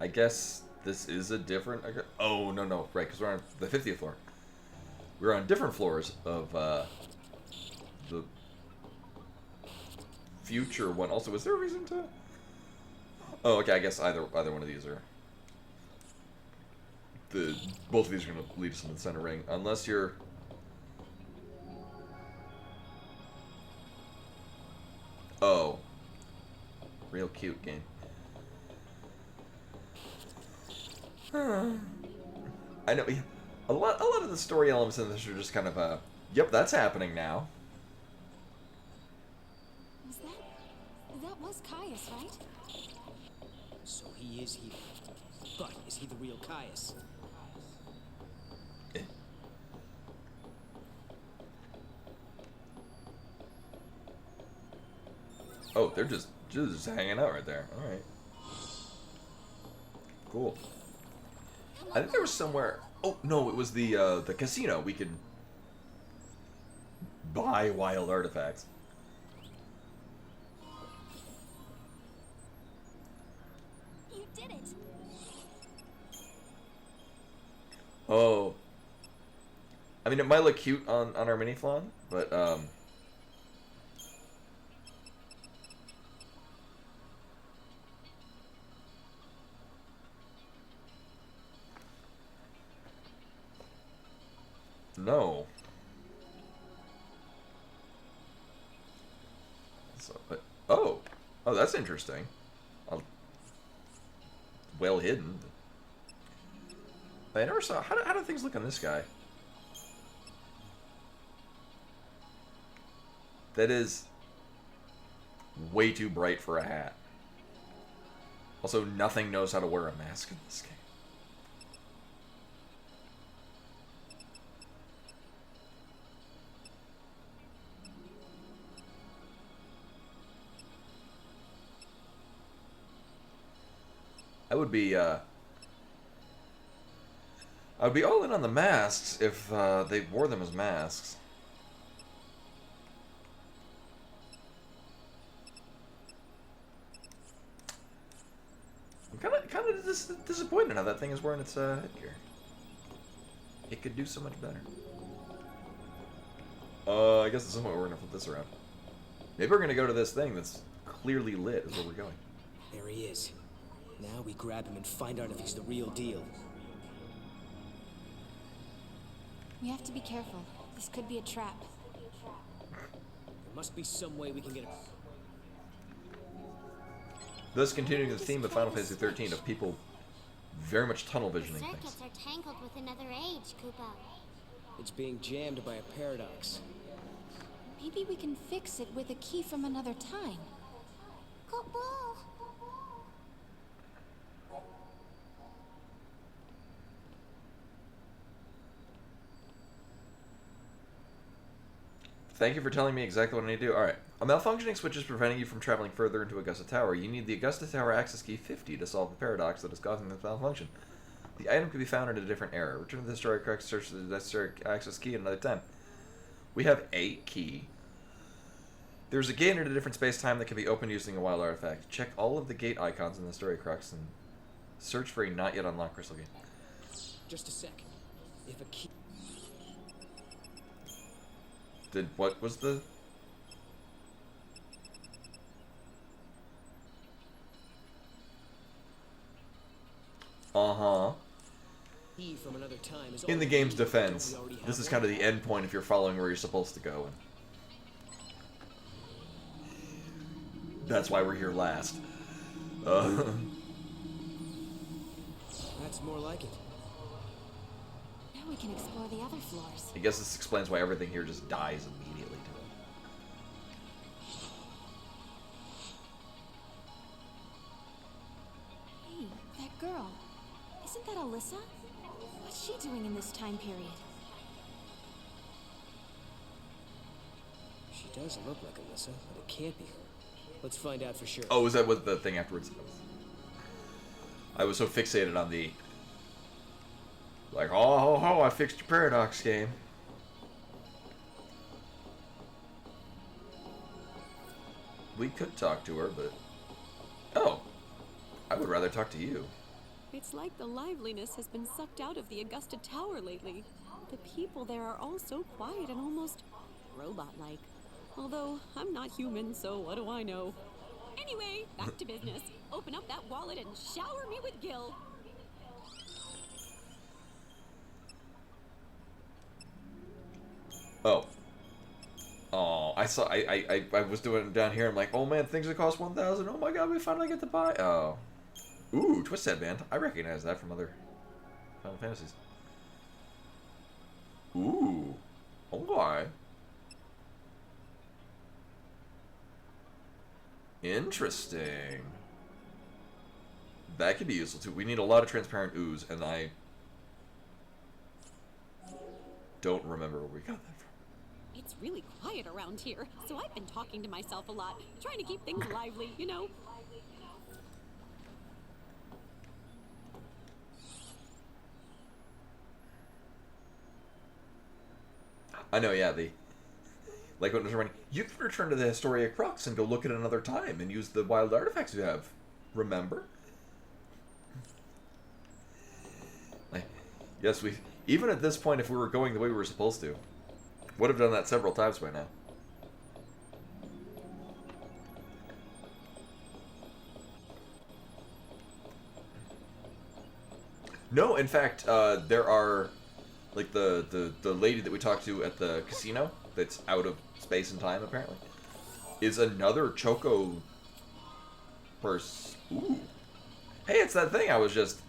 I guess this is a different... Oh, no. Right, because we're on the 50th floor. We're on different floors of the future one. Also, is there a reason to... Oh, okay, I guess either one of these are... Both of these are going to lead us into the center ring. Unless you're... Oh. Real cute game. I know. A lot of the story elements in this are just kind of yep, that's happening now. That was Caius, right? So he is here. But is he the real Caius? Oh, they're just hanging out right there. All right. Cool. I think there was somewhere... Oh, no, it was the casino. We could buy wild artifacts. You did it. Oh. I mean, it might look cute on our mini-flan, but, no. So, oh, that's interesting. Well hidden. I never saw. How do things look on this guy? That is way too bright for a hat. Also, nothing knows how to wear a mask in this game. I would be all in on the masks if they wore them as masks. disappointed how that thing is wearing its headgear. It could do so much better. I guess at some point we're gonna flip this around. Maybe we're gonna go to this thing that's clearly lit is where we're going. There he is. Now we grab him and find out if he's the real deal. We have to be careful. This could be a trap. There must be some way we can get him. Thus continuing the theme of Final Fantasy XIII of people very much tunnel visioning things. Circuits are tangled with another age, Koopa. It's being jammed by a paradox. Maybe we can fix it with a key from another time. Koopa! Thank you for telling me exactly what I need to do. Alright. A malfunctioning switch is preventing you from traveling further into Augusta Tower. You need the Augusta Tower access key 50 to solve the paradox that is causing this malfunction. The item can be found at a different era. Return to the historic crux, search for the necessary access key at another time. We have a key. There's a gate in a different space-time that can be opened using a wild artifact. Check all of the gate icons in the story crux and search for a not yet unlocked crystal gate. Just a sec. If a key... What was the... Uh-huh. Key from another time is In the game's defense, this is kind of the end point if you're following where you're supposed to go. That's why we're here last. That's more like it. Now we can explore the other floors. I guess this explains why everything here just dies immediately to it. Hey, that girl. Isn't that Alyssa? What's she doing in this time period? She does look like Alyssa, but it can't be her. Let's find out for sure. Oh, is that what the thing afterwards? I was so fixated on the... Like, oh, ho, ho, I fixed your paradox game. We could talk to her, but... Oh. I would rather talk to you. It's like the liveliness has been sucked out of the Augusta Tower lately. The people there are all so quiet and almost robot-like. Although, I'm not human, so what do I know? Anyway, back to business. Open up that wallet and shower me with Gil. Oh. Oh, I saw, I was doing it down here, I'm like, oh man, things that cost 1,000, oh my god, we finally get to buy, oh. Ooh, Twist Headband, I recognize that from other Final Fantasies. Ooh, okay. Interesting. That could be useful too. We need a lot of transparent ooze, and I don't remember where we got that from. It's really quiet around here, so I've been talking to myself a lot, trying to keep things lively, you know? I know, yeah, like when it was running, you can return to the Historia Crux and go look at another time and use the wild artifacts you have. Remember? Like, yes, even at this point, if we were going the way we were supposed to, would have done that several times by now. No, in fact, there are, like, the lady that we talked to at the casino, that's out of space and time, apparently, is another Choco purse. Ooh. Hey, it's that thing I was just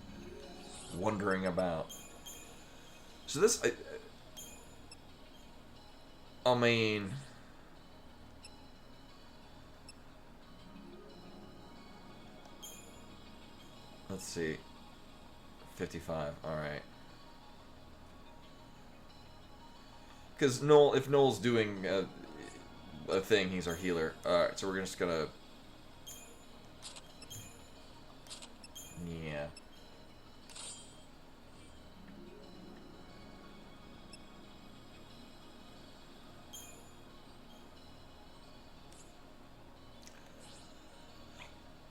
wondering about. So this, I mean... Let's see. 55, alright. Because Noel, if Noel's doing a thing, he's our healer. Alright, so we're just gonna... Yeah.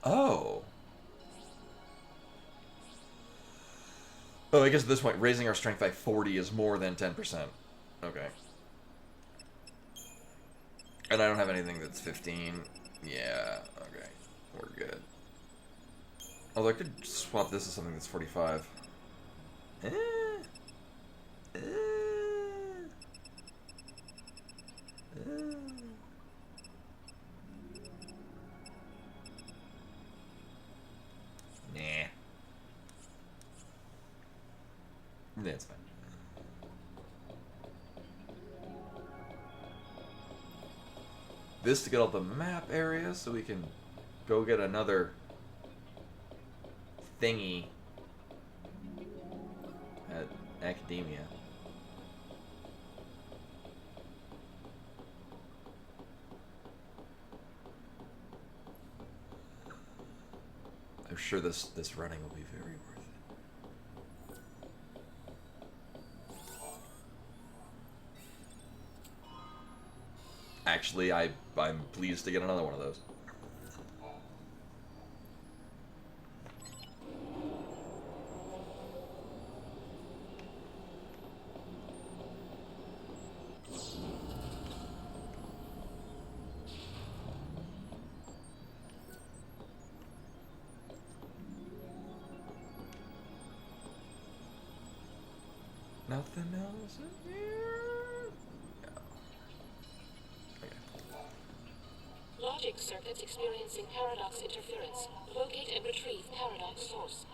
Oh. Oh, I guess at this point, raising our strength by 40 is more than 10%. Okay. And I don't have anything that's 15. Yeah, okay. We're good. Although I could swap this to something that's 45. Eh. Eh. Eh. Nah. That's fine. This to get all the map areas so we can go get another thingy at Academia. I'm sure this running will be very worth it. Actually, I'm pleased to get another one of those. Nothing else in here? No. Okay. Logic circuits experiencing paradox interference. Locate and retrieve paradox source.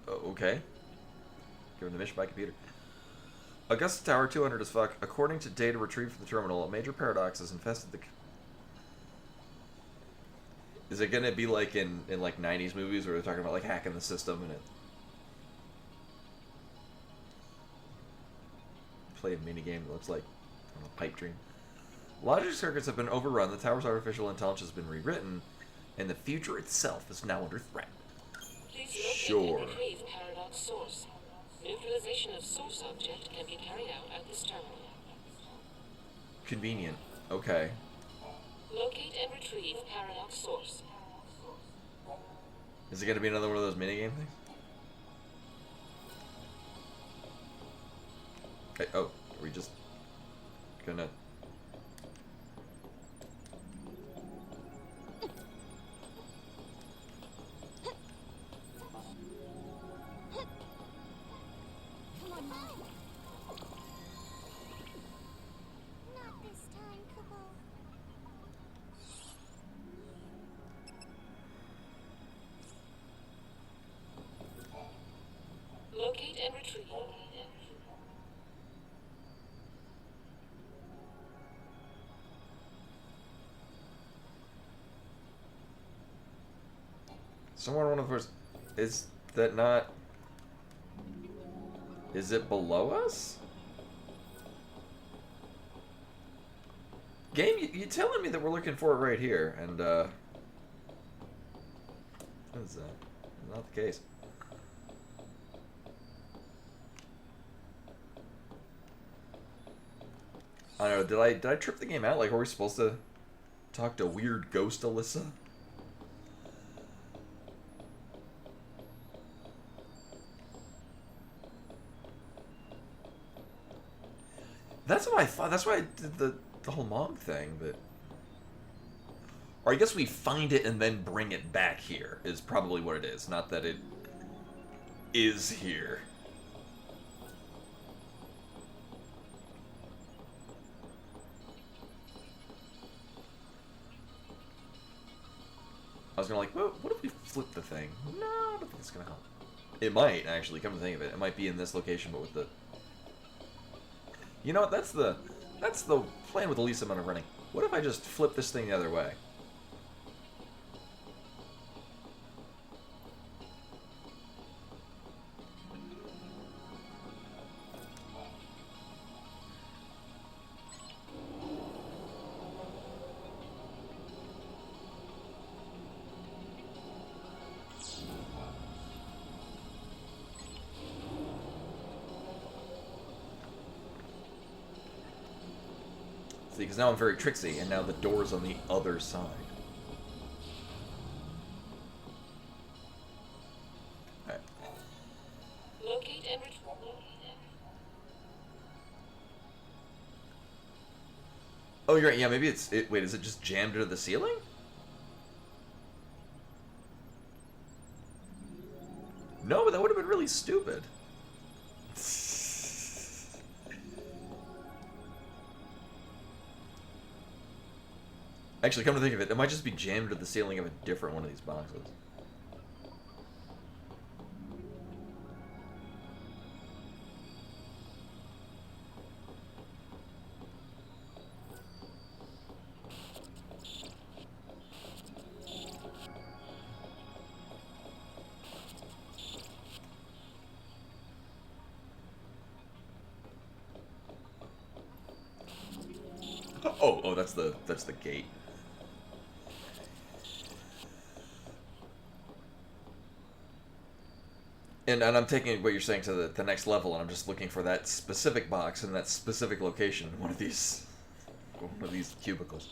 Okay. Given the mission by computer. Augusta Tower 200 as fuck. According to data retrieved from the terminal, a major paradox has infested the... Is it gonna be like in like 90s movies where they're talking about like hacking the system and it... Play a minigame that looks like, I don't know, Pipe Dream. Logic circuits have been overrun, the tower's artificial intelligence has been rewritten, and the future itself is now under threat. Please Sure. locate and retrieve paradox source. Neutralization of source object can be carried out at this terminal. Convenient. Okay. Locate and retrieve paradox source. Is it gonna be another one of those minigame things? Okay, oh, are we just gonna... Come on, Mom. Not this time, Kubo. Locate and retrieve. Somewhere one of the first... Is that not... Is it below us? Game, you telling me that we're looking for it right here, and, What is that? Not the case. I don't know, did I trip the game out? Like, are we supposed to talk to weird ghost Alyssa? That's what I thought. That's why I did the whole mom thing, but... Or I guess we find it and then bring it back here, is probably what it is. Not that it is here. I was gonna like, what if we flip the thing? No, I don't think it's gonna help. It might, actually, come to think of it. It might be in this location, but with the... You know what, that's the plan with the least amount of running. What if I just flip this thing the other way? See, because now I'm very tricksy, and now the door's on the other side. Oh, you're right. Yeah, maybe it's... Wait, is it just jammed into the ceiling? No, but that would have been really stupid. Actually, come to think of it, it might just be jammed to the ceiling of a different one of these boxes. Oh, that's the gate. And I'm taking what you're saying to the next level, and I'm just looking for that specific box in that specific location, one of these cubicles.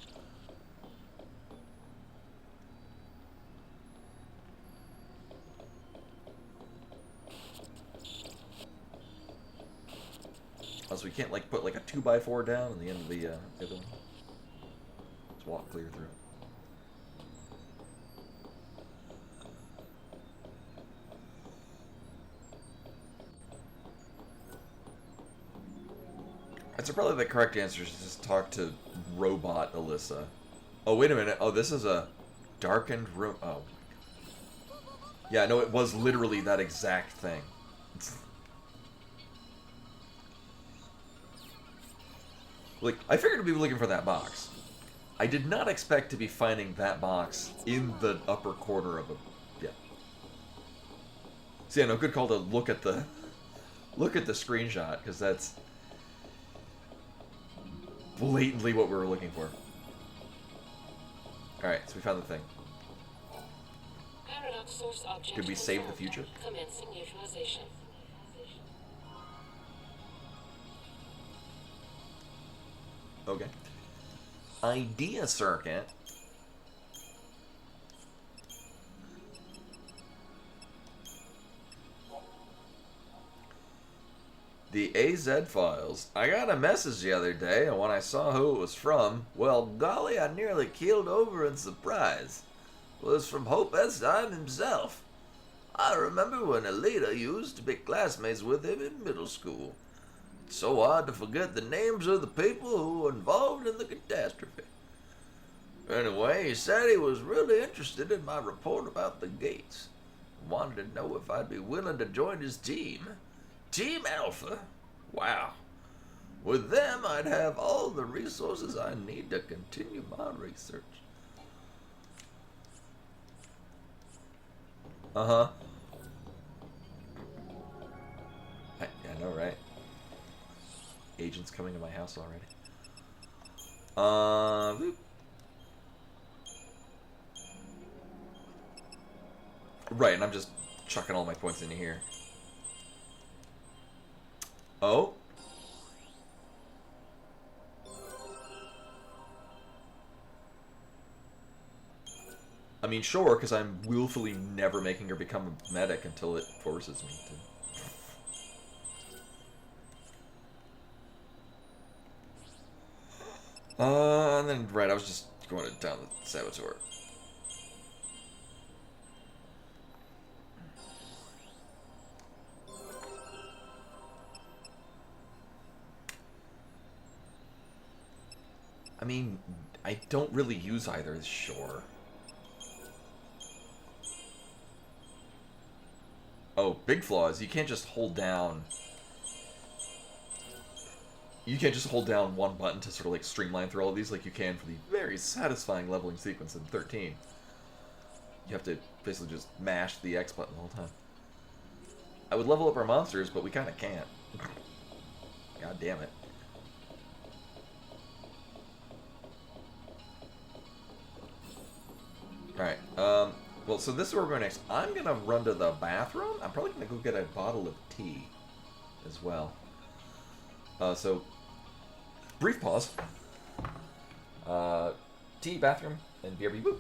Also, we can't like put like a 2x4 down on the end of the other one. Just walk clear through. So probably the correct answer is just talk to robot Alyssa. Oh, wait a minute. Oh, this is a darkened room. Oh. Yeah, no, it was literally that exact thing. Like, I figured we'd be looking for that box. I did not expect to be finding that box in the upper corner of a... Yeah. So yeah, no, good call to look at the screenshot, because that's blatantly what we were looking for. Alright, so we found the thing. Paradox source object Could we save the confirmed. future? Commencing neutralization. Okay. Idea circuit. The AZ files. I got a message the other day, and when I saw who it was from, well, golly, I nearly keeled over in surprise. It was from Hope Estheim himself. I remember when Alita used to be classmates with him in middle school. It's so hard to forget the names of the people who were involved in the catastrophe. Anyway, he said he was really interested in my report about the gates. Wanted to know if I'd be willing to join his team. Team Alpha? Wow. With them, I'd have all the resources I need to continue my research. Uh-huh. I know, right? Agents coming to my house already. Boop. Right, and I'm just chucking all my points into here. Oh? I mean, sure, because I'm willfully never making her become a medic until it forces me to. And then, right, I was just going down the saboteur. I mean, I don't really use either, sure. Oh, big flaws. You can't just hold down... You can't just hold down one button to sort of like streamline through all of these like you can for the very satisfying leveling sequence in 13. You have to basically just mash the X button the whole time. I would level up our monsters, but we kind of can't. God damn it. Alright, well, so this is where we're going next. I'm going to run to the bathroom. I'm probably going to go get a bottle of tea as well. So, brief pause. Tea, bathroom, and BRB boop.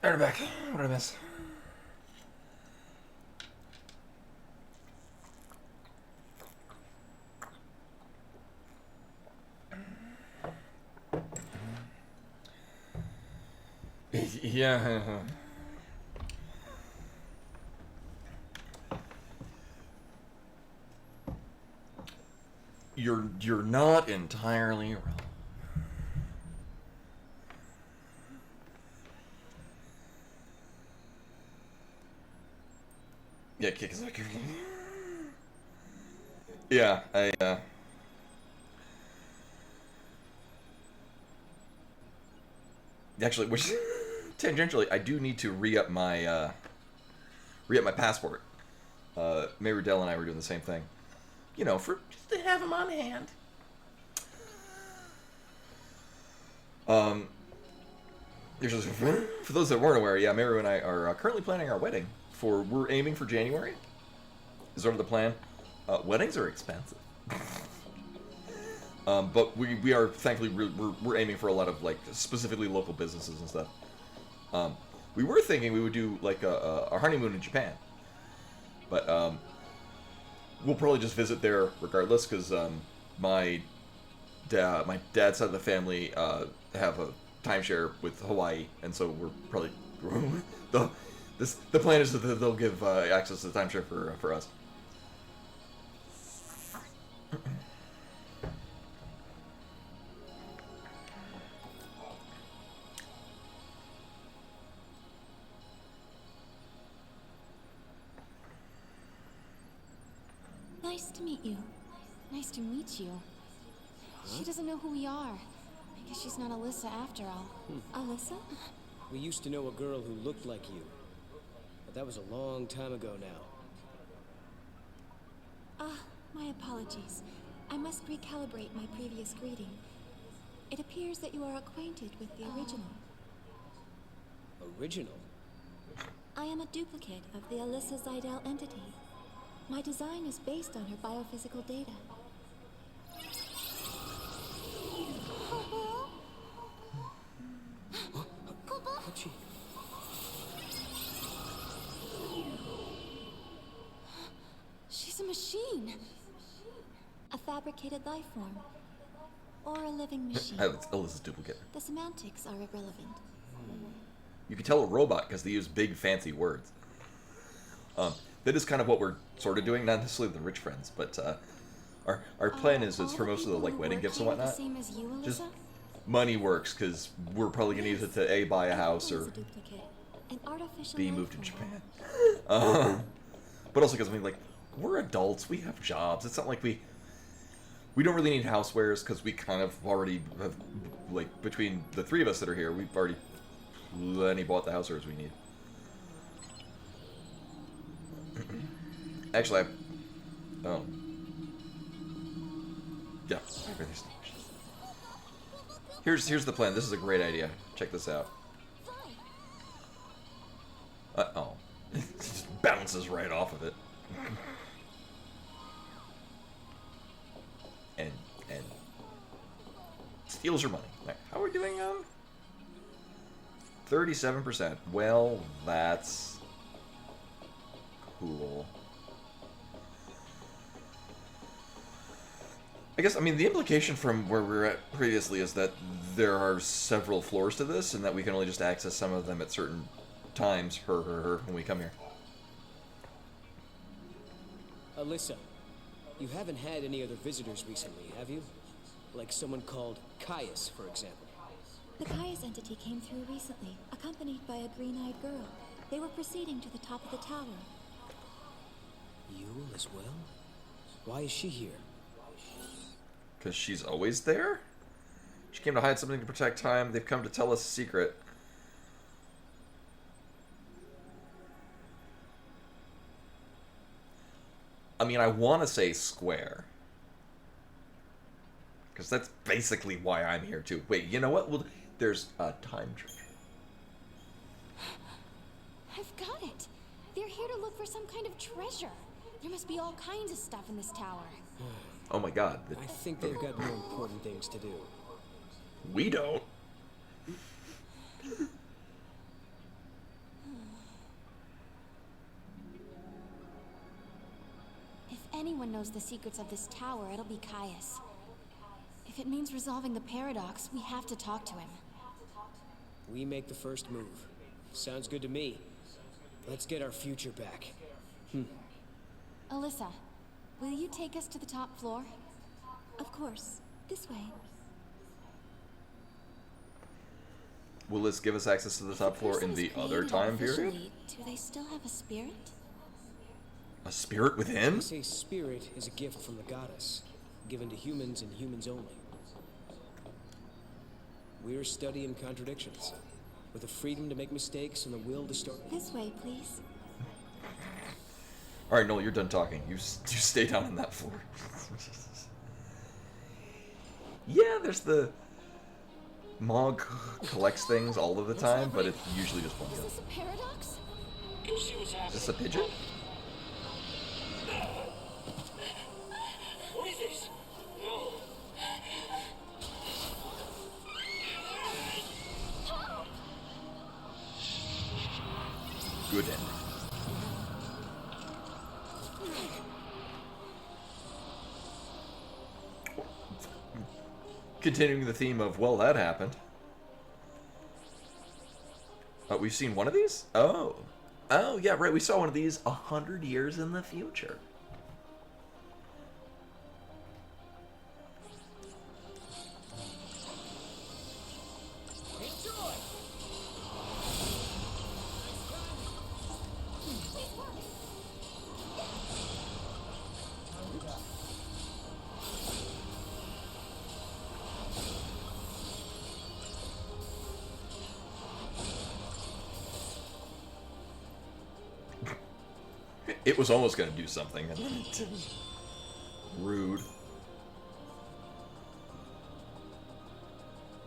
Alright, back. What did I miss? Yeah. You're not entirely wrong. Yeah, kick is like. Yeah, actually, which tangentially, I do need to re-up my passport. May Riddell and I were doing the same thing. You know, for just to have them on hand. For those that weren't aware, yeah, Maru and I are currently planning our wedding. We're aiming for January. Is sort of the plan. Weddings are expensive. But we are thankfully we're aiming for a lot of like specifically local businesses and stuff. We were thinking we would do like a honeymoon in Japan, but we'll probably just visit there regardless because my dad's side of the family have a timeshare with Hawaii, and so we're probably the plan is that they'll give access to the timeshare for us. Nice to meet you. Nice to meet you. She doesn't know who we are. I guess she's not Alyssa after all. Alyssa? We used to know a girl who looked like you. But that was a long time ago now. My apologies. I must recalibrate my previous greeting. It appears that you are acquainted with the original. Original? I am a duplicate of the Alyssa Zidell entity. My design is based on her biophysical data. She's a machine. A fabricated life form. Or a living machine. Alyssa's duplicate. The semantics are irrelevant. You can tell a robot because they use big fancy words. That is kind of what we're sort of doing, not necessarily the rich friends, but our plan is for most of the like wedding gifts and whatnot. Same as you, Alyssa? Just money works because we're probably gonna use it to A, buy a house, or B, move to Japan. But also because I mean, like, we're adults, we have jobs. It's not like we don't really need housewares because we kind of already have, like, between the three of us that are here, we've already plenty bought the housewares we need. Actually, yeah, everything's. Here's the plan. This is a great idea. Check this out. Oh, it just bounces right off of it. and steals your money. Right, how are we doing? 37%. Well, that's cool. I guess, I mean, the implication from where we were at previously is that there are several floors to this, and that we can only just access some of them at certain times, when we come here. Alyssa, you haven't had any other visitors recently, have you? Like someone called Caius, for example. The Caius entity came through recently, accompanied by a green-eyed girl. They were proceeding to the top of the tower. Yule as well? Why is she here? Because she's always there? She came to hide something to protect time. They've come to tell us a secret. I mean, I want to say square. Because that's basically why I'm here, too. Wait, you know what? Well, there's a time treasure. I've got it. They're here to look for some kind of treasure. There must be all kinds of stuff in this tower. Oh my god. I think they've got more important things to do. We don't. anyone knows the secrets of this tower, it'll be Caius. If it means resolving the paradox, we have to talk to him. We make the first move. Sounds good to me. Let's get our future back. Alyssa, will you take us to the top floor? Of course. This way. Will this give us access to the top floor in the other time period? Do they still have a spirit? A spirit within? They say spirit is a gift from the goddess, given to humans and humans only. We're studying contradictions, with the freedom to make mistakes and the will to start. This way, please. All right, Noel, you're done talking. You stay down on that floor. Yeah, there's the Mog collects things all of the time, but it's usually just one guy. Is this a paradox? Is this a pigeon? What is this? No. Good ending. Continuing the theme of, well, that happened. We've seen one of these? Oh. Oh, yeah, right. We saw one of these 100 years in the future. It was almost going to do something, and then it didn't. Rude.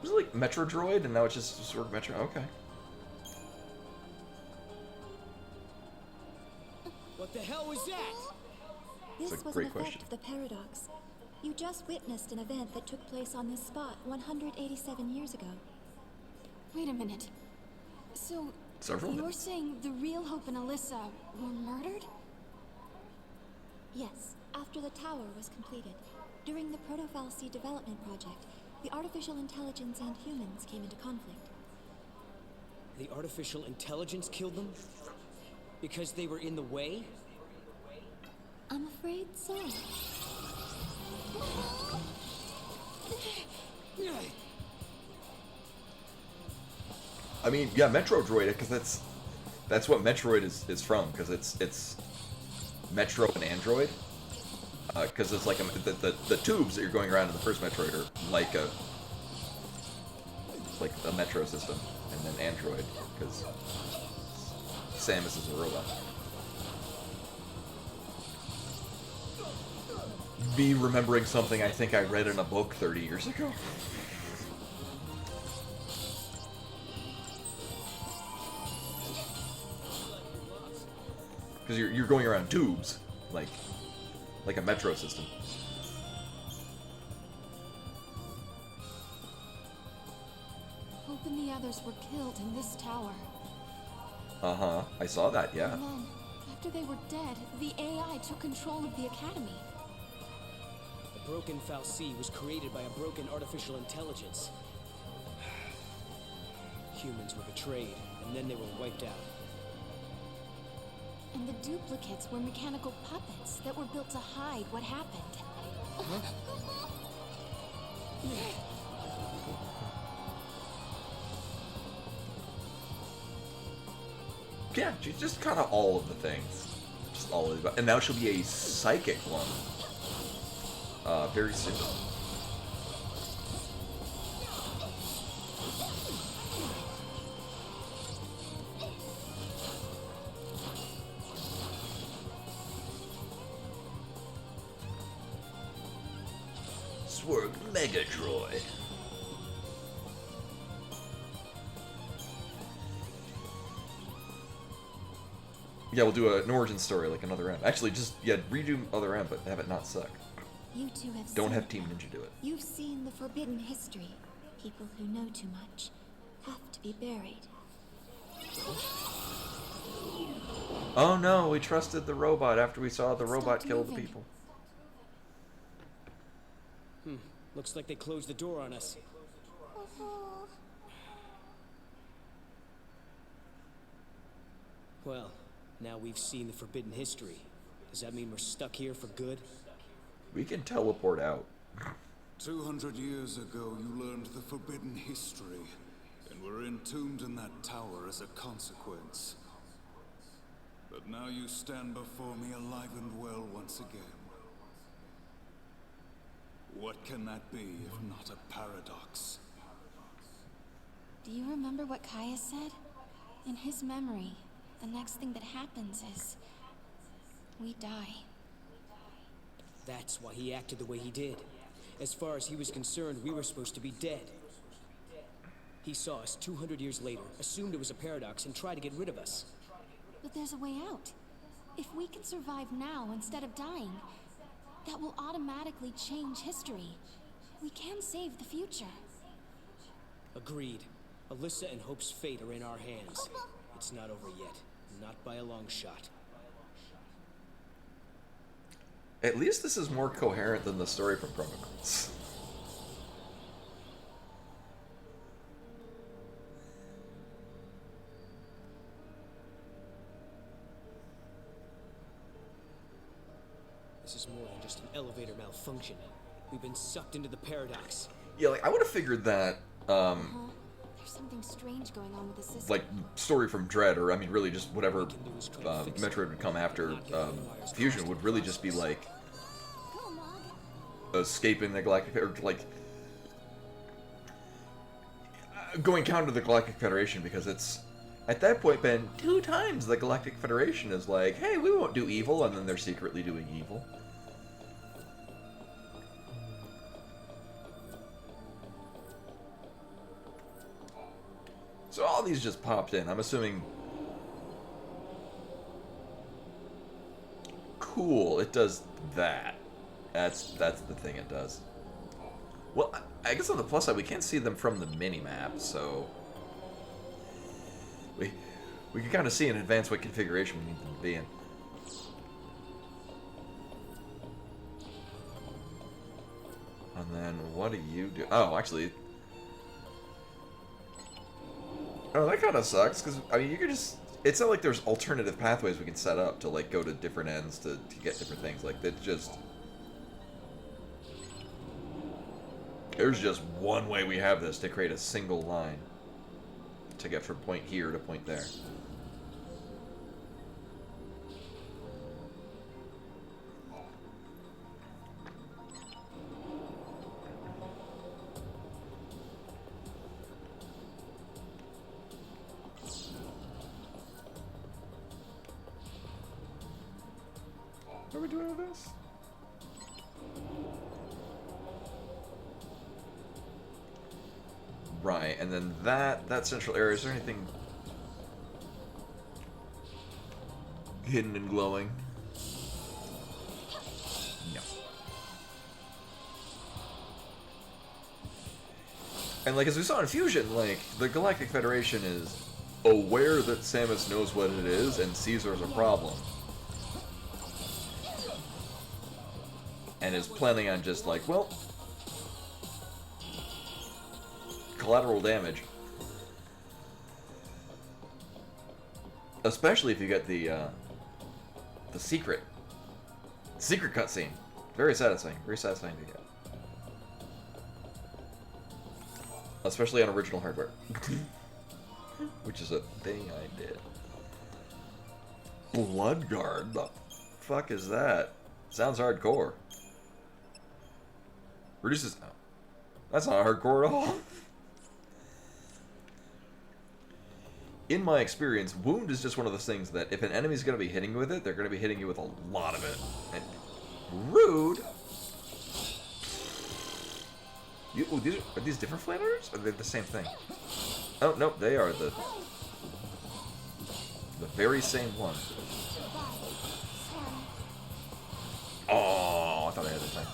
Was it like Metro Droid, and now it's just sort of Metro? Okay. What the hell was that? This That's a was great an effect question. of the paradox. You just witnessed an event that took place on this spot 187 years ago. Wait a minute. So, Several you're minutes. saying the real Hope and Alyssa were murdered? Yes, after the tower was completed. During the Proto-Fal'Cie development project, the artificial intelligence and humans came into conflict. The artificial intelligence killed them? Because they were in the way? I'm afraid so. I mean, yeah, Metro Droid, because that's what Metroid is from, because it's Metro and Android. Because it's like the tubes that you're going around in the first Metroid are like a Metro system, and then Android, because Samus is a robot. Me remembering something I think I read in a book 30 years ago. Because you're going around tubes, like a metro system. Hope and the others were killed in this tower. Uh-huh. I saw that, yeah. And then, after they were dead, the AI took control of the Academy. The broken Fal'Cie was created by a broken artificial intelligence. Humans were betrayed, and then they were wiped out. And the duplicates were mechanical puppets that were built to hide what happened. Yeah, she's just kind of all of the things. Just all of it. And now she'll be a psychic one. Very soon. Swerg Megadroid. Yeah, we'll do an origin story like another M. Actually, just redo other M, but have it not suck. You two have Don't seen have Team that. Ninja do it. You've seen the forbidden history. People who know too much have to be buried. Oh no, we trusted the robot after we saw the robot Stopped kill the moving. people. Looks like they closed the door on us. Oh. Well, now we've seen the forbidden history. Does that mean we're stuck here for good? We can teleport out. 200 years ago, you learned the forbidden history, and were entombed in that tower as a consequence. But now you stand before me alive and well once again. What can that be if not a paradox? Do you remember what Kaya said? In his memory, the next thing that happens is... we die. That's why he acted the way he did. As far as he was concerned, we were supposed to be dead. He saw us 200 years later, assumed it was a paradox, and tried to get rid of us. But there's a way out. If we can survive now instead of dying, that will automatically change history. We can save the future. Agreed. Alyssa and Hope's fate are in our hands. It's not over yet. Not by a long shot. At least this is more coherent than the story from Chronicles. This is more than just an elevator malfunction. We've been sucked into the paradox. Yeah, like, I would have figured that, There's something strange going on with the system. like, story from Dread, or, I mean, really just whatever Metroid would come after Fusion, would really just be, like, escaping the Galactic, or, like, going counter to the Galactic Federation, because it's, at that point, been 2 times the Galactic Federation is like, hey, we won't do evil, and then they're secretly doing evil. So all these just popped in. I'm assuming... Cool, it does that. That's the thing it does. Well, I guess on the plus side, we can't see them from the mini-map, so... We can kind of see in advance what configuration we need them to be in. And then, what do you do? Oh, actually... Oh, that kind of sucks, because, I mean, you could just... It's not like there's alternative pathways we can set up to, like, go to different ends to get different things. Like, it's just... There's just one way we have this to create a single line to get from point here to point there. What are we doing with this? Right, and then that central area, is there anything hidden and glowing? No. And like as we saw in Fusion, like the Galactic Federation is aware that Samus knows what it is and sees her as a problem. And is planning on just like, well, collateral damage. Especially if you get the secret cutscene. Very satisfying to get. Especially on original hardware. Which is a thing I did. Bloodguard? The fuck is that? Sounds hardcore. Reduces... Oh, that's not hardcore at all. In my experience, wound is just one of those things that if an enemy's going to be hitting you with it, they're going to be hitting you with a lot of it. And rude. Ooh, are these different flamethrowers? Or are they the same thing? Oh, no, they are the very same one. Oh, I thought I had the time.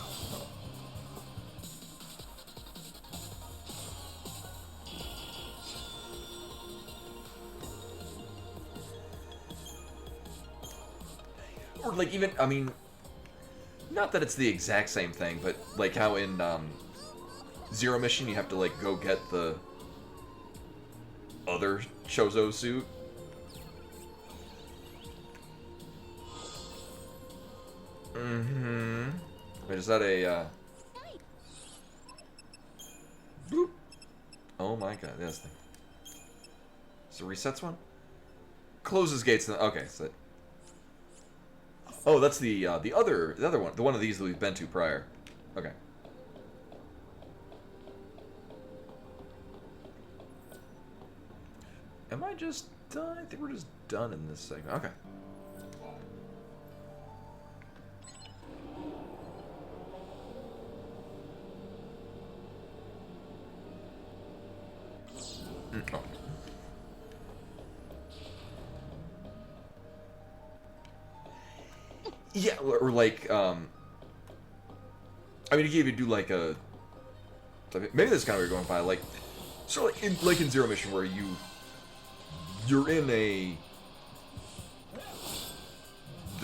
Or like even, I mean, not that it's the exact same thing, but like how in Zero mission, you have to like go get the other Chozo suit. Wait, is that a boop? Oh my god, this thing. So resets one? Closes gates. Okay, so. Oh, that's the other one. The one of these that we've been to prior. Okay. Am I just done? I think we're just done in this segment. Okay. Oh. Yeah, or like, I mean, if you do like a, maybe this is kind of what you're going by, like, sort of like in Zero Mission, where you're in the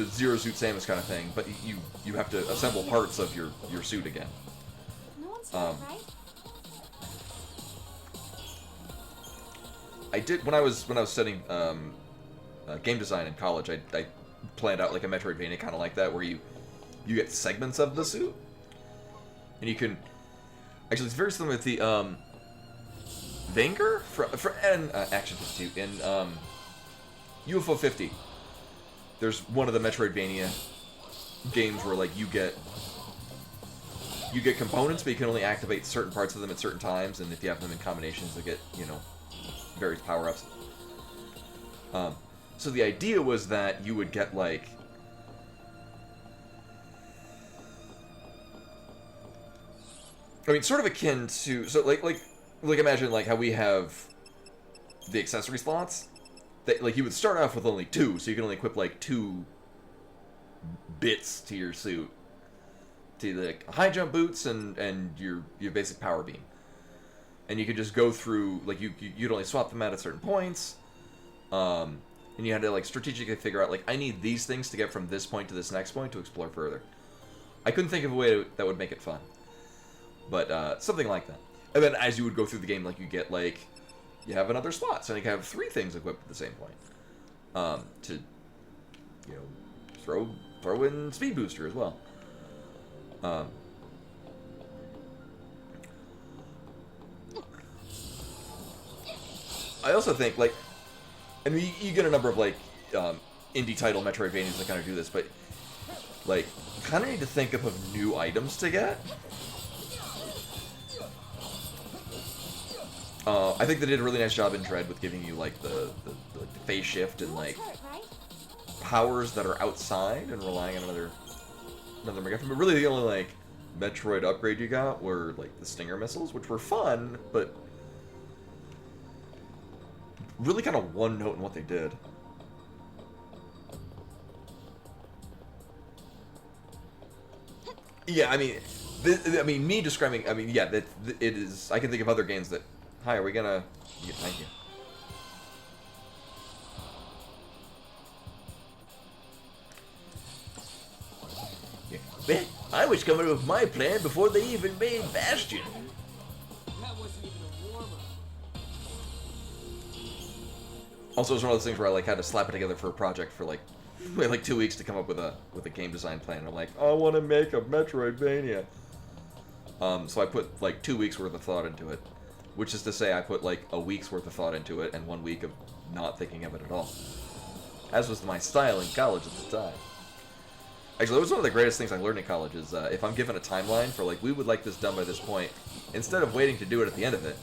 Zero Suit Samus kind of thing, but you have to assemble parts of your suit again. No one's here, right? I did when I was studying game design in college. I planned out like a Metroidvania kind of like that, where you get segments of the suit, and you can actually, it's very similar to the Vanger and Action 52 in UFO 50. There's one of the Metroidvania games where like you get components, but you can only activate certain parts of them at certain times, and if you have them in combinations, they get, you know, various power-ups. So the idea was that you would get like, I mean, sort of akin to, so like imagine like how we have the accessory slots. That, like, you would start off with only 2, so you can only equip like 2 bits to your suit, to like high jump boots and your basic power beam. And you could just go through, like, you'd only swap them out at certain points, and you had to like strategically figure out, like, I need these things to get from this point to this next point to explore further. I couldn't think of a way that would make it fun, but something like that. And then as you would go through the game, like, you get like, you have another slot, so you can have 3 things equipped at the same point, to, you know, throw in speed booster as well. I also think, like, I mean, you get a number of, like, indie title Metroidvanias that kind of do this, but, like, kind of need to think of new items to get. I think they did a really nice job in Dread with giving you, like, the phase shift and, like, powers that are outside and relying on another MacGuffin. But really the only, like, Metroid upgrade you got were, like, the Stinger missiles, which were fun, but really kind of one note in what they did. Yeah, I mean, me describing, I mean, yeah, it is, I can think of other games that, hi, are we gonna, yeah, thank you. Yeah. Man, I was coming up with my plan before they even made Bastion. That wasn't even a warm-up. Also, it's one of those things where I like had to slap it together for a project for like 2 weeks to come up with a game design plan. I'm like, I want to make a Metroidvania. So I put like 2 weeks worth of thought into it, which is to say I put like a week's worth of thought into it and 1 week of not thinking of it at all. As was my style in college at the time. Actually, that was one of the greatest things I learned in college is if I'm given a timeline for like, we would like this done by this point, instead of waiting to do it at the end of it,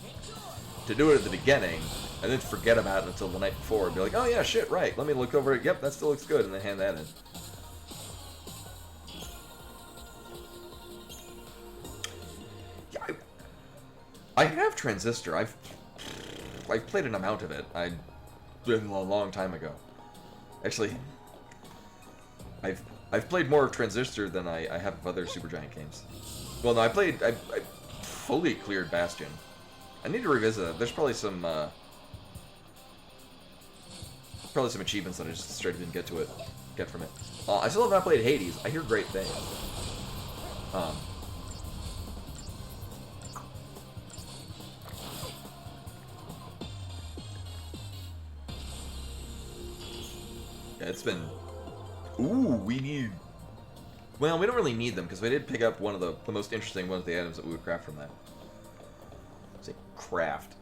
to do it at the beginning, and then forget about it until the night before, and be like, oh yeah, shit, right, let me look over it, yep, that still looks good, and then hand that in. Yeah, I have Transistor. I've played an amount of it. I did a long time ago. Actually, I've played more of Transistor than I have of other Supergiant games. Well, no, I fully cleared Bastion. I need to revisit it. There's probably some achievements that I just straight up didn't get from it. I still have not played Hades. I hear great things. Yeah, it's been... Ooh, we need... Well, we don't really need them, because we did pick up one of the most interesting ones of the items that we would craft from that. Say, craft.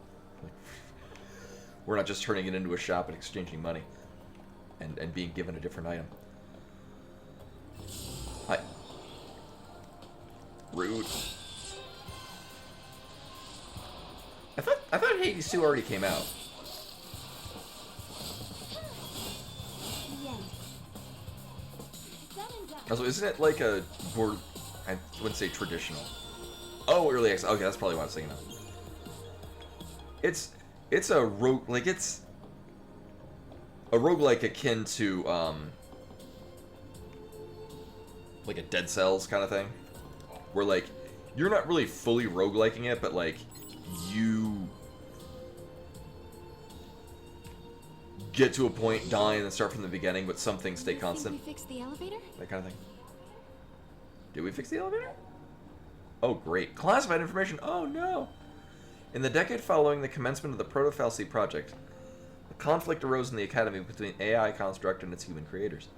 We're not just turning it into a shop and exchanging money. And being given a different item. Hi. Rude. I thought XIII-2 already came out. Also, isn't it like a more, I wouldn't say traditional. Oh, early access. Okay, that's probably what I was thinking of. It's a rogue, like it's a roguelike akin to like a Dead Cells kind of thing, where like you're not really fully rogueliking it, but like you get to a point, die, and then start from the beginning, but some things stay constant. Did we fix the elevator? That kind of thing. Did we fix the elevator? Oh, great. Classified information. Oh, no. In the decade following the commencement of the Proto-Fal'C project, a conflict arose in the Academy between AI construct and its human creators.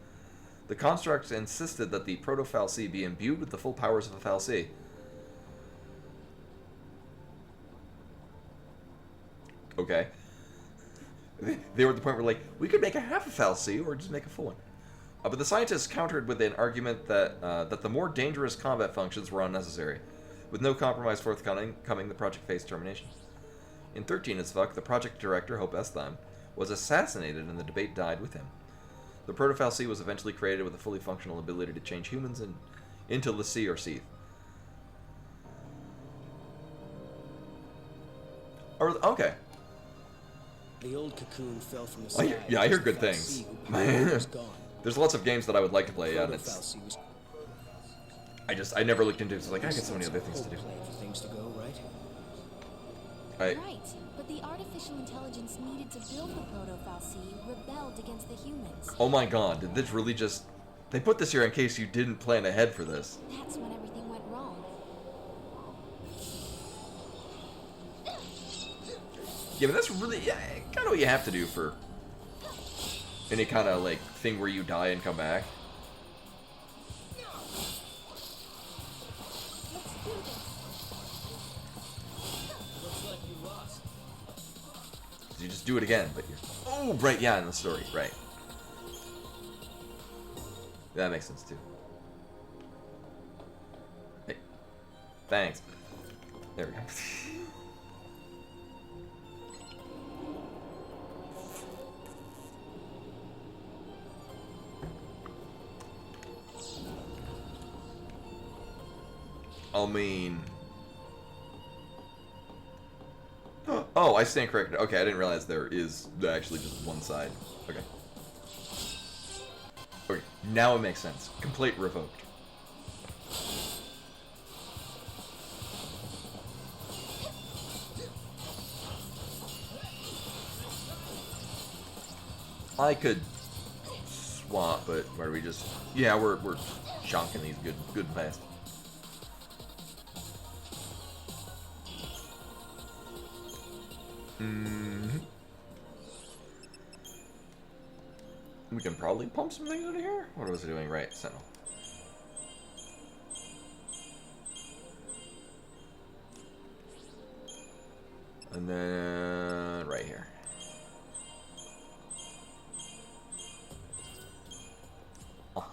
The construct insisted that the Proto-Fal'C be imbued with the full powers of a Fal'C. Okay. They were at the point where, like, we could make a half a Fal'C or just make a full one. But the scientists countered with an argument that that the more dangerous combat functions were unnecessary. With no compromise forthcoming, the project faced termination. In 13-2, the project director, Hope Estheim, was assassinated and the debate died with him. The Proto-Fal'C was eventually created with a fully functional ability to change humans into L'Cie or Seath. Okay. The old cocoon fell from the sky. I hear good things. There's lots of games that I would like to play, and it's... I never looked into it. It's like, I got so many other things to do. Right, but the artificial intelligence needed to build the Proto-Fal'C rebelled against the humans. Oh my god, did this really just... They put this here in case you didn't plan ahead for this. That's when everything went wrong. Yeah, but that's really kind of what you have to do for any kind of like thing where you die and come back. You just do it again, but you're... Oh, right, yeah, in the story, right. That makes sense, too. Hey. Thanks. There we go. I mean... Oh, I stand corrected. Okay, I didn't realize there is actually just one side. Okay. Okay, now it makes sense. Complete revoked. I could swap, but where we just... Yeah, we're chonking these good and fast. We can probably pump some things out of here. What was it doing? Right, Sentinel. And then right here.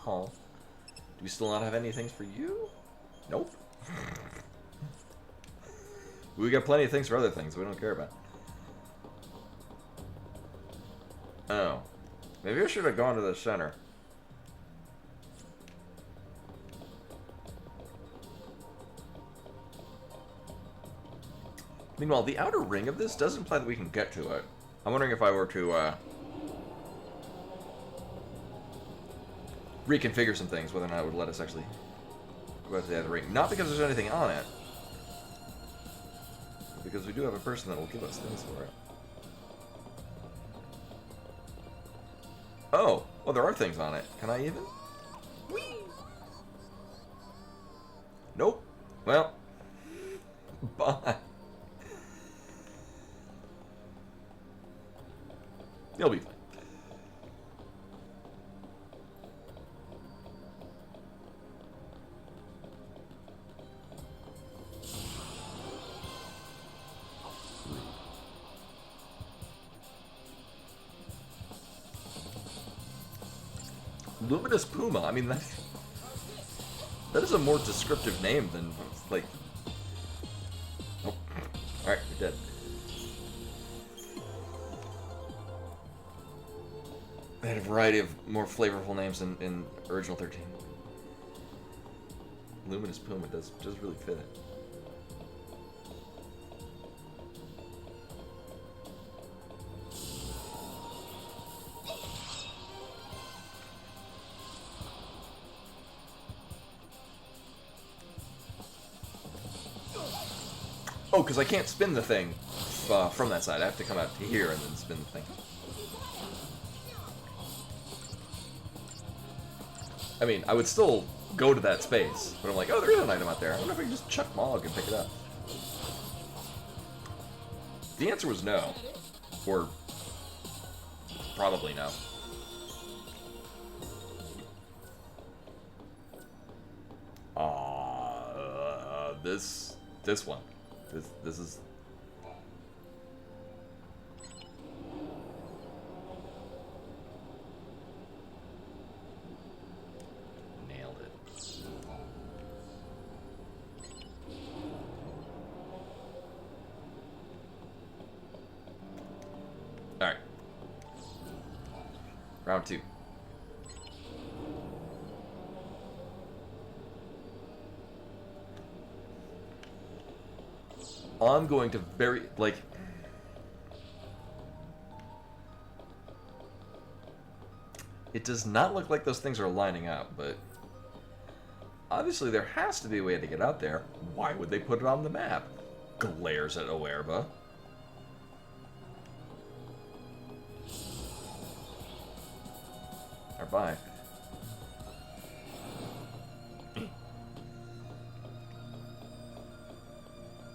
Do we still not have any things for you? Nope. We got plenty of things for other things we don't care about. Oh. Maybe I should have gone to the center. Meanwhile, the outer ring of this does imply that we can get to it. I'm wondering if I were to, reconfigure some things, whether or not it would let us actually go out to the outer ring. Not because there's anything on it, but because we do have a person that will give us things for it. Oh, well, there are things on it. Can I even? Whee! Nope. Well, bye. You'll be fine. Luminous Puma. I mean, that is a more descriptive name than, like... Oh. Alright, you're dead. They had a variety of more flavorful names in original 13. Luminous Puma does really fit it. Oh, because I can't spin the thing from that side. I have to come out to here and then spin the thing. I mean, I would still go to that space, but I'm like, oh, there is an item out there. I wonder if I can just chuck Mog and pick it up. The answer was no. Or probably no. This one. This is... Nailed it. Alright. Round 2. I'm going to very, like... It does not look like those things are lining up, but... Obviously there has to be a way to get out there. Why would they put it on the map? Glares at Oerba. Or bye.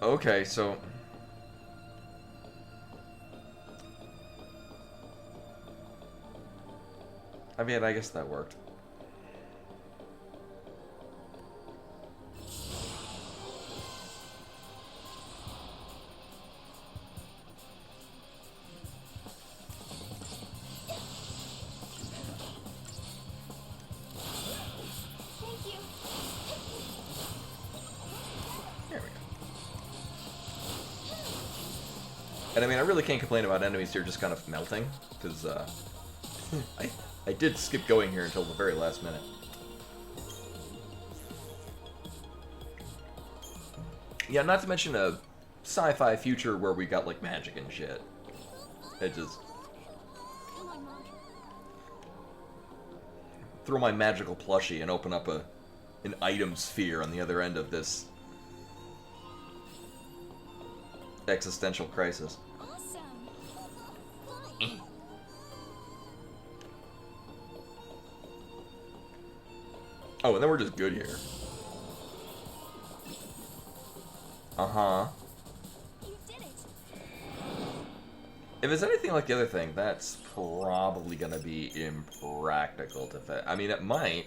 Okay, so... I mean, I guess that worked. And I mean, I really can't complain about enemies here just kind of melting, because I did skip going here until the very last minute. Yeah, not to mention a sci-fi future where we got, like, magic and shit. It just... Throw my magical plushie and open up an item sphere on the other end of this existential crisis. Oh, and then we're just good here. Uh-huh. If it's anything like the other thing, that's probably gonna be impractical to fit. I mean, it might.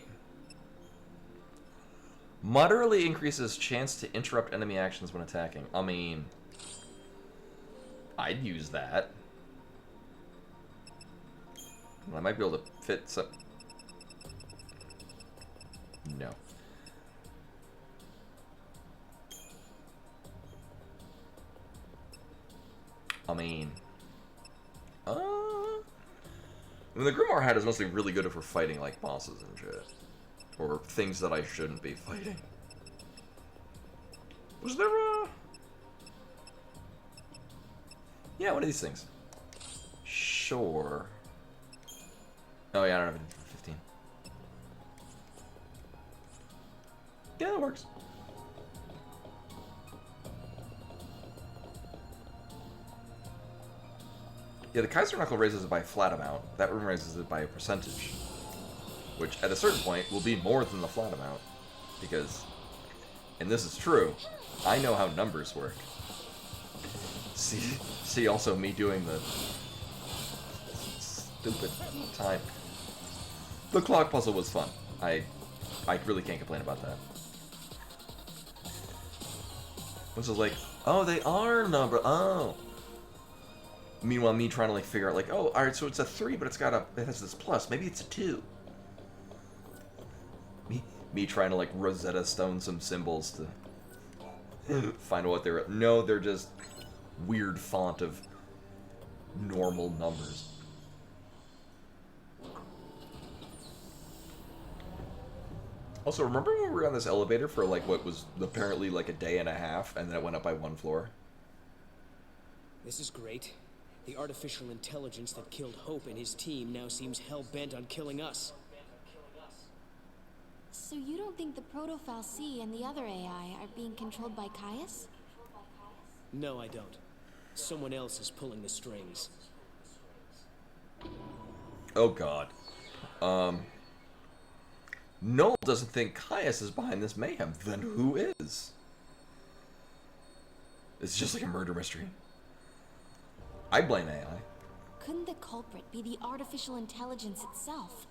Moderately increases chance to interrupt enemy actions when attacking. I mean... I'd use that. I might be able to fit some... No. I mean... I mean, the Grimoire hat is mostly really good if we're fighting, like, bosses and shit. Or things that I shouldn't be fighting. Was there a... Yeah, one of these things. Sure. Oh yeah, I don't have it for 15. Yeah, that works. Yeah, the Kaiser Knuckle raises it by a flat amount. That room raises it by a percentage. Which, at a certain point, will be more than the flat amount. Because, and this is true, I know how numbers work. See also me doing the stupid time. The clock puzzle was fun. I really can't complain about that. Which is like, oh, they are number. Oh. Meanwhile, me trying to like figure out like, oh, all right, so it's a 3, but it has this plus. Maybe it's a 2. me trying to like Rosetta Stone some symbols to find out what they're. No, they're just weird font of normal numbers. Also, remember when we were on this elevator for like what was apparently like a day and a half, and then it went up by 1 floor? This is great. The artificial intelligence that killed Hope and his team now seems hell-bent on killing us. So you don't think the Proto-Fal'Cie and the other AI are being controlled by Caius? No, I don't. Someone else is pulling the strings. Oh god. Noel doesn't think Caius is behind this mayhem. Then who is? It's just like a murder mystery. I blame AI. Couldn't the culprit be the artificial intelligence itself?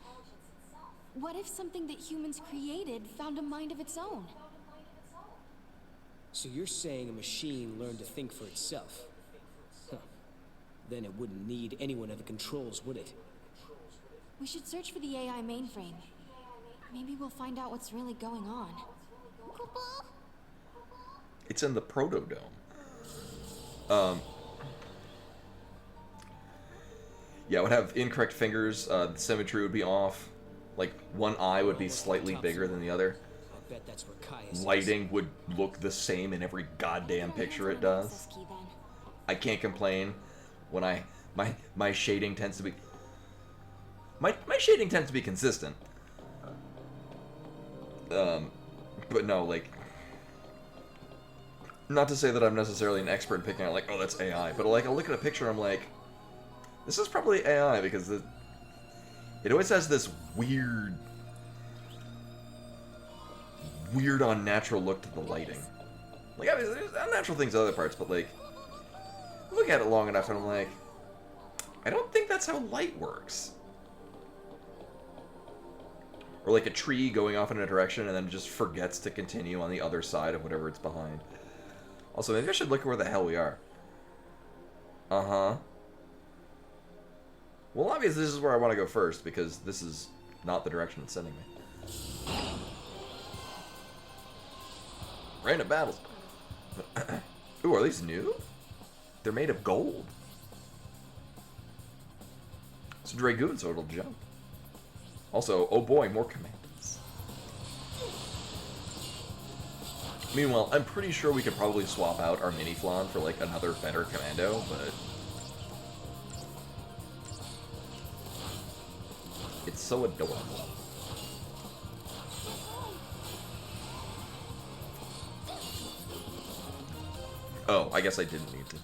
What if something that humans created found a mind of its own? So you're saying a machine learned to think for itself? Huh. Then it wouldn't need anyone at the controls, would it? We should search for the AI mainframe. Maybe we'll find out what's really going on. It's in the Protodome. Yeah, it would have incorrect fingers, the symmetry would be off. Like, one eye would be slightly bigger than the other. I bet that's where Caius Lighting would look the same in every goddamn picture it does. I can't complain when my shading tends to be... My shading tends to be consistent. But no, like... Not to say that I'm necessarily an expert in picking out, like, oh, that's AI. But, like, I look at a picture and I'm like... This is probably AI, because it always has this weird unnatural look to the lighting. Like, obviously, there's unnatural things in other parts, but, like... I look at it long enough and I'm like... I don't think that's how light works. Or like a tree going off in a direction and then just forgets to continue on the other side of whatever it's behind. Also, maybe I should look at where the hell we are. Uh-huh. Well, obviously this is where I want to go first, because this is not the direction it's sending me. Random battles. Ooh, are these new? They're made of gold. It's a Dragoon, so it'll jump. Also, oh boy, more commandos. Meanwhile, I'm pretty sure we could probably swap out our mini-flan for, like, another better commando, but... It's so adorable. Oh, I guess I didn't need to.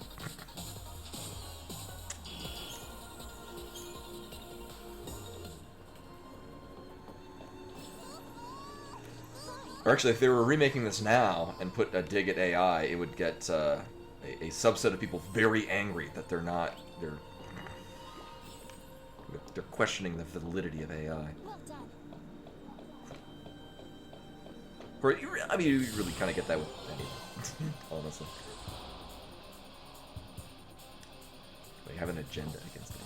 Or actually, if they were remaking this now and put a dig at AI, it would get a subset of people very angry that they're questioning the validity of AI. Or, I mean, you really kind of get that with anything, honestly. They have an agenda against AI.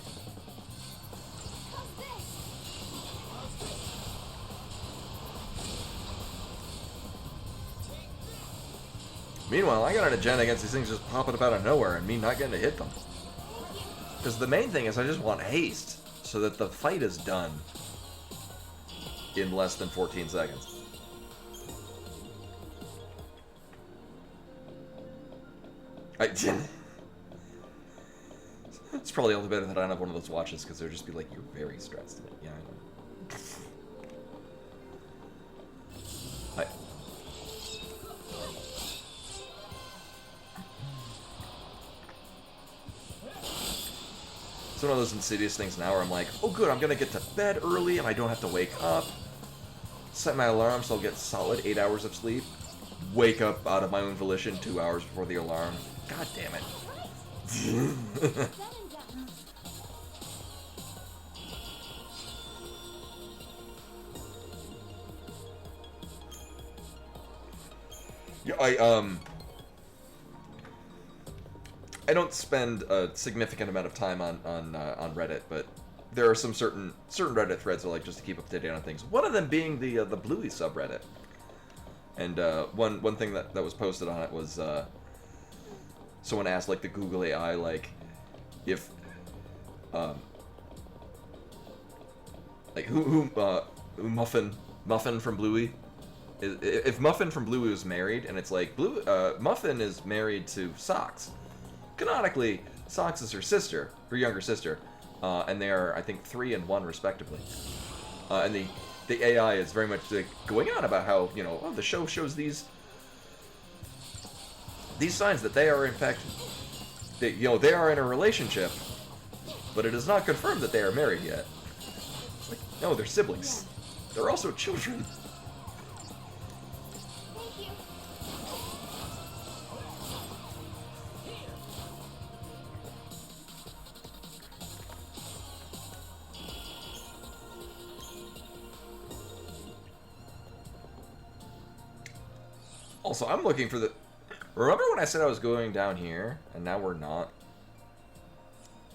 Meanwhile, I got an agenda against these things just popping up out of nowhere and me not getting to hit them. Because the main thing is I just want haste, so that the fight is done in less than 14 seconds. It's probably all the better that I don't have one of those watches, because they'll just be like, you're very stressed. Yeah, I know. It's one of those insidious things now where I'm like, oh good, I'm gonna get to bed early and I don't have to wake up. Set my alarm so I'll get solid 8 hours of sleep. Wake up out of my own volition 2 hours before the alarm. God damn it. Yeah, I don't spend a significant amount of time on Reddit, but there are some certain Reddit threads that I like just to keep up to date on things. One of them being the Bluey subreddit. And one thing that was posted on it was someone asked like the Google AI like if like who Muffin from Bluey. If Muffin from Bluey was married, and it's like Muffin is married to Socks. Canonically, Socks is her younger sister, and they are, I think, 3 and 1 respectively. And the AI is very much like, going on about how the show shows these signs that they are in fact they are in a relationship, but it is not confirmed that they are married yet. It's like, no, they're siblings. They're also children. Also, I'm looking for the... Remember when I said I was going down here, and now we're not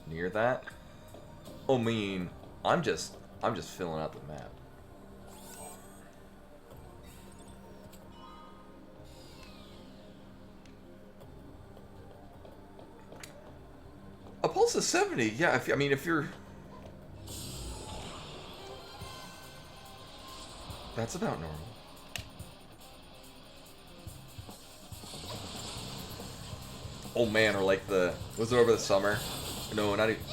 near that? I mean, I'm just filling out the map. A pulse of 70, yeah. If you're... That's about normal. Oh man, or like was it over the summer? No, not even.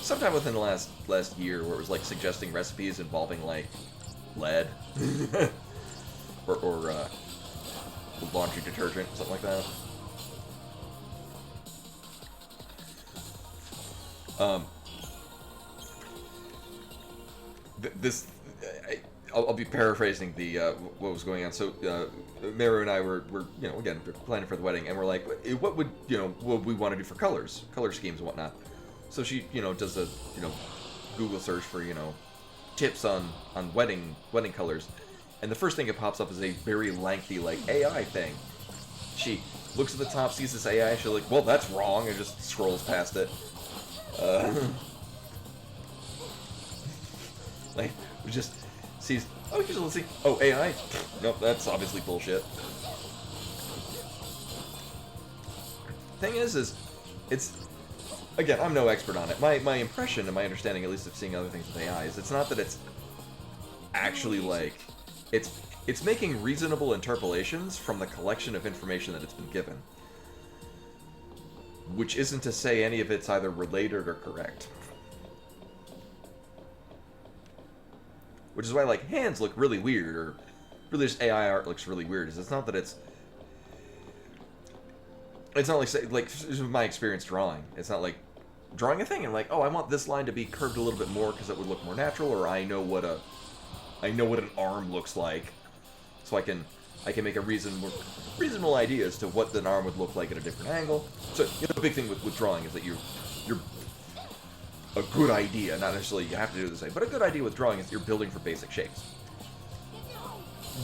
Sometime within the last year, where it was like suggesting recipes involving like lead, or laundry detergent, something like that. I'll be paraphrasing the what was going on. So Meru and I were again planning for the wedding, and we're like, what would we want to do for color schemes and whatnot. So she does a Google search for tips on wedding colors, and the first thing that pops up is a very lengthy like AI thing. She looks at the top, sees this AI, she's like, well, that's wrong, and just scrolls past it. Like, we just sees, let's see, AI? Nope, that's obviously bullshit. Thing is it's, again, I'm no expert on it. My impression and my understanding, at least of seeing other things with AI, is it's not that it's actually like, it's making reasonable interpolations from the collection of information that it's been given. Which isn't to say any of it's either related or correct. Which is why, like, hands look really weird, or really just AI art looks really weird. It's not that it's not like my experience drawing. It's not like drawing a thing and like, oh, I want this line to be curved a little bit more because it would look more natural, or I know what an arm looks like, so I can make a reasonable idea as to what an arm would look like at a different angle. So the big thing with drawing is that you're a good idea, not necessarily you have to do the same, but a good idea with drawing is you're building for basic shapes.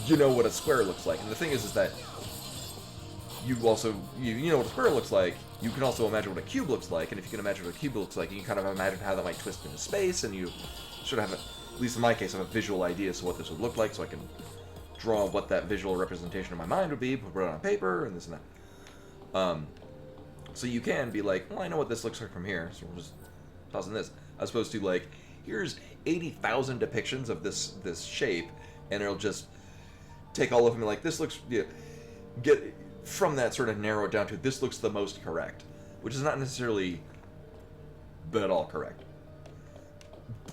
You know what a square looks like, and the thing is that you also, you know what a square looks like, you can also imagine what a cube looks like, and if you can imagine what a cube looks like, you can kind of imagine how that might twist into space, and you sort of have, at least in my case, have a visual idea as to what this would look like, so I can draw what that visual representation in my mind would be, put it on paper, and this and that. So you can be like, well, I know what this looks like from here, so we'll just tossing this, as opposed to like, here's 80,000 depictions of this shape, and it'll just take all of them and like, this looks, get from that sort of narrow it down to this looks the most correct, which is not necessarily at all correct.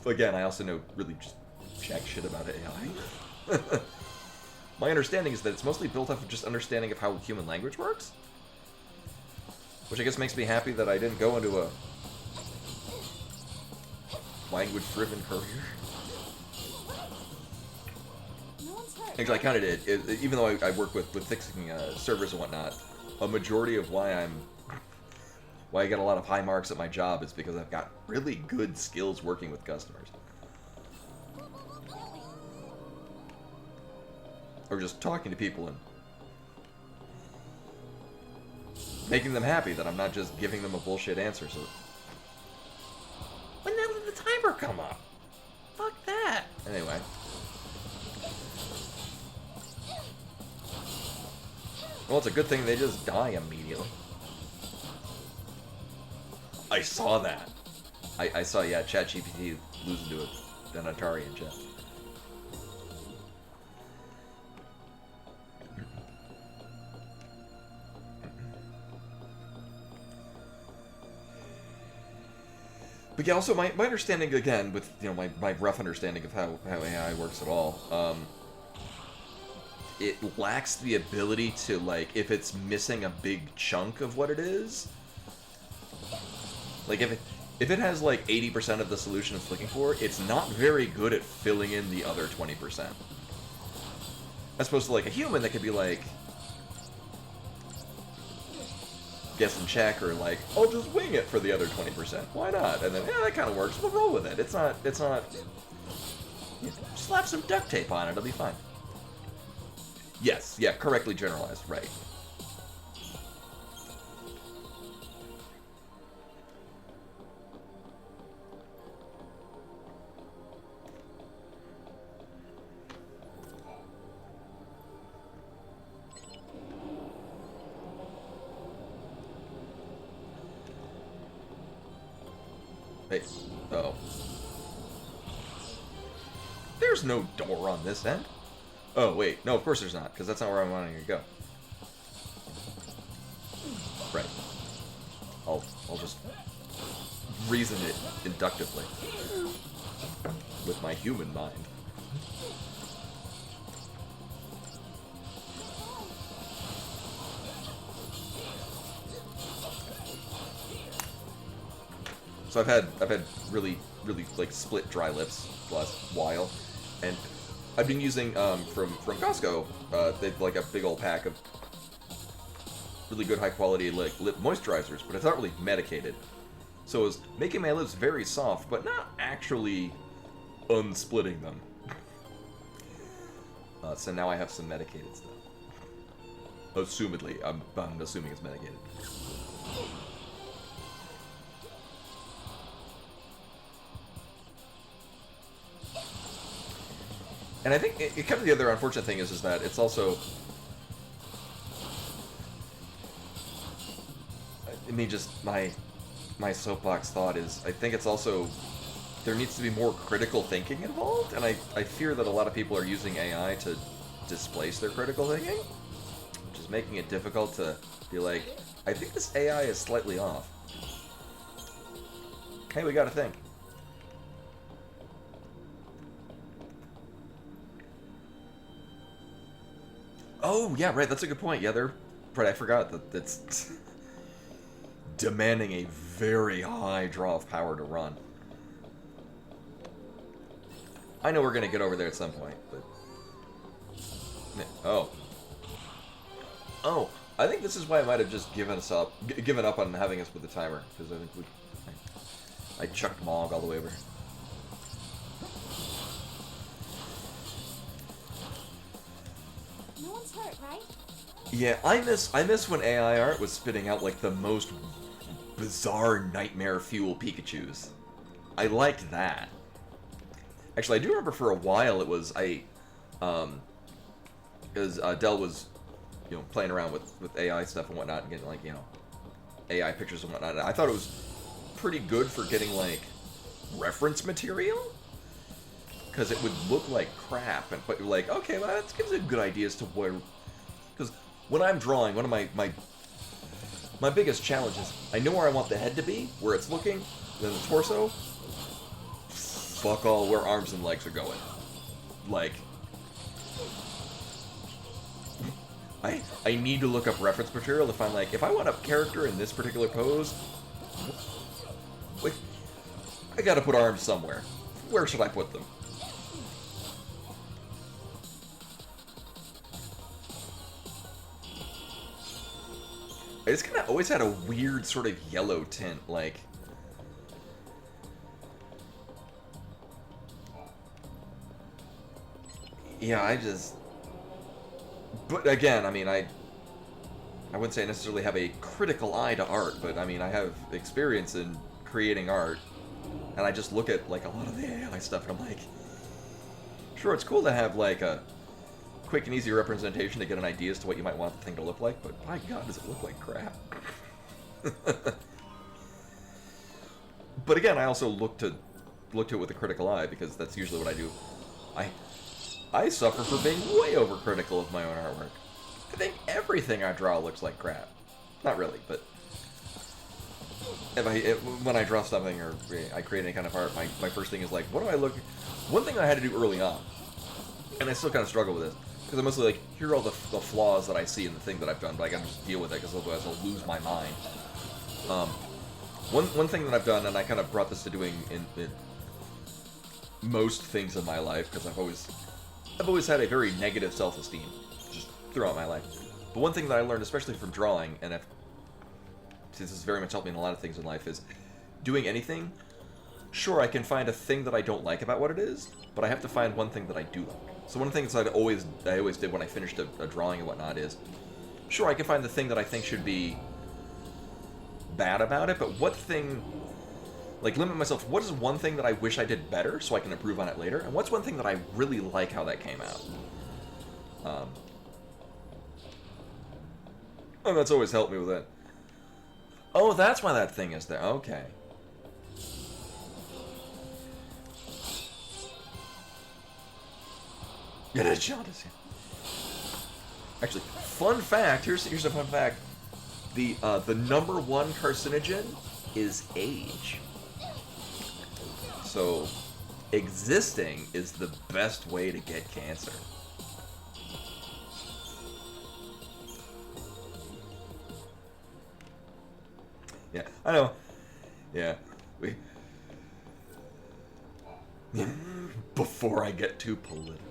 Again, I also know really just jack shit about AI. My understanding is that it's mostly built off of just understanding of how human language works, which I guess makes me happy that I didn't go into a language-driven career. Actually, I kind of did. Even though I work with fixing servers and whatnot, a majority of why I get a lot of high marks at my job is because I've got really good skills working with customers. Or just talking to people and making them happy that I'm not just giving them a bullshit answer. So when that was the timer. come up. Fuck that. Anyway. Well, it's a good thing they just die immediately. I saw that. I saw, yeah, ChatGPT losing to an Atari in chat. But yeah, also my understanding, again, with, you know, my rough understanding of how AI works at all, it lacks the ability to, like, if it's missing a big chunk of what it is, like, if it has, like, 80% of the solution it's looking for, it's not very good at filling in the other 20%. As opposed to, like, a human that could be, like, guess and check, or, like, I'll just wing it for the other 20%. Why not? And then, yeah, that kind of works. We'll roll with it. It's not... You slap some duct tape on it, it'll be fine. Yes, yeah, correctly generalized, right. Hey, uh-oh. There's no door on this end. Oh, wait. No, of course there's not, because that's not where I'm wanting to go. Right. I'll just reason it inductively. With my human mind. So I've had really like split dry lips the last while, and I've been using from Costco they've like a big old pack of really good high quality like lip moisturizers, but it's not really medicated. So it was making my lips very soft, but not actually unsplitting them. So now I have some medicated stuff. Assumedly, I'm assuming it's medicated. And I think it kind of the other unfortunate thing is that it's also, I mean, just my soapbox thought is, I think it's also, there needs to be more critical thinking involved, and I fear that a lot of people are using AI to displace their critical thinking, which is making it difficult to be like, I think this AI is slightly off. Hey, we gotta think. Oh, yeah, right, that's a good point. Yeah, right, I forgot that it's demanding a very high draw of power to run. I know we're gonna get over there at some point, but... Oh. Oh, I think this is why I might have just given up on having us with the timer, because I think I chucked Mog all the way over. No one's hurt, right? Yeah, I miss when AI art was spitting out like the most bizarre nightmare fuel Pikachus. I liked that. Actually, I do remember for a while it was because Dell was, you know, playing around with AI stuff and whatnot and getting like, you know, AI pictures and whatnot. And I thought it was pretty good for getting like reference material, because it would look like crap, but you're like, okay, well, that gives it good ideas to where, because when I'm drawing, one of my biggest challenge is I know where I want the head to be, where it's looking, then the torso. Fuck all where arms and legs are going. Like, I need to look up reference material to find, like, if I want a character in this particular pose, like, I gotta put arms somewhere. Where should I put them? I just kind of always had a weird sort of yellow tint, like... Yeah, I just... But again, I mean, I wouldn't say I necessarily have a critical eye to art, but I mean, I have experience in creating art. and I just look at like a lot of the AI stuff, and I'm like, sure, it's cool to have like a quick and easy representation to get an idea as to what you might want the thing to look like, but my god, does it look like crap. But again, I also look to it with a critical eye, because that's usually what I do. I suffer for being way overcritical of my own artwork. I think everything I draw looks like crap. Not really, but when I draw something or I create any kind of art, my first thing is like, what do I look... One thing I had to do early on, and I still kind of struggle with this, because I'm mostly like, here are all the flaws that I see in the thing that I've done, but I gotta just deal with it, because otherwise I'll lose my mind. One thing that I've done, and I kind of brought this to doing in most things in my life, because I've always had a very negative self-esteem, just throughout my life. But one thing that I learned, especially from drawing, and since this has very much helped me in a lot of things in life, is doing anything. Sure, I can find a thing that I don't like about what it is, but I have to find one thing that I do like. So one of the things I always did when I finished a drawing and whatnot is, sure, I can find the thing that I think should be bad about it, but what thing, like, limit myself, what is one thing that I wish I did better so I can improve on it later, and what's one thing that I really like how that came out? And that's always helped me with it. Oh, that's why that thing is there. Okay. It is jaundice. Actually, fun fact. Here's a fun fact. The #1 carcinogen is age. So, existing is the best way to get cancer. Yeah, I know. Yeah, before I get too political.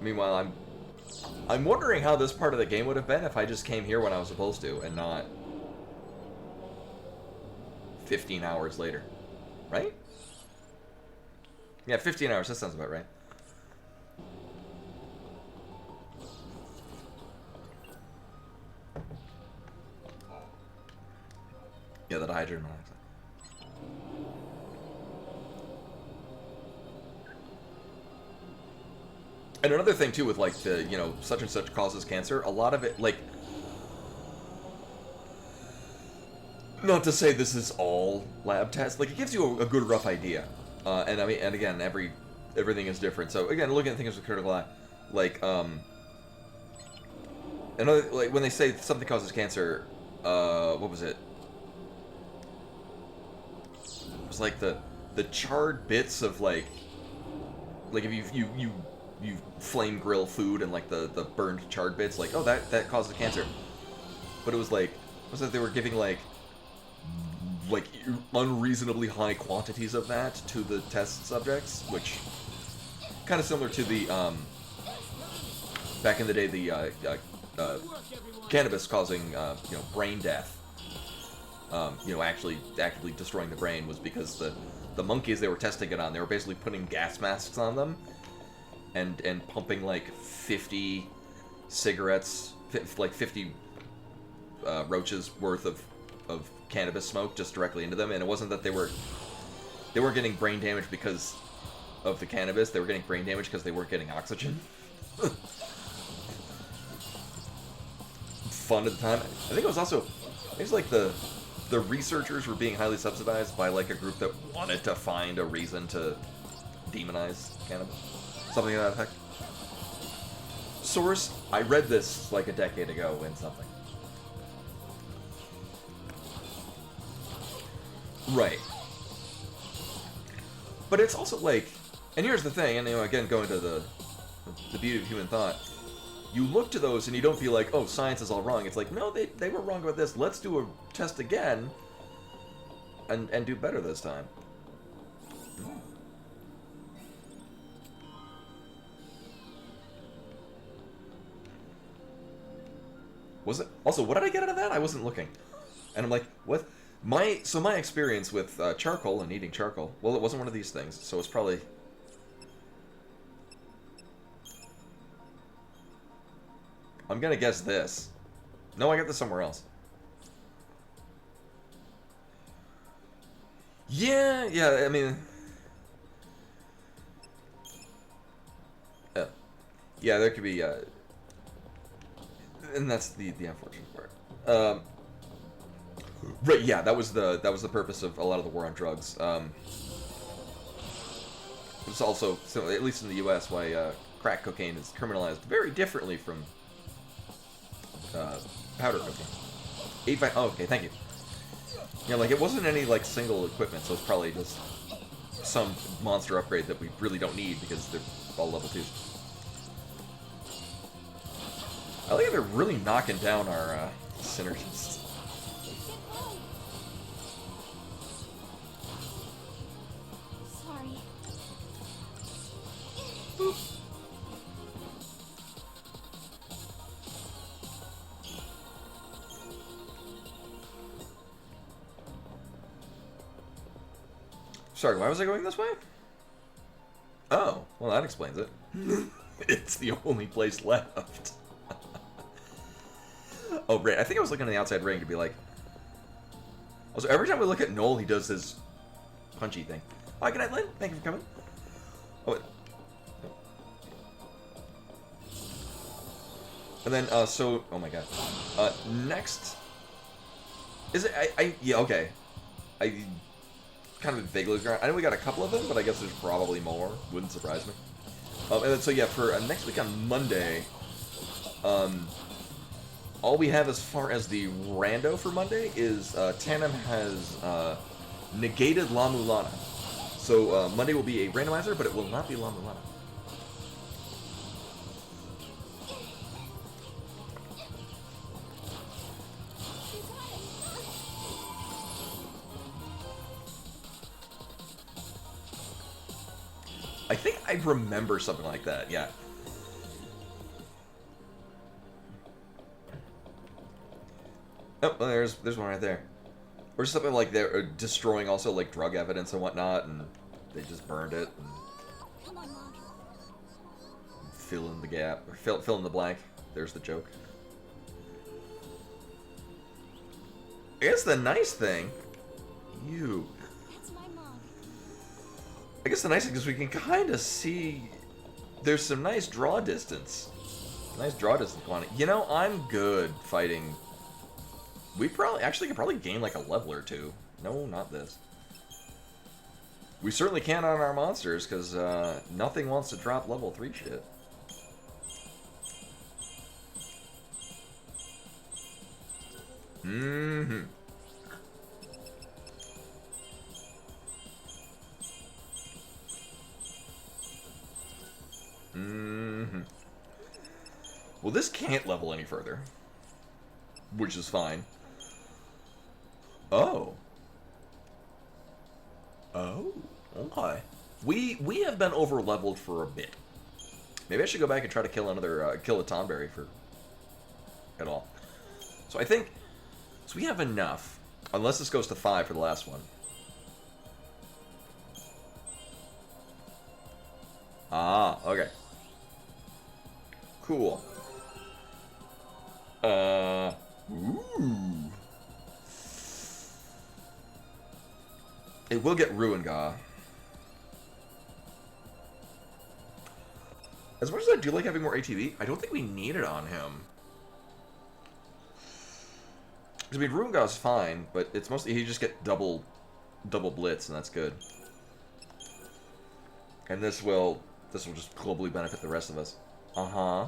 Meanwhile, I'm wondering how this part of the game would have been if I just came here when I was supposed to, and not 15 hours later. Right? Yeah, 15 hours, that sounds about right. Yeah, that hydrogen monoxide. And another thing too with like the, you know, such and such causes cancer, a lot of it, like, not to say this is all lab tests, like it gives you a good rough idea. And I mean, and again, everything is different. So again, looking at things with a critical eye, like, another, like when they say something causes cancer, what was it? It was like the charred bits of like if you flame grill food and like the burned charred bits, like, oh, that causes cancer. But it was like they were giving like unreasonably high quantities of that to the test subjects, which kind of similar to the back in the day, the cannabis causing you know, brain death. You know, actually actively destroying the brain was because the monkeys they were testing it on, they were basically putting gas masks on them and pumping like 50 cigarettes, like 50 roaches worth of cannabis smoke just directly into them. And it wasn't that they weren't getting brain damage because of the cannabis, they were getting brain damage because they weren't getting oxygen. Fun at the time. I think it was also, it was like the researchers were being highly subsidized by like a group that wanted to find a reason to demonize cannabis. Something to that effect. Source, I read this like a decade ago in something. Right. But it's also like, and here's the thing, and you know, again, going to the beauty of human thought, you look to those and you don't be like, oh, science is all wrong. It's like, no, they were wrong about this. Let's do a test again and do better this time. Was it? Also, what did I get out of that? I wasn't looking. And I'm like, what? My experience with charcoal and eating charcoal, well, it wasn't one of these things, so it's probably... I'm gonna guess this. No, I got this somewhere else. Yeah, I mean... yeah, there could be, and that's the unfortunate part. Right, yeah, that was the purpose of a lot of the war on drugs. It's also, so at least in the U.S., why crack cocaine is criminalized very differently from powder cocaine. Oh, okay, thank you. Yeah, like it wasn't any like single equipment, so it's probably just some monster upgrade that we really don't need because they're all level 2s. I like how they're really knocking down our synergists. Sorry. Sorry, why was I going this way? Oh, well that explains it. It's the only place left. Oh, right. I think I was looking at the outside ring to be like... Also, every time we look at Noel, he does his punchy thing. Hi, good night, Lynn. Thank you for coming. Oh, wait. And then, so... Oh, my God. Next... Is it... yeah, okay. I kind of vaguely... I know we got a couple of them, but I guess there's probably more. Wouldn't surprise me. And then, so, yeah, for next week on Monday... all we have as far as the rando for Monday is Tandem has negated La Mulana. So Monday will be a randomizer, but it will not be La Mulana. I think I remember something like that, yeah. Oh, well, there's one right there. Or something like they're destroying also like drug evidence and whatnot, and they just burned it and fill in the gap or fill in the blank. There's the joke. I guess the nice thing, That's my mom. I guess the nice thing is we can kind of see there's some nice draw distance. Nice draw distance on it. You know, I'm good fighting. We probably could probably gain like a level or two. No, not this. We certainly can on our monsters because nothing wants to drop level 3 shit. Mm-hmm. Mm-hmm. Well, this can't level any further, which is fine. Oh. Oh. Okay. We have been over leveled for a bit. Maybe I should go back and try to kill another kill a Tonberry for at all. So I think so we have enough, unless this goes to 5 for the last one. Ah, okay. Cool. Ooh. It will get Ruinga. As much as I do like having more ATV, I don't think we need it on him. I mean, Ruinga's fine, but it's mostly he just get double blitz, and that's good. And this will just globally benefit the rest of us. Uh-huh.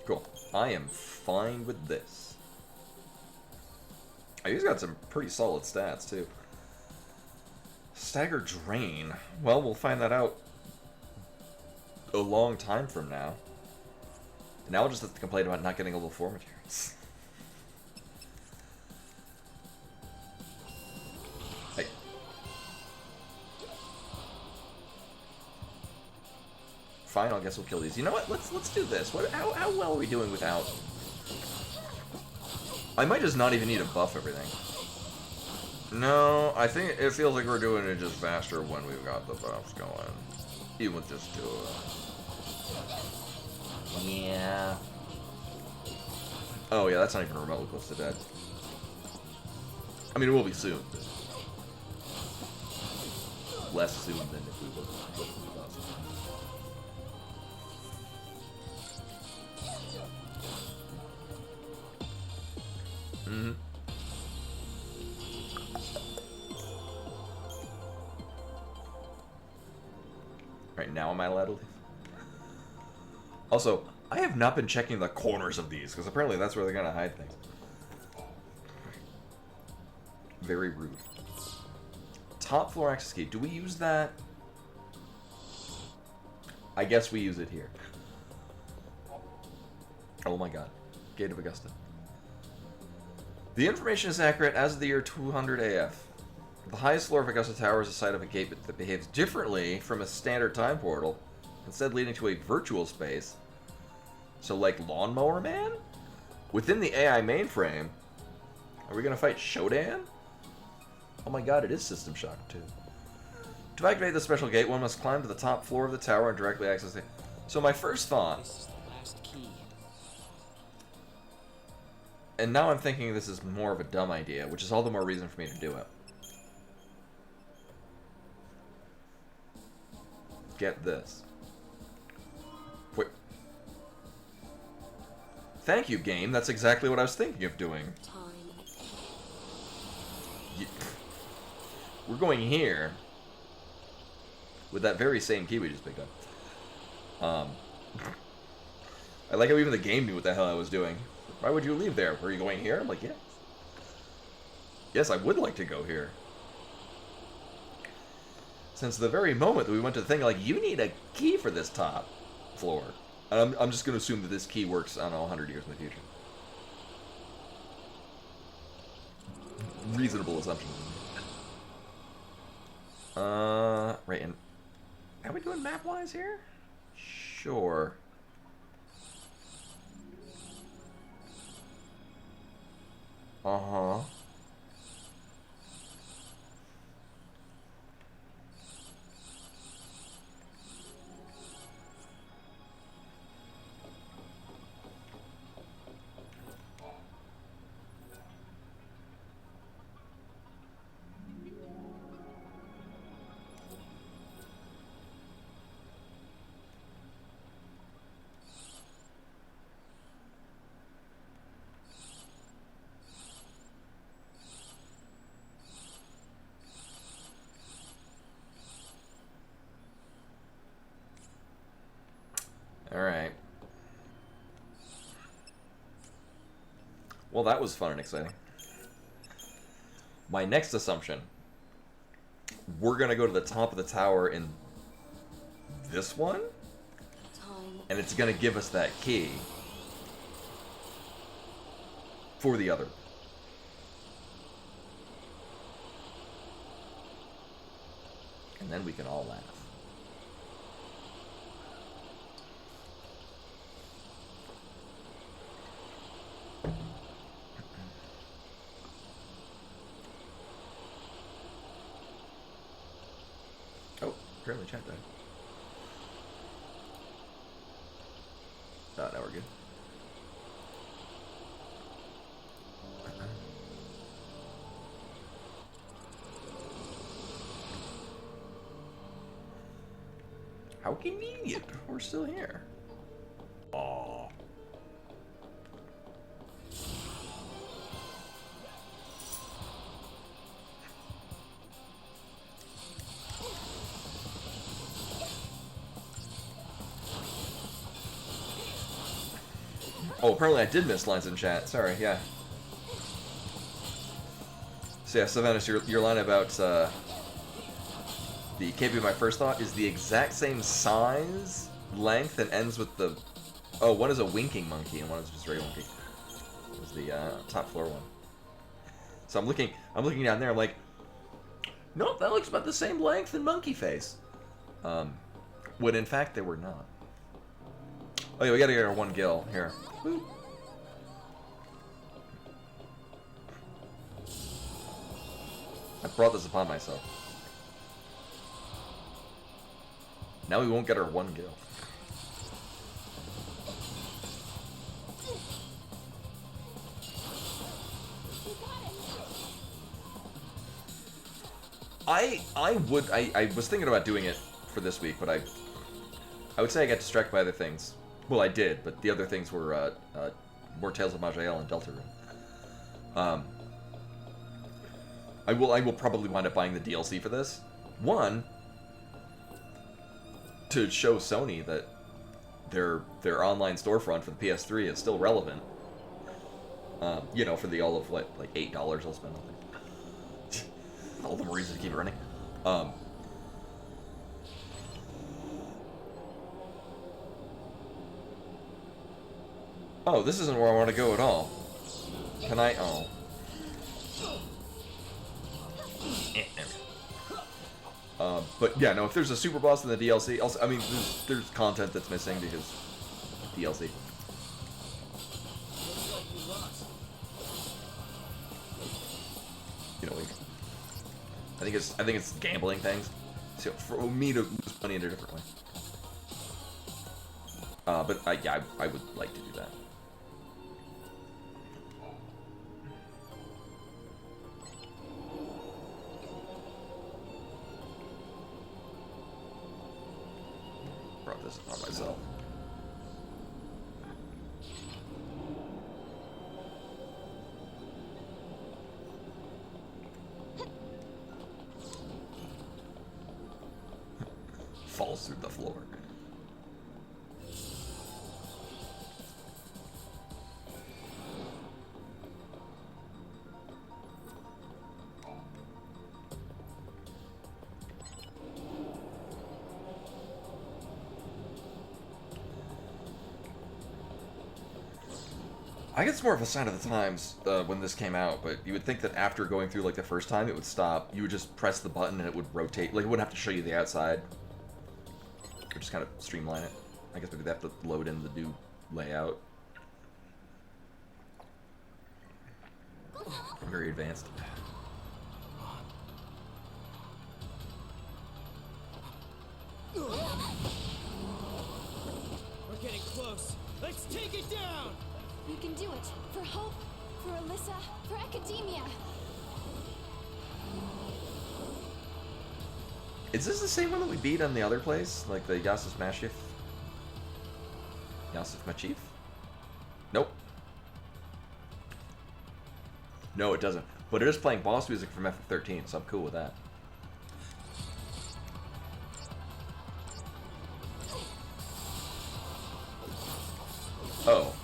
Cool. I am fine with this. He's got some pretty solid stats, too. Stagger Drain. Well, we'll find that out a long time from now. Now we'll just have to complain about not getting level 4 materials. Hey. Fine, I guess we'll kill these. You know what? Let's do this. How well are we doing without? I might just not even need to buff everything. No, I think it feels like we're doing it just faster when we've got the buffs going. Even with just 2 of them. Yeah. Oh yeah, that's not even remotely close to dead. I mean, it will be soon. But less soon than if we were with the buffs. Mm-hmm. Right now, am I allowed to leave? Also, I have not been checking the corners of these, because apparently that's where they're going to hide things. Very rude. Top floor access key. Do we use that? I guess we use it here. Oh my god. Gate of Augusta. The information is accurate as of the year 200 AF. The highest floor of Augusta Tower is a site of a gate that behaves differently from a standard time portal, instead leading to a virtual space. So, like Lawnmower Man? Within the AI mainframe, are we going to fight Shodan? Oh my god, it is System Shock, too. To activate the special gate, one must climb to the top floor of the tower and directly access it. So my first thought... This is the last key. And now I'm thinking this is more of a dumb idea, which is all the more reason for me to do it. Get this. Wait. Thank you, game. That's exactly what I was thinking of doing. We're going here with that very same key we just picked up. I like how even the game knew what the hell I was doing. Why would you leave there? Were you going here? I'm like, yes. Yes, I would like to go here. Since the very moment that we went to the thing, like, you need a key for this top floor. And I'm just going to assume that this key works, I don't know, 100 years in the future. Reasonable assumption. Right, and are we doing map-wise here? Sure. Uh-huh. Alright. Well, that was fun and exciting. My next assumption. We're going to go to the top of the tower in this one? And it's going to give us that key for the other. And then we can all laugh. Apparently chat died. Oh, now we're good. How convenient. We're still here. Aww. Oh, apparently I did miss lines in chat. Sorry, yeah. So yeah, Sylvanus, your line about the can't be my first thought is the exact same size, length, and ends with the... Oh, one is a winking monkey and one is just regular monkey. It was the top floor one. So I'm looking down there, I'm like, nope, that looks about the same length and monkey face. When in fact they were not. Oh yeah, we gotta get our one gill here. Woo. brought this upon myself. Now we won't get our 1 gil. I was thinking about doing it for this week, but I would say I got distracted by other things. Well, I did, but the other things were more Tales of Maj'El and Deltarune. I will probably wind up buying the DLC for this. One, to show Sony that their online storefront for the PS3 is still relevant. You know, for the all of what, like $8 I'll spend on it. All the more reason to keep it running. Oh, this isn't where I want to go at all. Can I? Oh. But yeah, no. If there's a super boss in the DLC, also, I mean, there's content that's missing because DLC. You know, I think it's gambling things. So for me to lose money in a different way. But yeah, I would like to do that. Brought this on myself. Falls through the floor. I guess it's more of a sign of the times when this came out, but you would think that after going through like the first time, it would stop. You would just press the button and it would rotate. Like, it wouldn't have to show you the outside. Or just kind of streamline it. I guess maybe they have to load in the new layout. Very advanced. We're getting close. Let's take it down! You can do it. For Hope, for Alyssa, for Academia. Is this the same one that we beat on the other place? Like the Yasif Mashif? Yasif Machif? Nope. No, it doesn't. But it is playing boss music from FF13, so I'm cool with that. Oh.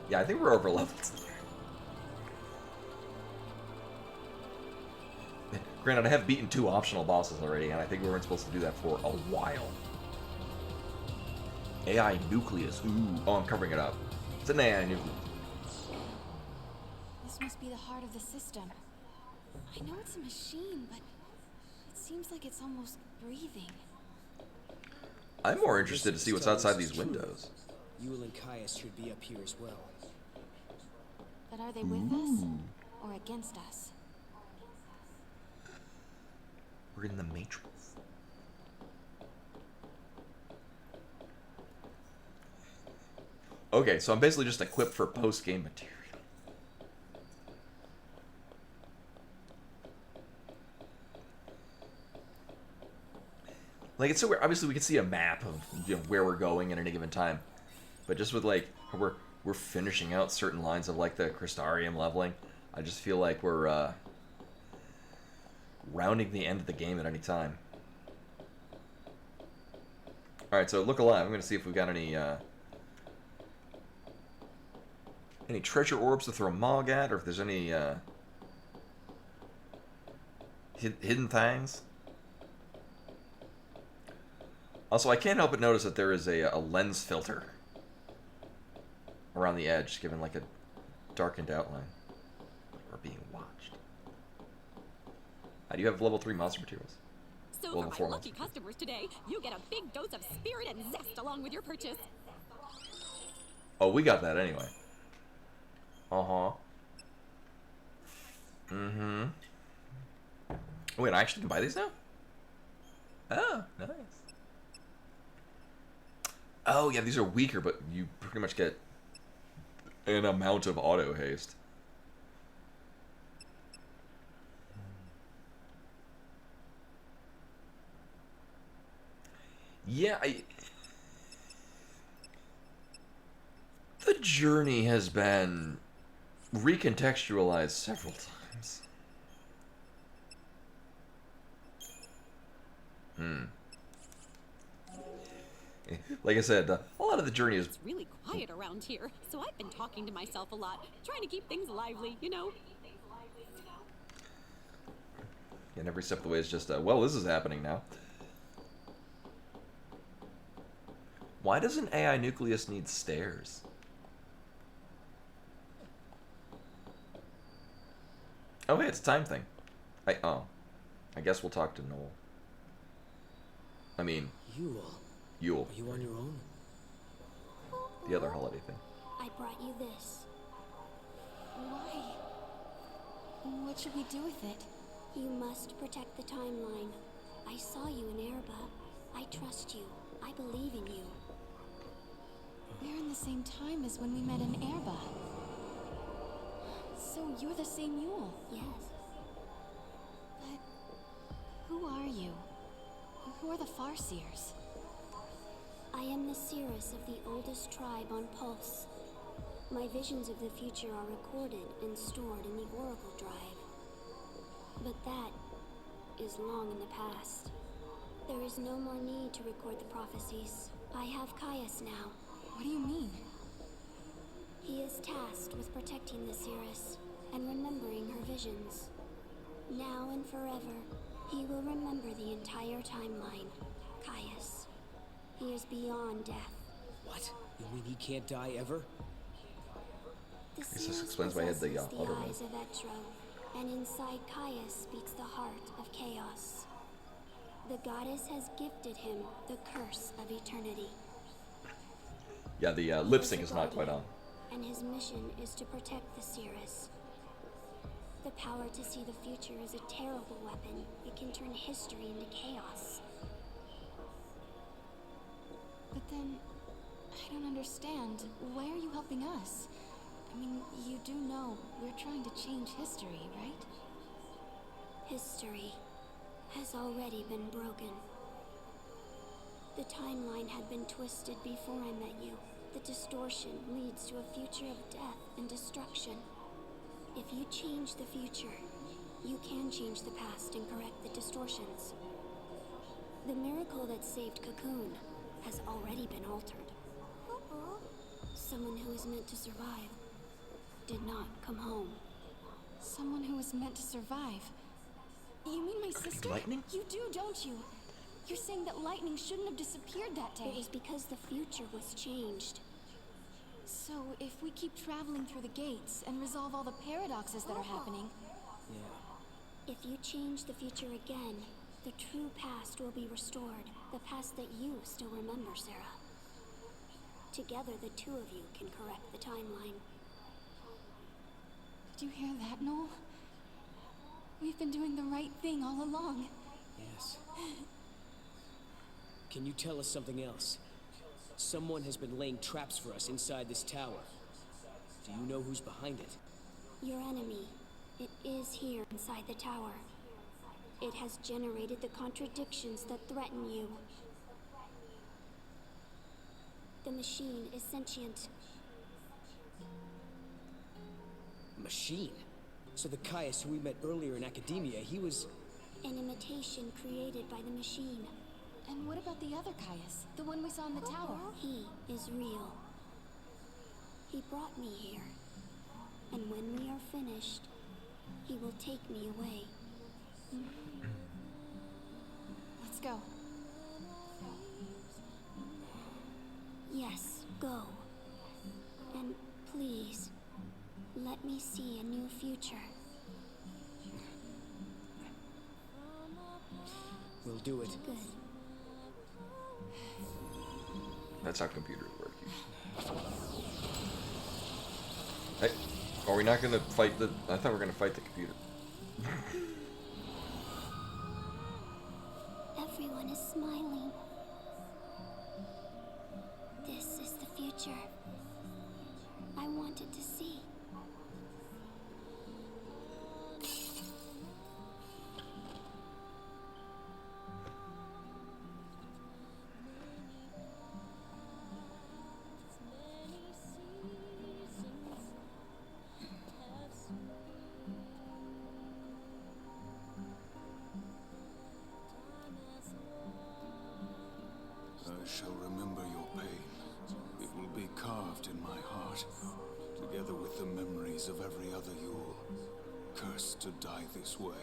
Yeah, I think we're over leveled. Granted, I have beaten 2 optional bosses already, and I think we weren't supposed to do that for a while. AI Nucleus. Ooh. Oh, I'm covering it up. It's an AI Nucleus. This must be the heart of the system. I know it's a machine, but it seems like it's almost breathing. I'm more interested to see what's outside these windows. Yule and Caius should be up here as well. But are they with us or against us? We're in the Matrix. Okay, so I'm basically just equipped for post-game material. Like, it's so weird. Obviously, we can see a map of, you know, where we're going at any given time. But just with, like, we're finishing out certain lines of, like, the Crystarium leveling, I just feel like we're, rounding the end of the game at any time. Alright, so look alive. I'm going to see if we've got any treasure orbs to throw Mog at, or if there's any, hidden things. Also, I can't help but notice that there is a lens filter around the edge, giving like a darkened outline. We're being watched. How do you have level 3 monster materials? So Level for 4 my lucky monster. customers today, you get a big dose of spirit and zest along with your purchase. Oh, we got that anyway. Uh-huh. Mm-hmm. Wait, I actually can buy these now? Oh, nice. Oh, yeah, these are weaker, but you pretty much get an amount of auto haste. Yeah, the journey has been recontextualized several times. Like I said, a lot of the journey is... It's really quiet around here, so I've been talking to myself a lot, trying to keep things lively, you know? And every step of the way is just, well, this is happening now. Why does an AI nucleus need stairs? Oh, hey, it's a time thing. I guess we'll talk to Noel. I mean... Yule. Are you on your own? The other holiday thing. I brought you this. Why? What should we do with it? You must protect the timeline. I saw you in Erba. I trust you. I believe in you. We're in the same time as when we met in Erba. So you're the same Yule? Yes. But who are you? Who are the Farseers? I am the seeress of the oldest tribe on Pulse. My visions of the future are recorded and stored in the Oracle Drive. But that is long in the past. There is no more need to record the prophecies. I have Caius now. What do you mean? He is tasked with protecting the seeress and remembering her visions. Now and forever, he will remember the entire timeline. Caius. He is beyond death. What? You mean he can't die ever? The This seeress explains why I had the, possesses the auto eyes of Etro, and inside Caius speaks the heart of chaos. The goddess has gifted him the curse of eternity. Yeah, the lip sync is not quite on. And his mission is to protect the seeress. The power to see the future is a terrible weapon. It can turn history into chaos. But then, I don't understand. Why are you helping us? I mean, you do know we're trying to change history, right? History has already been broken. The timeline had been twisted before I met you. The distortion leads to a future of death and destruction. If you change the future, you can change the past and correct the distortions. The miracle that saved Cocoon has already been altered. Someone who was meant to survive did not come home. Someone who was meant to survive. You mean my sister? Lightning? You do, don't you? You're saying that lightning shouldn't have disappeared that day. It was because the future was changed. So if we keep traveling through the gates and resolve all the paradoxes that are happening... Yeah. If you change the future again, the true past will be restored. The past that you still remember, Sarah. Together, the two of you can correct the timeline. Did you hear that, Noel? We've been doing the right thing all along. Yes. Can you tell us something else? Someone has been laying traps for us inside this tower. Do you know who's behind it? Your enemy. It is here inside the tower. It has generated the contradictions that threaten you. The machine is sentient. Machine? So the Caius who we met earlier in academia, he was... An imitation created by the machine. And what about the other Caius? The one we saw in the tower? He is real. He brought me here. And when we are finished, he will take me away. Let's go. Yes, go. And please, let me see a new future. We'll do it. Good. That's how computers work. Hey, are we not gonna fight the... I thought we were gonna fight the computer. Everyone is smiling. This is the future I wanted to see. I shall remember your pain. It will be carved in my heart, together with the memories of every other Yule, cursed to die this way.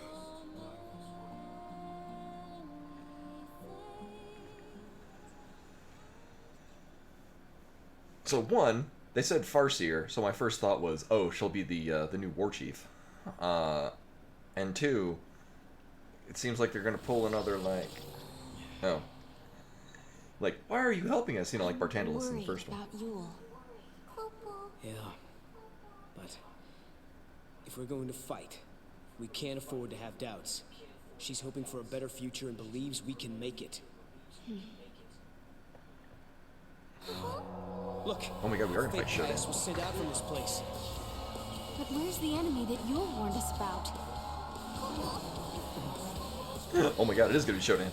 So one, they said Farseer, so my first thought was, oh, she'll be the new war chief. And two, it seems like they're gonna pull another like, oh, like why are you helping us? You know, like Bartandalus in the first one. About Yule. Yeah. But if we're going to fight, we can't afford to have doubts. She's hoping for a better future and believes we can make it. Look. Oh my god, we are gonna fight Shodan. Was sent out from this place. But where's the enemy that Yule warned us about? Oh my god, it is gonna be Shodan.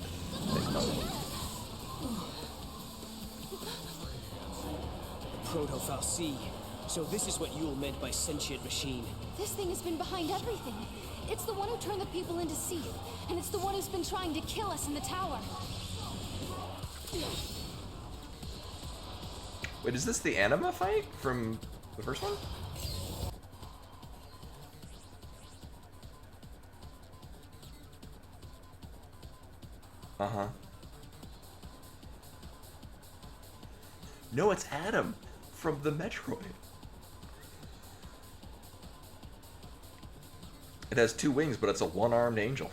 Proto-Fal'Cie. So this is what Yule meant by sentient machine. This thing has been behind everything. It's the one who turned the people into Seath, and it's the one who's been trying to kill us in the tower. Wait, is this the anima fight from the first one? Uh-huh. No, it's Adam from the Metroid. It has two wings, but it's a one-armed angel.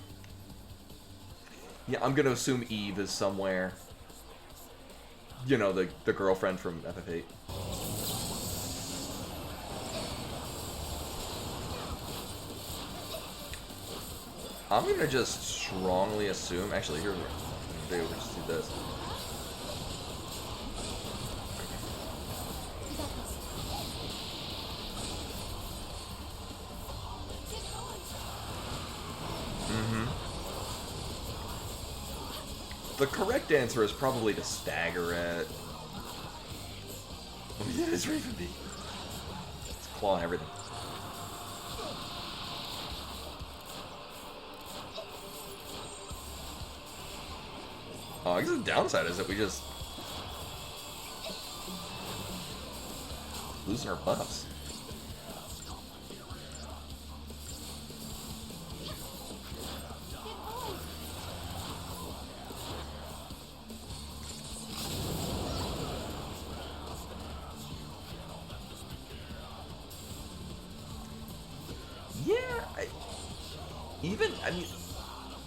Yeah, I'm gonna assume Eve is somewhere. You know, the girlfriend from FF8. I'm gonna just strongly assume. Actually, here's what they would just do this. The correct answer is probably to stagger it. Oh yeah, it's Raven Bee. It's claw and everything. Oh, I guess the downside is that we just losing our buffs.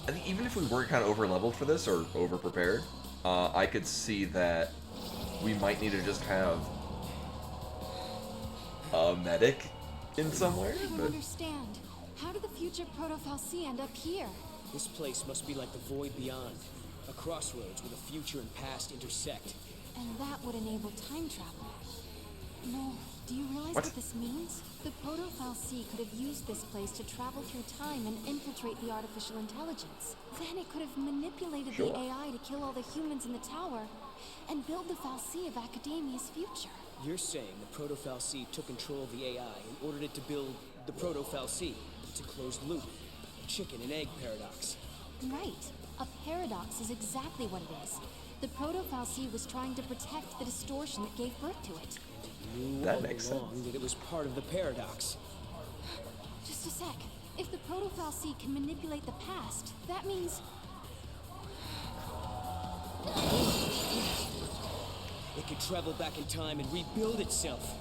I think even if we were kind of over-leveled for this, or over-prepared, I could see that we might need to just have a medic in somewhere. I don't understand. How did the future Proto-Fal'Cie end up here? This place must be like the void beyond. A crossroads where the future and past intersect. And that would enable time travel. No, do you realize what this means? The Proto-Fal'Cie could have used this place to travel through time and infiltrate the artificial intelligence. Then it could have manipulated the AI to kill all the humans in the tower and build the Fal'Cie of Academia's future. You're saying the Proto-Fal'Cie took control of the AI and ordered it to build the Proto-Fal'Cie. It's a closed loop, a chicken and egg paradox. Right. A paradox is exactly what it is. The Proto-Fal'Cie was trying to protect the distortion that gave birth to it. That makes sense. That it was part of the paradox. Just a sec. If the Proto-Fal'Cie can manipulate the past, that means... It could travel back in time and rebuild itself.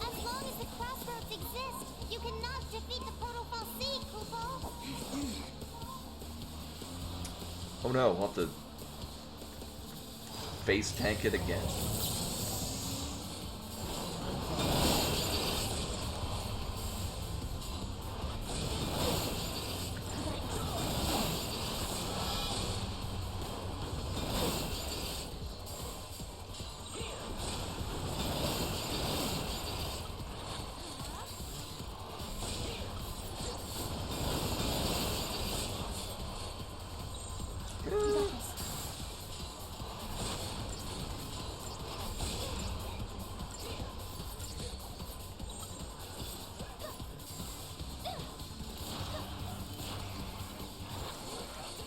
As long as the crossroads exist, you cannot defeat the Proto-Fal'Cie, Kupo. Oh no, we'll have to face tank it again.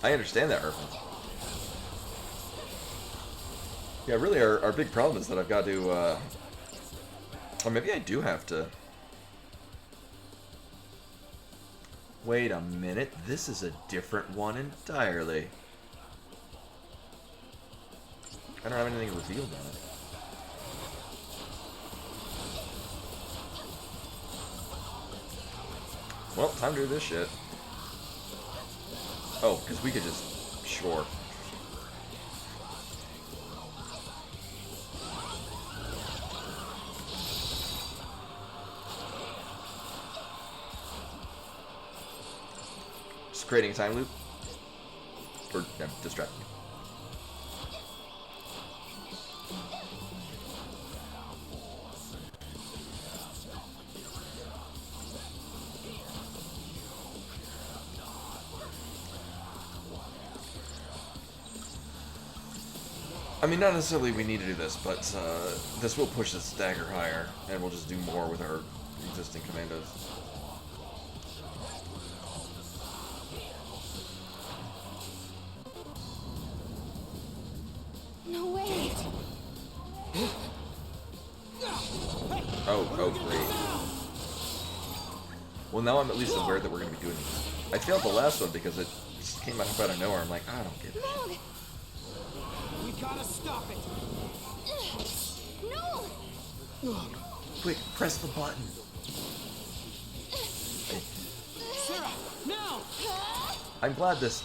I understand that reference. Yeah, really, our big problem is that I've got to, or maybe I do have to. Wait a minute, this is a different one entirely. I don't have anything revealed on it. Well, time to do this shit. Oh, because we could just... Sure. Just creating a time loop? Or, yeah, distracting you. I mean, not necessarily we need to do this, but this will push the stagger higher, and we'll just do more with our existing commandos. No way. Oh, great. Well, now I'm at least aware that we're going to be doing this. I failed the last one because it just came out of nowhere. I'm like, I don't get it. We gotta stop it! No! Quick, press the button. Sarah, now! I'm glad this...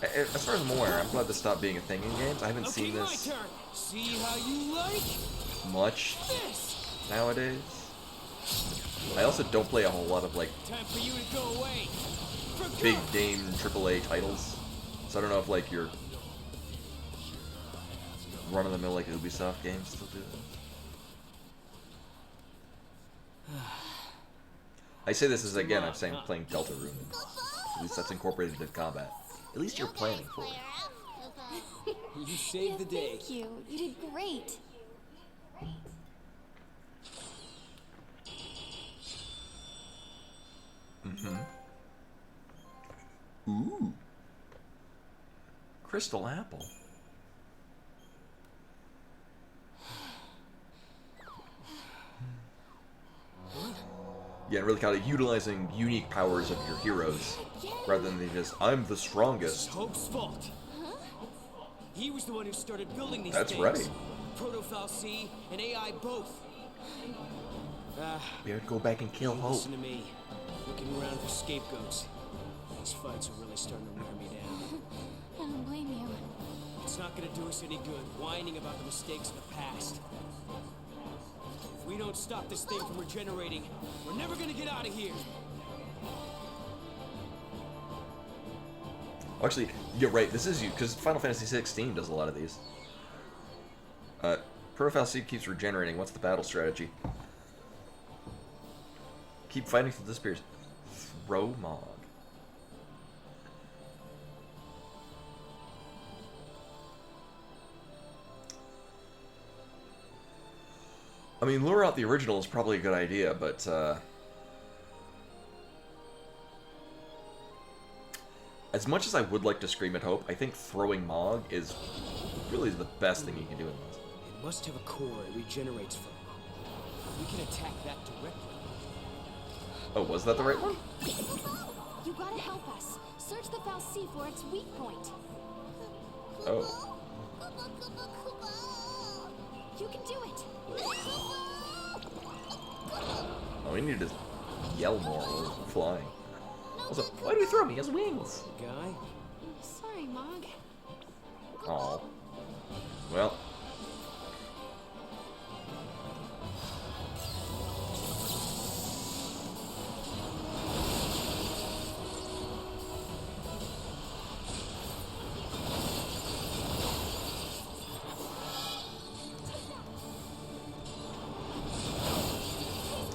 As far as I'm aware, I'm glad this stopped being a thing in games. I haven't seen this my turn. See how you like much this? nowadays. I also don't play a whole lot of, like, Time for you to go away. big game AAA titles. So I don't know if, like, your run-of-the-mill, like, Ubisoft games still do this. I say this as, again, I'm saying playing Delta Rune. At least that's incorporated into combat. At least you're planning for it. You saved the day. Thank you. You did great. Mm-hmm. Ooh. Crystal apple. Yeah, really kind of utilizing unique powers of your heroes, rather than just, I'm the strongest. It's Hope's fault. He was the one who started building these That's things. right. Proto-Fal'Cie and AI both. We have to go back and kill Hope. Listen to me. Looking around for scapegoats. These fights are really starting to wear me down. I don't blame you. It's not gonna do us any good whining about the mistakes of the past. If we don't stop this thing from regenerating, we're never gonna get out of here. Actually, you're right, this is you, because Final Fantasy XVI does a lot of these. Proto-Fal'Cie keeps regenerating. What's the battle strategy? Keep fighting till it disappears. Throw Mog. I mean, lure out the original is probably a good idea, but, as much as I would like to scream at Hope, I think throwing Mog is really the best thing you can do in this. It must have a core it regenerates from. We can attack that directly. Oh, was that the right one? You gotta help us. Search the Fal'Cie for its weak point. Oh. You can do it. Oh, we need to yell more while we're flying. Also, why do you throw me? He has wings. Guy? Sorry, Mog. Oh. Well.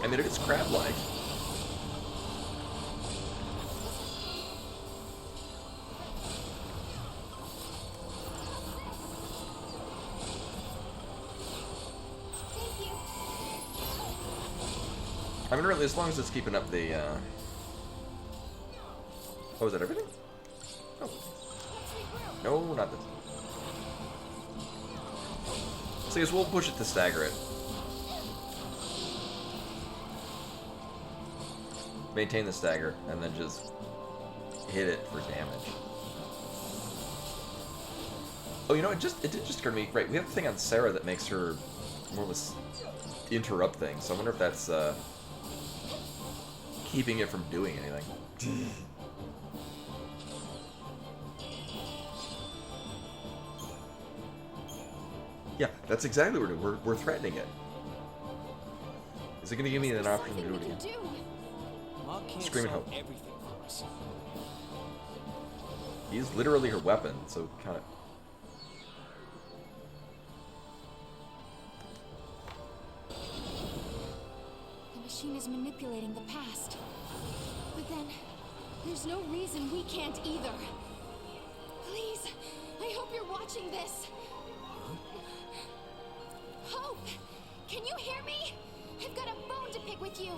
I mean, it's crab-like. I mean, really, as long as it's keeping up the, Oh, is that everything? Oh. No, not this. So I guess we'll push it to stagger it. Maintain the stagger, and then just hit it for damage. Oh, you know, it did just occur to me, right, we have the thing on Sarah that makes her more of a interrupt thing, so I wonder if that's, keeping it from doing anything. Yeah, that's exactly what we're doing. We're threatening it. Is it going to give me an option to do it again? Scream and hope. Everything for us. He's literally her weapon, so kind of. The machine is manipulating the past. But then, there's no reason we can't either. Please, I hope you're watching this. Hope! Can you hear me? I've got a bone to pick with you.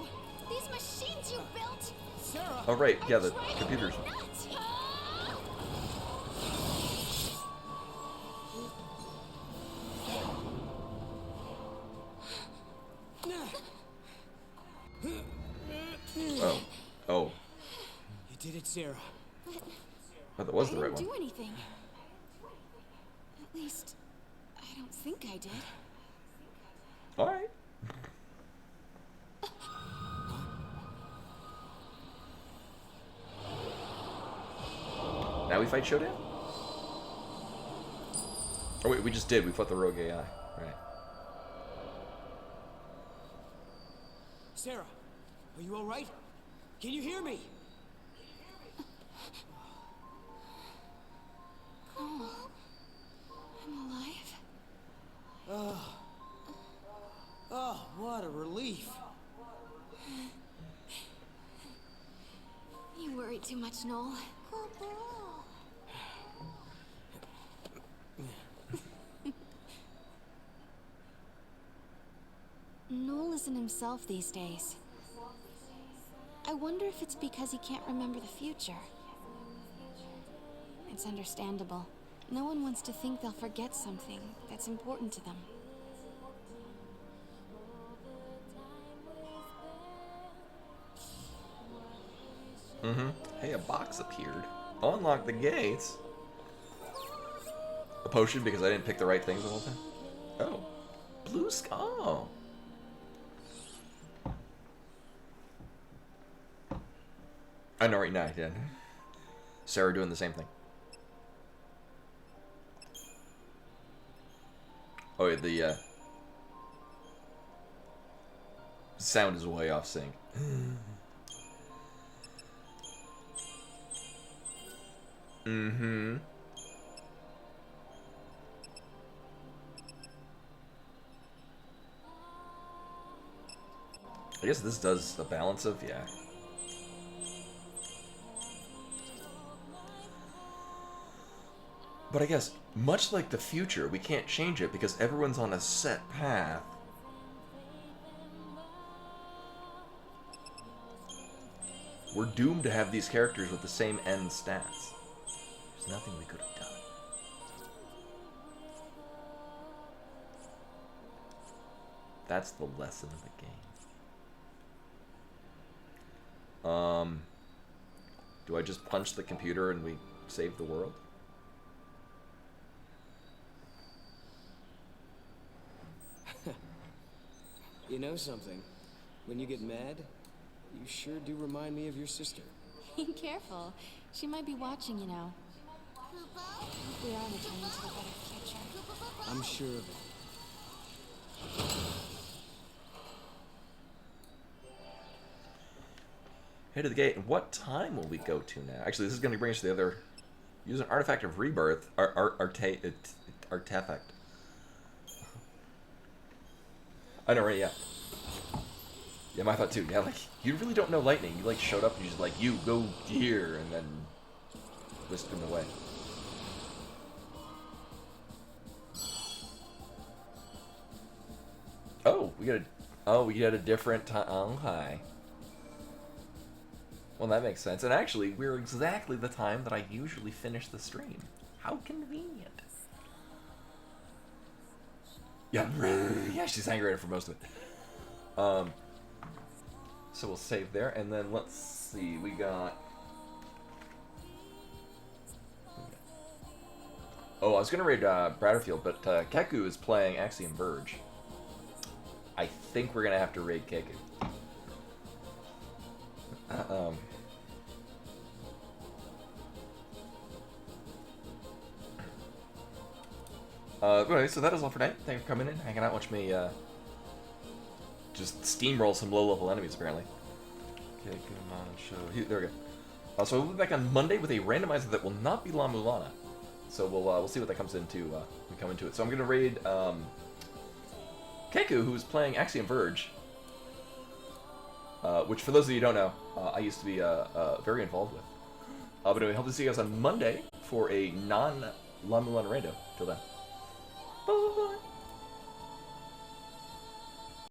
These machines you built. Sarah! Oh, right, yeah, the computers. Oh. Oh. You did it, Sarah. Oh, that was the I right didn't one. do anything. At least, I don't think I did. Alright. Now we fight Showdown? Oh wait, we just did. We fought the rogue AI. Right. Sarah, are you alright? Can you hear me? Oh, I'm alive. Oh, what a relief. You worry too much, Noel. Noel isn't himself these days. I wonder if it's because he can't remember the future. It's understandable. No one wants to think they'll forget something that's important to them. Hey, a box appeared. Unlock the gates. A potion because I didn't pick the right things the whole time. Oh. Blue skull. I know right now I did. Sarah doing the same thing. Oh, yeah, the sound is way off sync. Mm-hmm. I guess this does the balance of, yeah. But I guess, much like the future, we can't change it because everyone's on a set path. We're doomed to have these characters with the same end stats. There's nothing we could have done. That's the lesson of the game. Do I just punch the computer and we save the world? You know something? When you get mad, you sure do remind me of your sister. Careful. She might be watching, you know. We are returning to a better future. I'm sure of it. Head to the gate. And what time will we go to now? Actually, this is going to bring us to the other. Use an artifact of rebirth. Artifact. I know, right? Yeah. Yeah, my thought too. Yeah, like you really don't know lightning. You like showed up and you just like you go here and then whisked him away. Oh, we got a different time. Oh, hi. Well, that makes sense. And actually, we're exactly the time that I usually finish the stream. How convenient. Yeah, yeah, she's angry for most of it. So we'll save there, and then let's see. We got. Oh, I was gonna raid Bratterfield, but Keku is playing Axiom Verge. I think we're gonna have to raid Keku. Anyway, so that is all for tonight. Thank you for coming in, hanging out, watching me just steamroll some low-level enemies, apparently. Okay, come on, show. There we go. So we'll be back on Monday with a randomizer that will not be La Mulana. So we'll see what that comes into when we come into it. So I'm gonna raid Keku, who's playing Axiom Verge, which for those of you who don't know, I used to be very involved with. But anyway, hope to see you guys on Monday for a non-La Mulana rando. Till then.